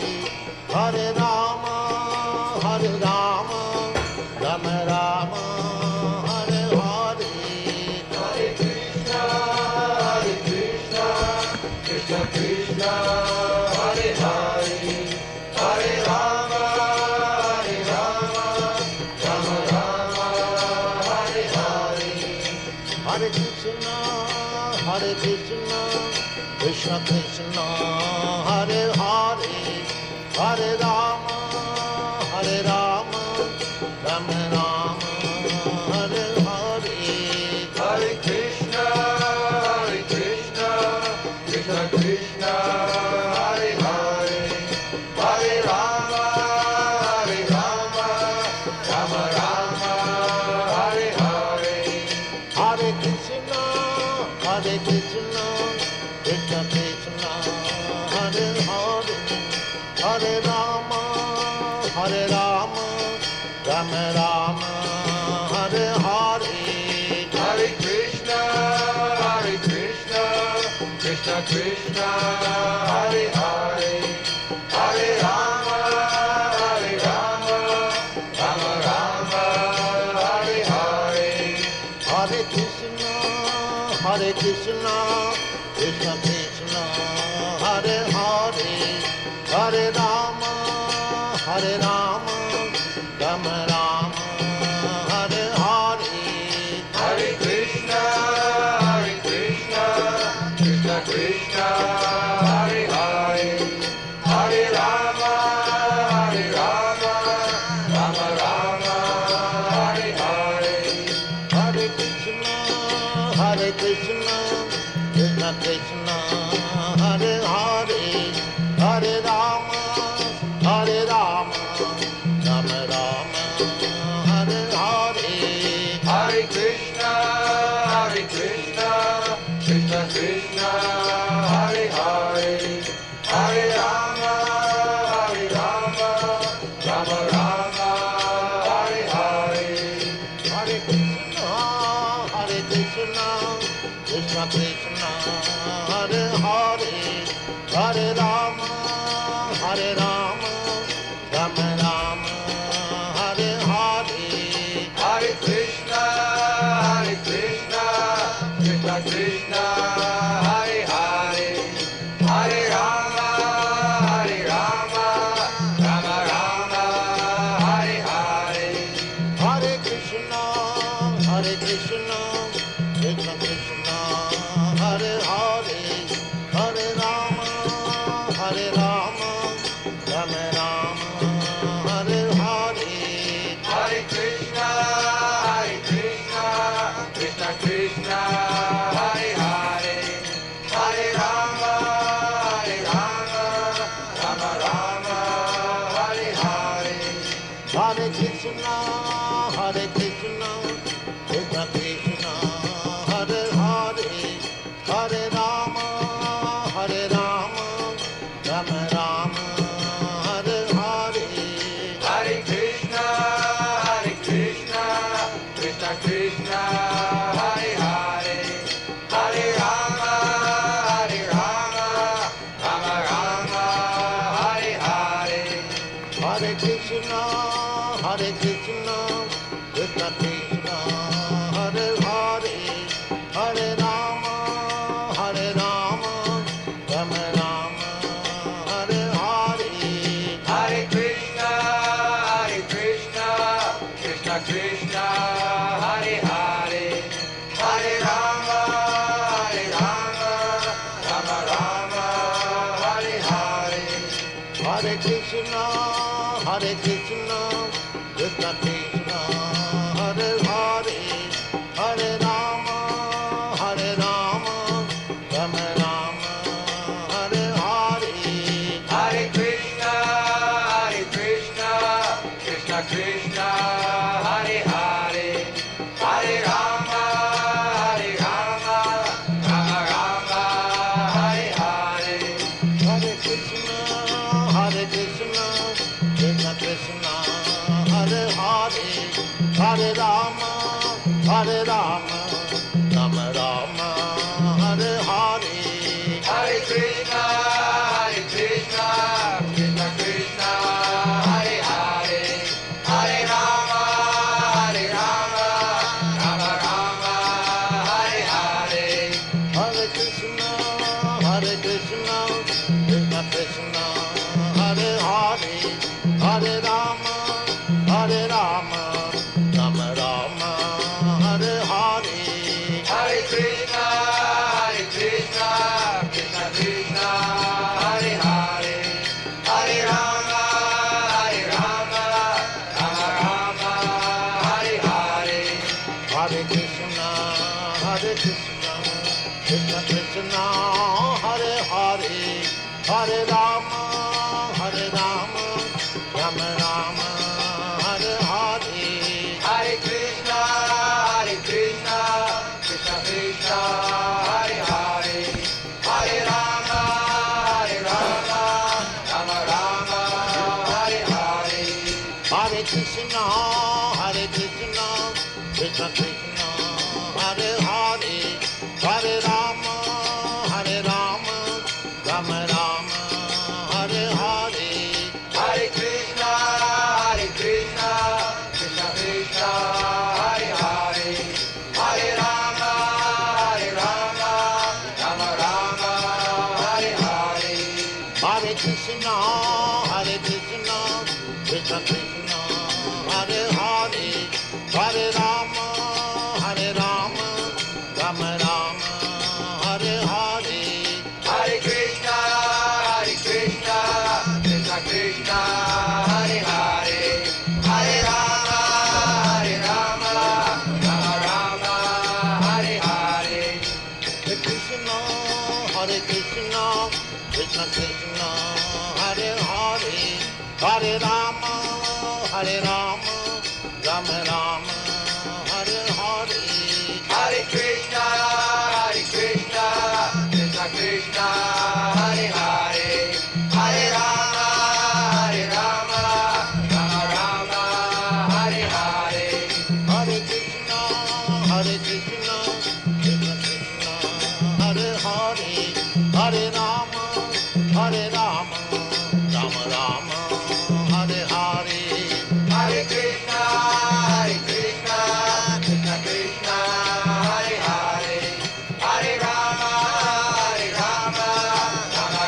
Hare Rama Rama Rama Hare Hare Hare Krishna Krishna Krishna Hare Hare Hare Rama Rama Rama Hare Hare Hare Krishna Krishna Krishna Hare Hare Hare Rama Rama Rama Hare Hare Hare Krishna Krishna Krishna Hare Hare Hare Rama Rama Rama Hare Hare Hare Krishna Krishna Krishna Krishna Hare Hare Hare Rama Rama Rama Hare Hare Hare Krishna Krishna Krishna Hare Hare Hare Rama Rama Rama Hare Hare Hare Krishna Krishna Krishna Hare Rama, Hare Rama, Rama Rama, Hare Hare, Hare Krishna, Krishna Krishna, Hare Hare, Hare Rama, Rama Rama, Hare Hare, Hare Krishna, Krishna Krishna, Hare Hare, Hare Rama, Rama Rama, Hare Hare, Hare Krishna, Krishna Krishna, Hare Hare, Hare Rama, Rama Rama, Hare Hare, Hare Krishna, Krishna Krishna, Hare Hare, Hare Rama, Rama Rama, Hare Hare, Hare Krishna, Krishna Krishna, Hare Hare, Hare Rama, Rama Rama, Hare Hare, Hare Krishna, Krishna Krishna, Hare Hare, Hare Rama, Rama Rama, Hare Hare, Hare Krishna, Krishna Krishna, Hare Hare, Hare Rama, Rama Rama, Hare Hare, Hare Krishna, Krishna Krishna, Hare Hare, Hare Rama, Rama Rama, Hare Hare, Hare Krishna, Krishna Krishna, Hare Hare, Hare Rama, Rama Rama, Hare Hare, Hare Krishna, Krishna Krishna, Hare Hare, Hare Rama, Rama Rama, Hare Hare, Hare Krishna, Krishna Krishna, Hare Hare, Hare Rama, Rama Rama, Hare Hare, Hare Krishna, Krishna Krishna, Hare Hare, Hare Rama, Rama Rama, Hare Hare, Hare Krishna, Krishna Krishna, Hare Hare, Hare Rama, Rama Rama, Hare Hare, Hare Krishna, Krishna Krishna, Hare Hare, Hare Rama, Rama Rama, Hare Hare, Hare Krishna, Krishna Krishna, Hare Hare, Hare Rama, Rama Rama, Hare Hare, Hare Krishna, Krishna Krishna, Hare Hare, Hare Rama, Rama Rama, Hare Hare, Hare Krishna, Krishna Krishna, Hare Hare, Hare Rama, Rama Rama, Hare Hare, Hare Krishna, Krishna Krishna, Hare Hare, Hare Rama, Rama Rama, Hare Hare, Hare Krishna, Krishna Krishna, Hare Hare, Hare Rama, Rama Rama, Hare Hare, Hare Krishna, Krishna Krishna, Hare Hare, Hare Rama, Rama Rama, Hare Rama, Rama Rama, Hare Hare, Hare Krishna, Krishna Krishna, Hare Hare, Hare Rama, Rama Rama, Hare Hare, Hare Krishna, Krishna Krishna, Hare Hare, Hare Rama, Rama Rama, Hare Hare, Hare Krishna, Krishna Krishna, Hare Hare, Hare Rama, Rama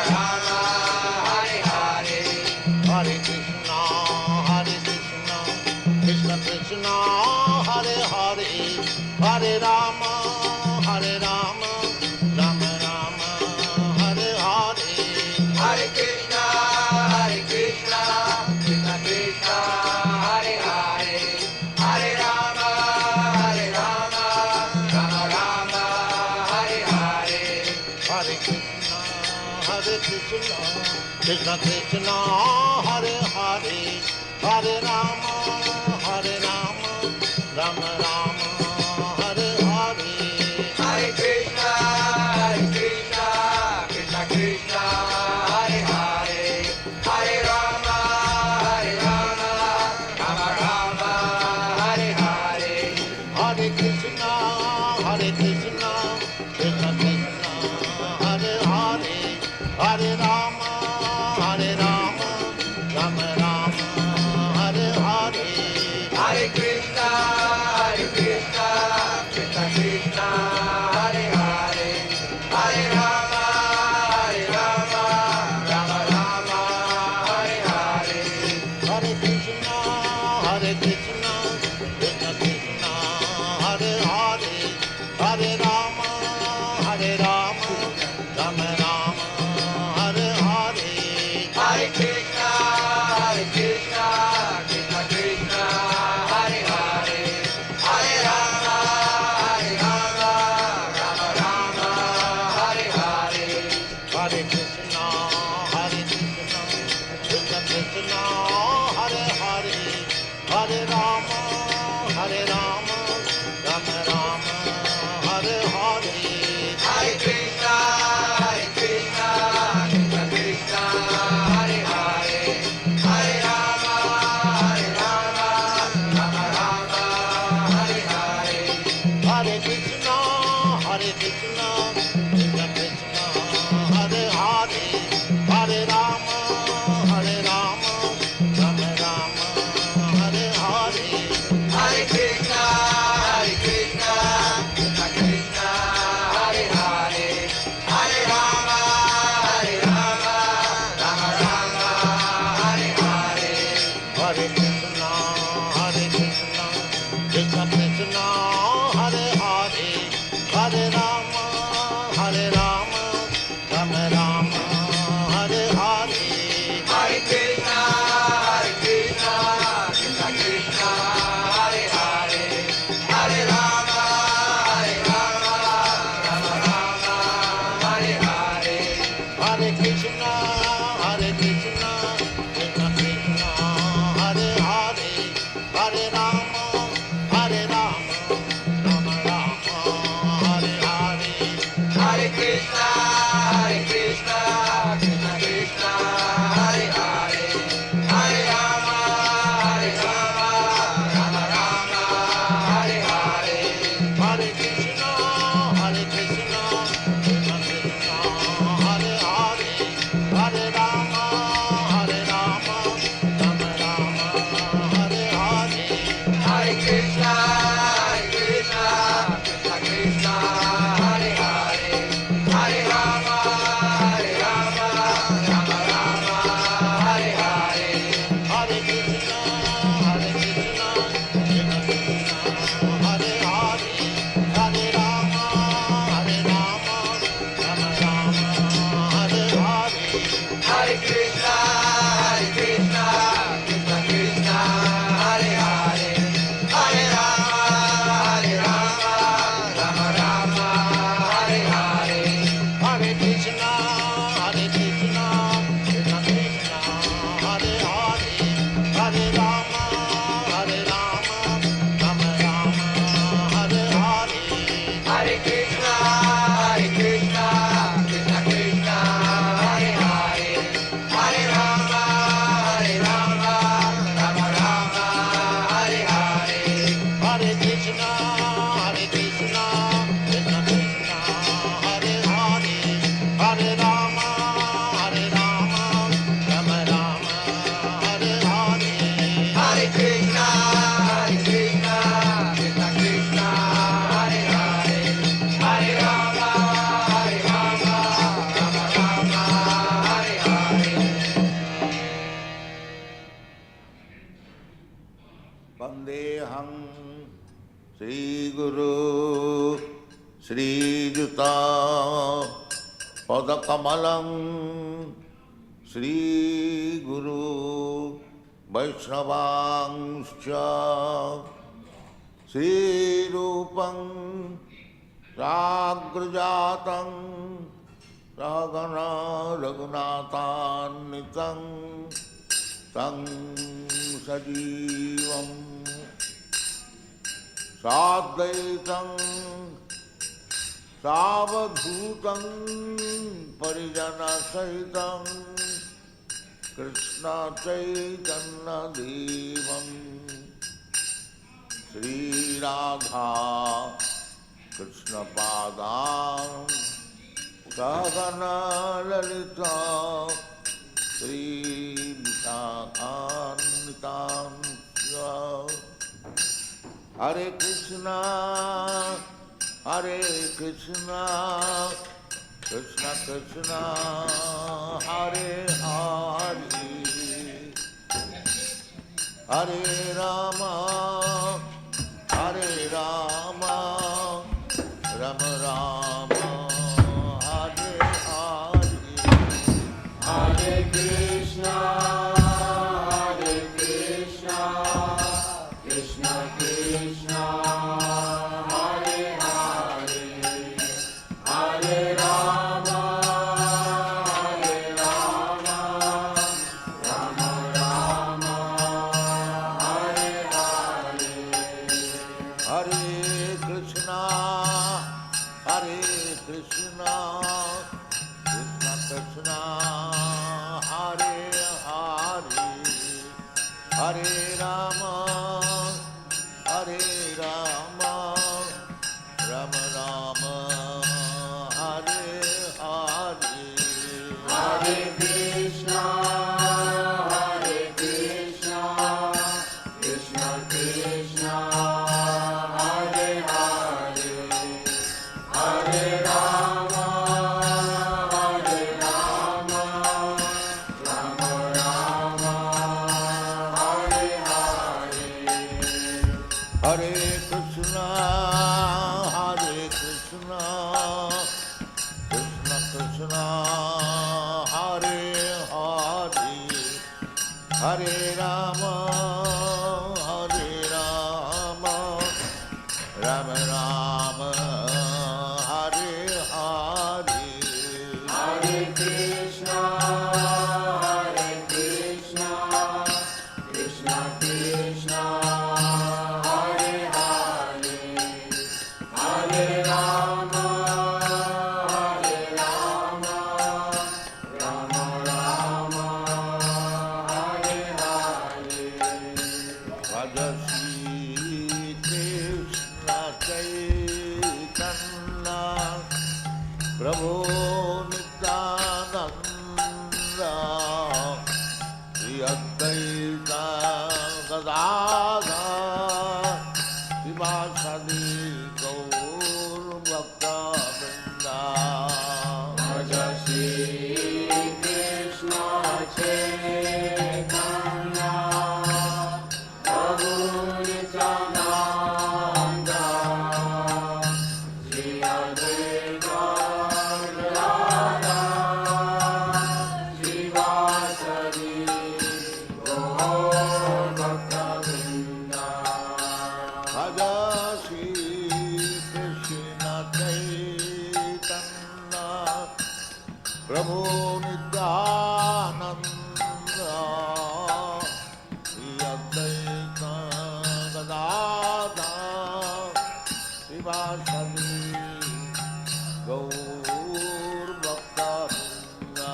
Rama, Hare Hare, Hare Krishna, Krishna Krishna, Hare Hare, Hare Rama, Rama Rama, Hare Hare, Hare Krishna, Krishna Krishna, Hare Hare, Hare Rama, Rama Rama, Hare Hare, Hare Krishna, Krishna Krishna, Hare Hare, Hare Rama, Rama Rama, Hare Hare, Hare Krishna, Krishna Krishna, Hare Hare, Hare Rama, Rama Rama, Hare Hare, Hare Krishna, Krishna Krishna, Hare Hare, Hare Rama, Rama Rama, Hare Hare, Hare Krishna, Krishna Krishna, Hare Hare, Hare Rama, Rama Rama, Hare Hare, Hare Krishna, Krishna Krishna, Hare Hare, Hare Rama, Rama Rama, Hare Hare, Hare Krishna, Krishna Krishna, Hare Hare, Hare Rama, Rama Rama, Hare Hare, Hare Krishna, Krishna Krishna, Hare Hare, Hare Rama, Rama Rama, Hare Hare, Hare Krishna, Krishna Krishna, Hare Hare, Hare Rama, Rama Rama, Hare Hare, Hare Krishna, Krishna Krishna, Hare Hare, Hare Rama, Rama Rama, Hare Hare, Hare Krishna, Krishna Krishna, Hare Hare, Hare Rama, Rama Rama, Hare Hare, Hare Krishna, Krishna Krishna, Hare Hare, Hare Rama, Vandeham Sri Guru Sri Juta Padakamalam Sri Guru Vaishnavangscha Sri Rupam Sagrajatam Ragana Raghunatanitam Tang Sajivam Sadvaitam Savadhutam Parijana Sahitam Krishna Chaitanya Devam Sri Radha Krishna Padam Sahana Lalita Sri Vishakanitam Hare Krishna Krishna Krishna Hare Hare Hare Rama Rama Rama Hare Hare Hare Krishna Krishna Krishna Hare Hare Hare Rama Rama Rama Hare Hare Hare Krishna Krishna Krishna Hare Hare Hare Rama Rama Rama Hare Hare Hare Krishna Krishna Krishna Hare Hare Hare Rama Rama Rama Hare Hare Hare Krishna Krishna Krishna Hare Hare Hare Rama Rama Rama Hare Hare Hare Krishna Krishna Krishna Hare Hare Hare Rama Rama Rama Hare Hare Bhaja Shri Krishna Chaitanya Prabhu Nityananda Shri Advaita Gadadhara Sivasadi Gaur Bhaktivedanta Bhaja Shri Krishna Chaitanya Prabhu Nityananda Shri Advaita Gadadhara Sivasadi Gaur Bhaktivedanta Bhaja Shri Krishna Chaitanya Prabhu Nityananda Shri Advaita Gadadhara Sivasadi Gaur Bhaktivedanta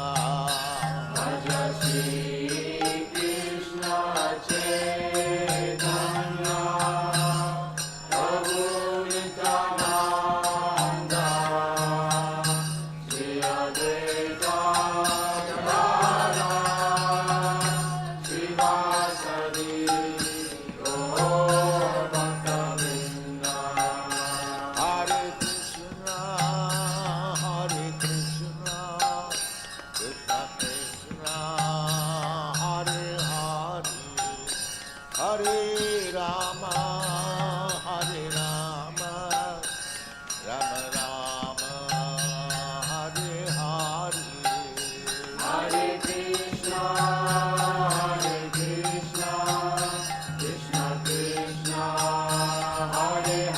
Bhaja Shri Krishna Chaitanya Prabhu Hare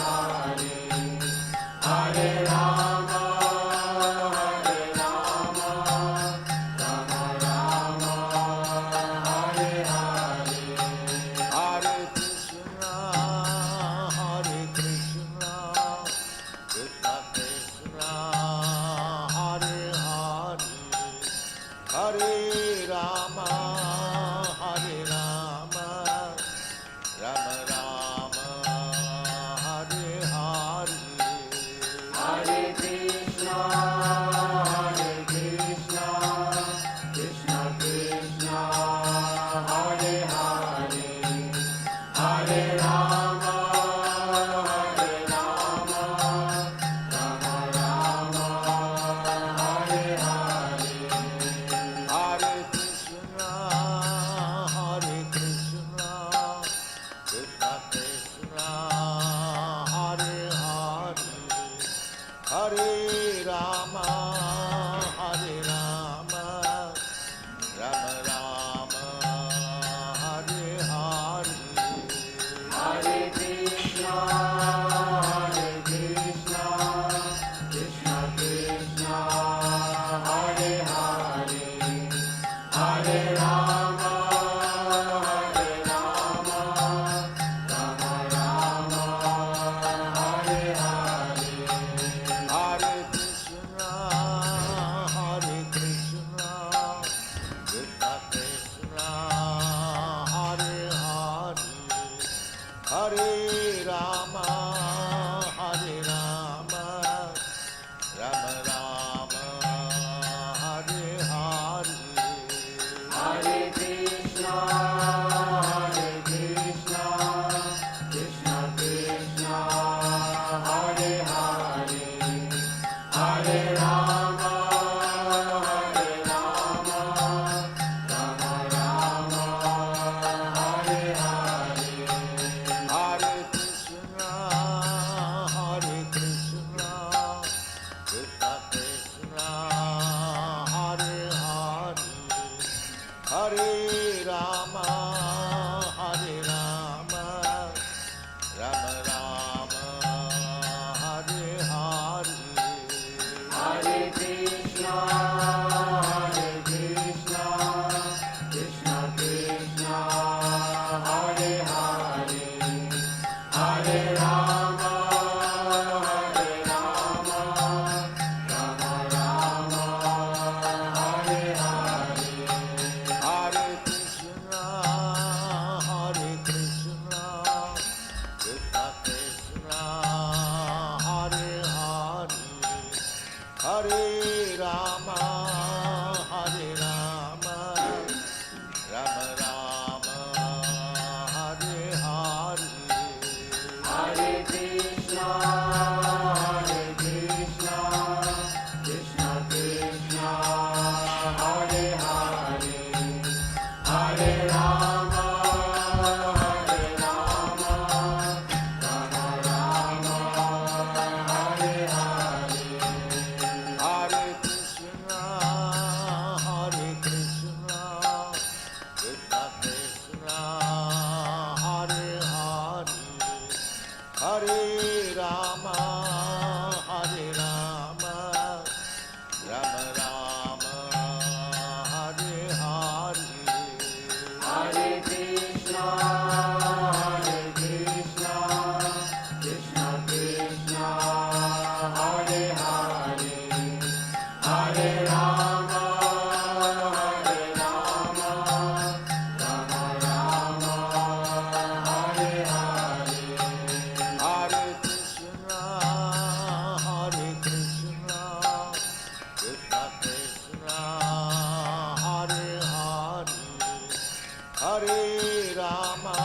Rama,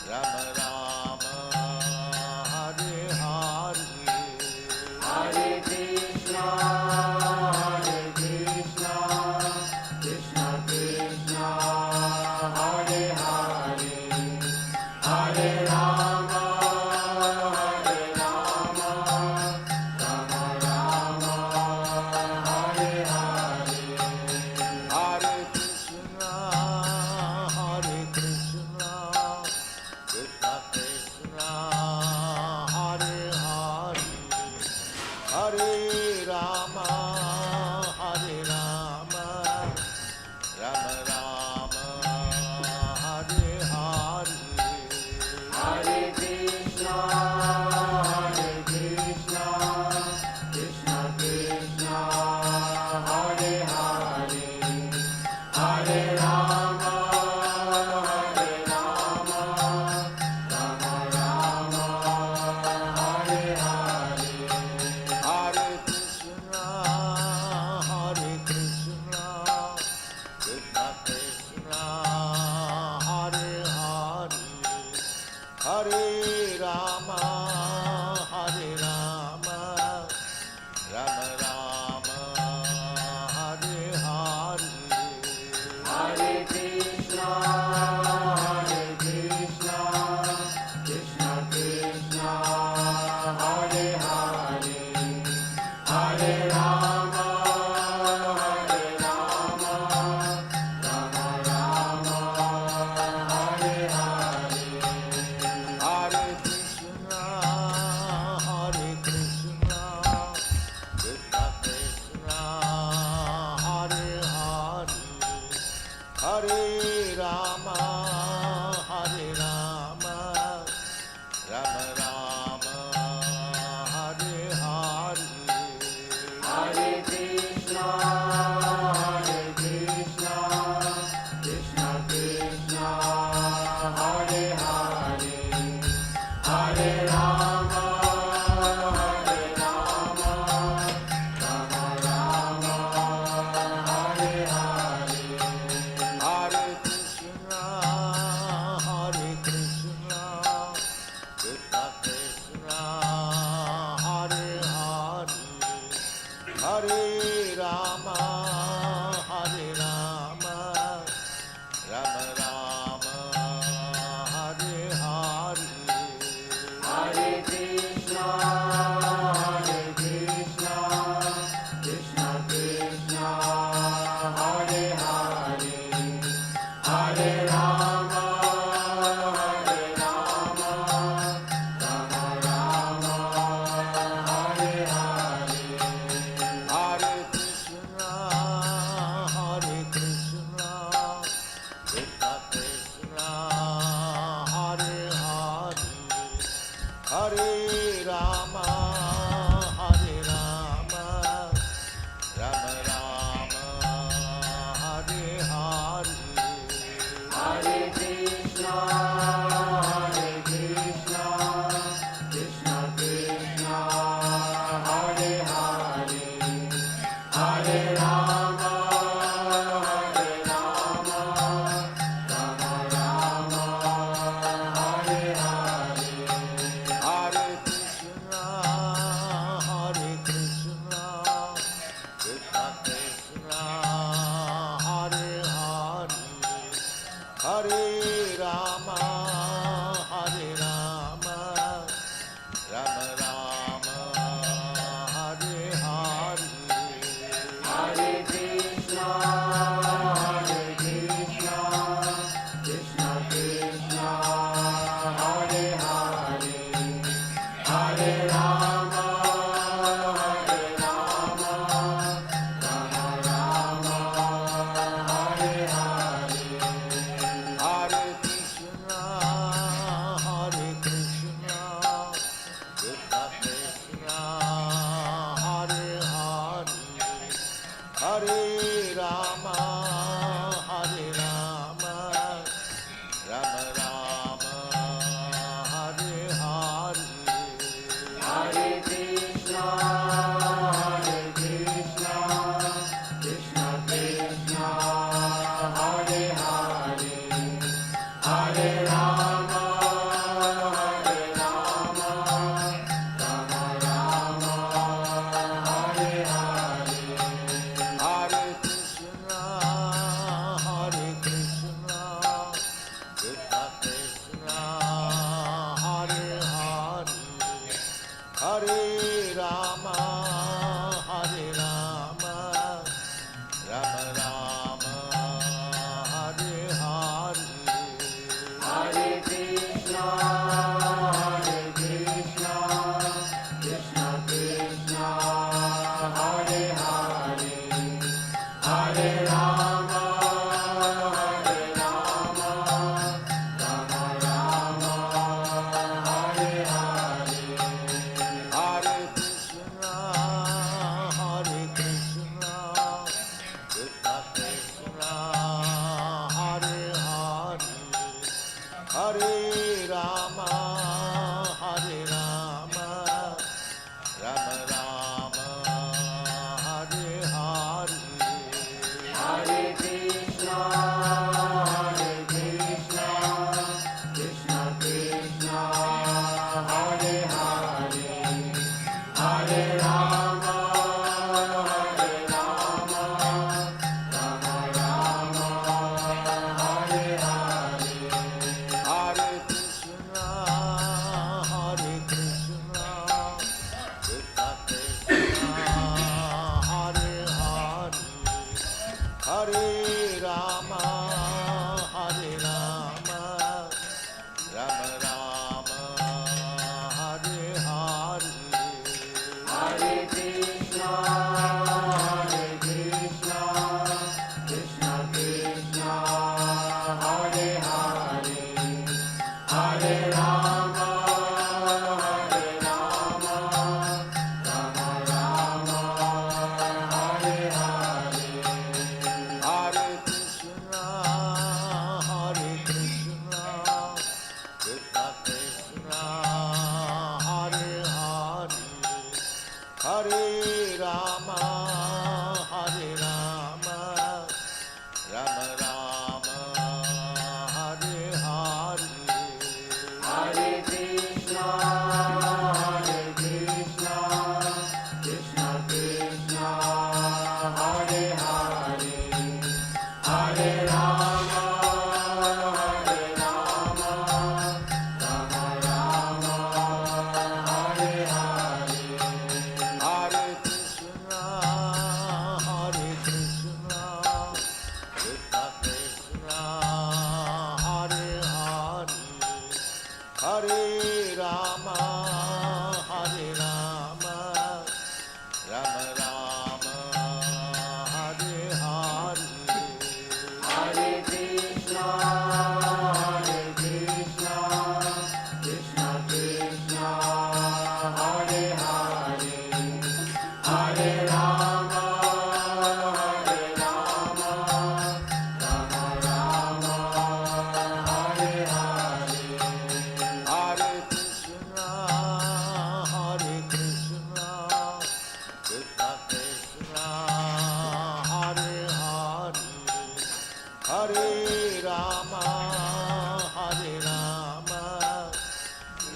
Rama Hare Rama, Hare Rama, Rama Rama, Hare Hare. Hare Krishna, Krishna Krishna, Hare Hare, Hare Rama, Rama Rama, Hare Hare. Hare Krishna, Krishna Krishna, Hare Hare, Hare Rama, Rama Rama, Hare Hare. Hare Krishna, Krishna Krishna, Hare Hare, Hare Rama, Rama Rama, Hare Hare. Hare Krishna, Krishna Krishna, Hare Hare, Hare Rama, Rama Rama, Hare Hare. Hare Krishna, Krishna Krishna, Hare Hare, Hare Rama, Rama Rama, Hare Hare. Hare Krishna, Krishna Krishna, Hare Hare, Hare Rama, Rama Rama, Hare Hare. Hare Krishna, Krishna Krishna, Hare Hare, Hare Rama, Rama Rama, Hare Hare. Hare Krishna, Krishna Krishna, Hare Hare, Hare Rama, Rama Rama, Hare Hare. Hare Krishna, Krishna Krishna, Hare Hare, Hare Rama, Rama Rama, Hare Hare. Hare Krishna, Krishna Krishna, Hare Hare, Hare Rama, Rama Rama, Hare Hare Rama, Hare Rama, Rama Rama, Hare Hare. Hare Krishna, Krishna Krishna, Hare Hare, Hare Rama, Rama Rama, Hare Hare. Hare Krishna, Krishna Krishna, Hare Hare, Hare Rama,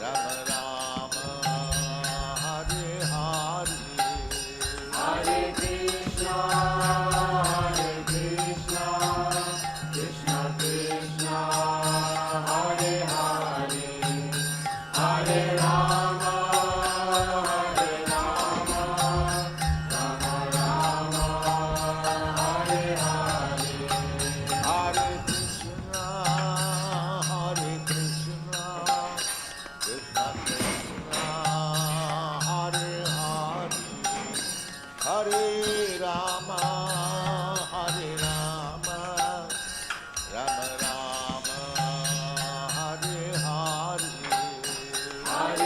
Rama Rama, Hare Hare. Hare Krishna, Krishna Krishna, Hare Hare, Hare Rama, Rama Rama, Hare Hare. Hare Krishna, Krishna Krishna, Hare Hare, Hare Rama, Rama Rama, Hare Hare. Hare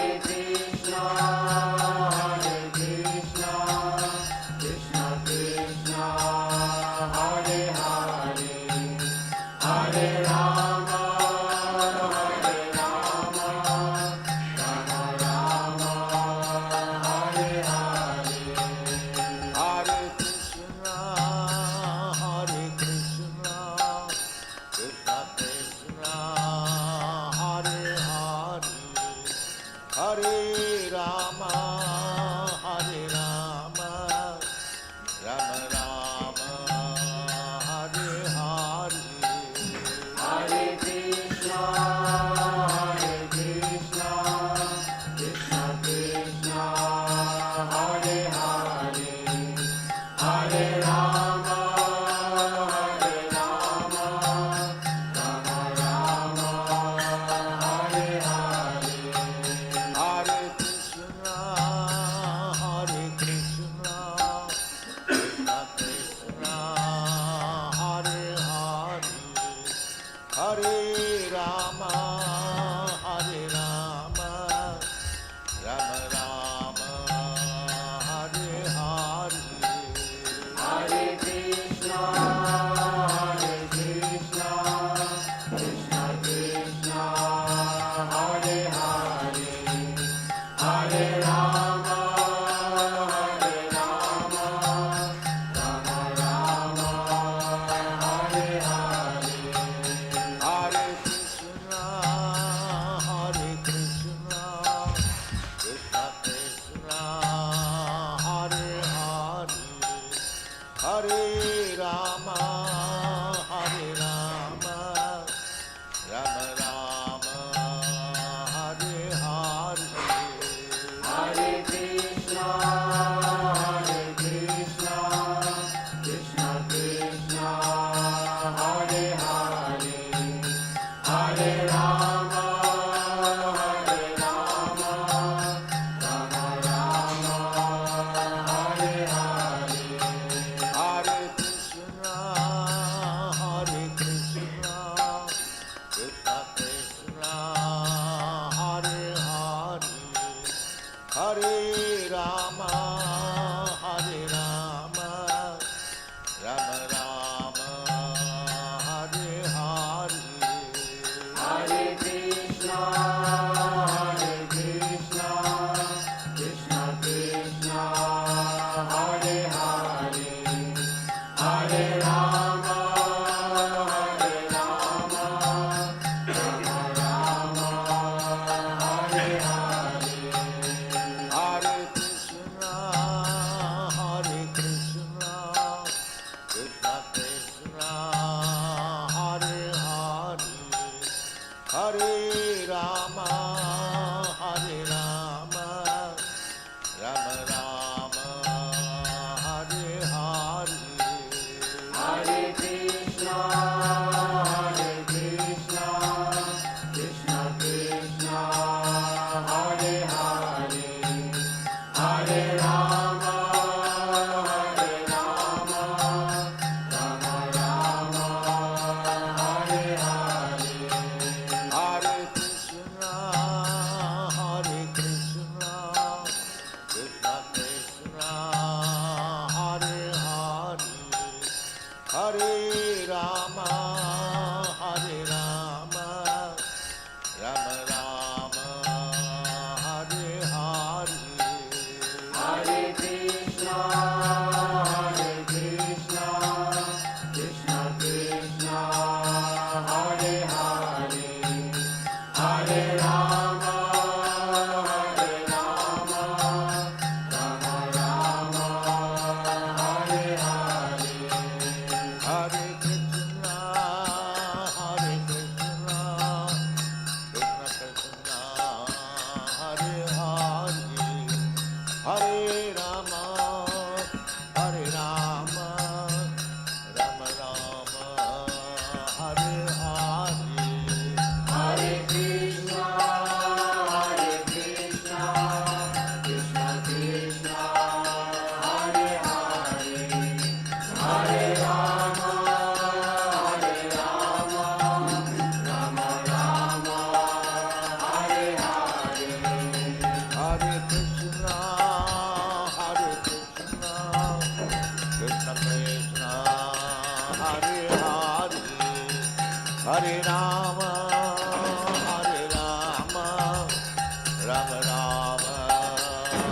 Ram Ram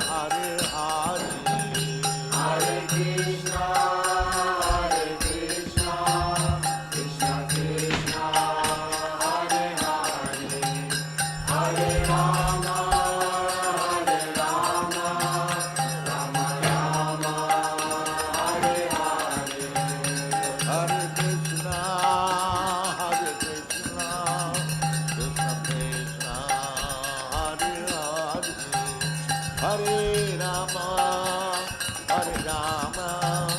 Hare Hare Hare Krishna Krishna Krishna Hare Hare Hare Rama Rama Rama Hare Hare Hare Krishna Krishna Krishna Hare Hare Hare Rama Rama Rama Hare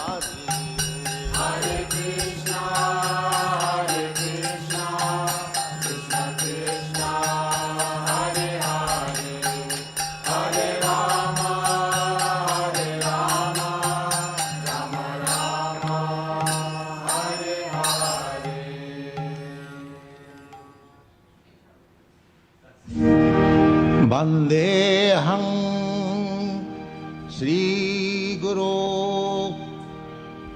Hare Hare Krishna Krishna Krishna Hare Hare Hare Rama Rama Hare Hare Vandeham Sri Guru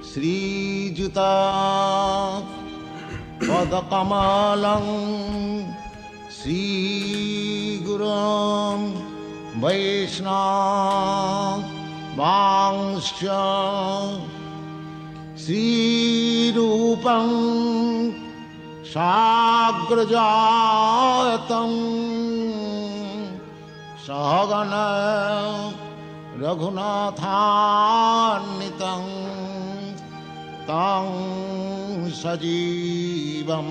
Sri Juta Padakamalam Sri Gurum Vaishnav Vangscha Sri Rupam Sagrajatam Sahagana Raghunathannitam Tang Sajivam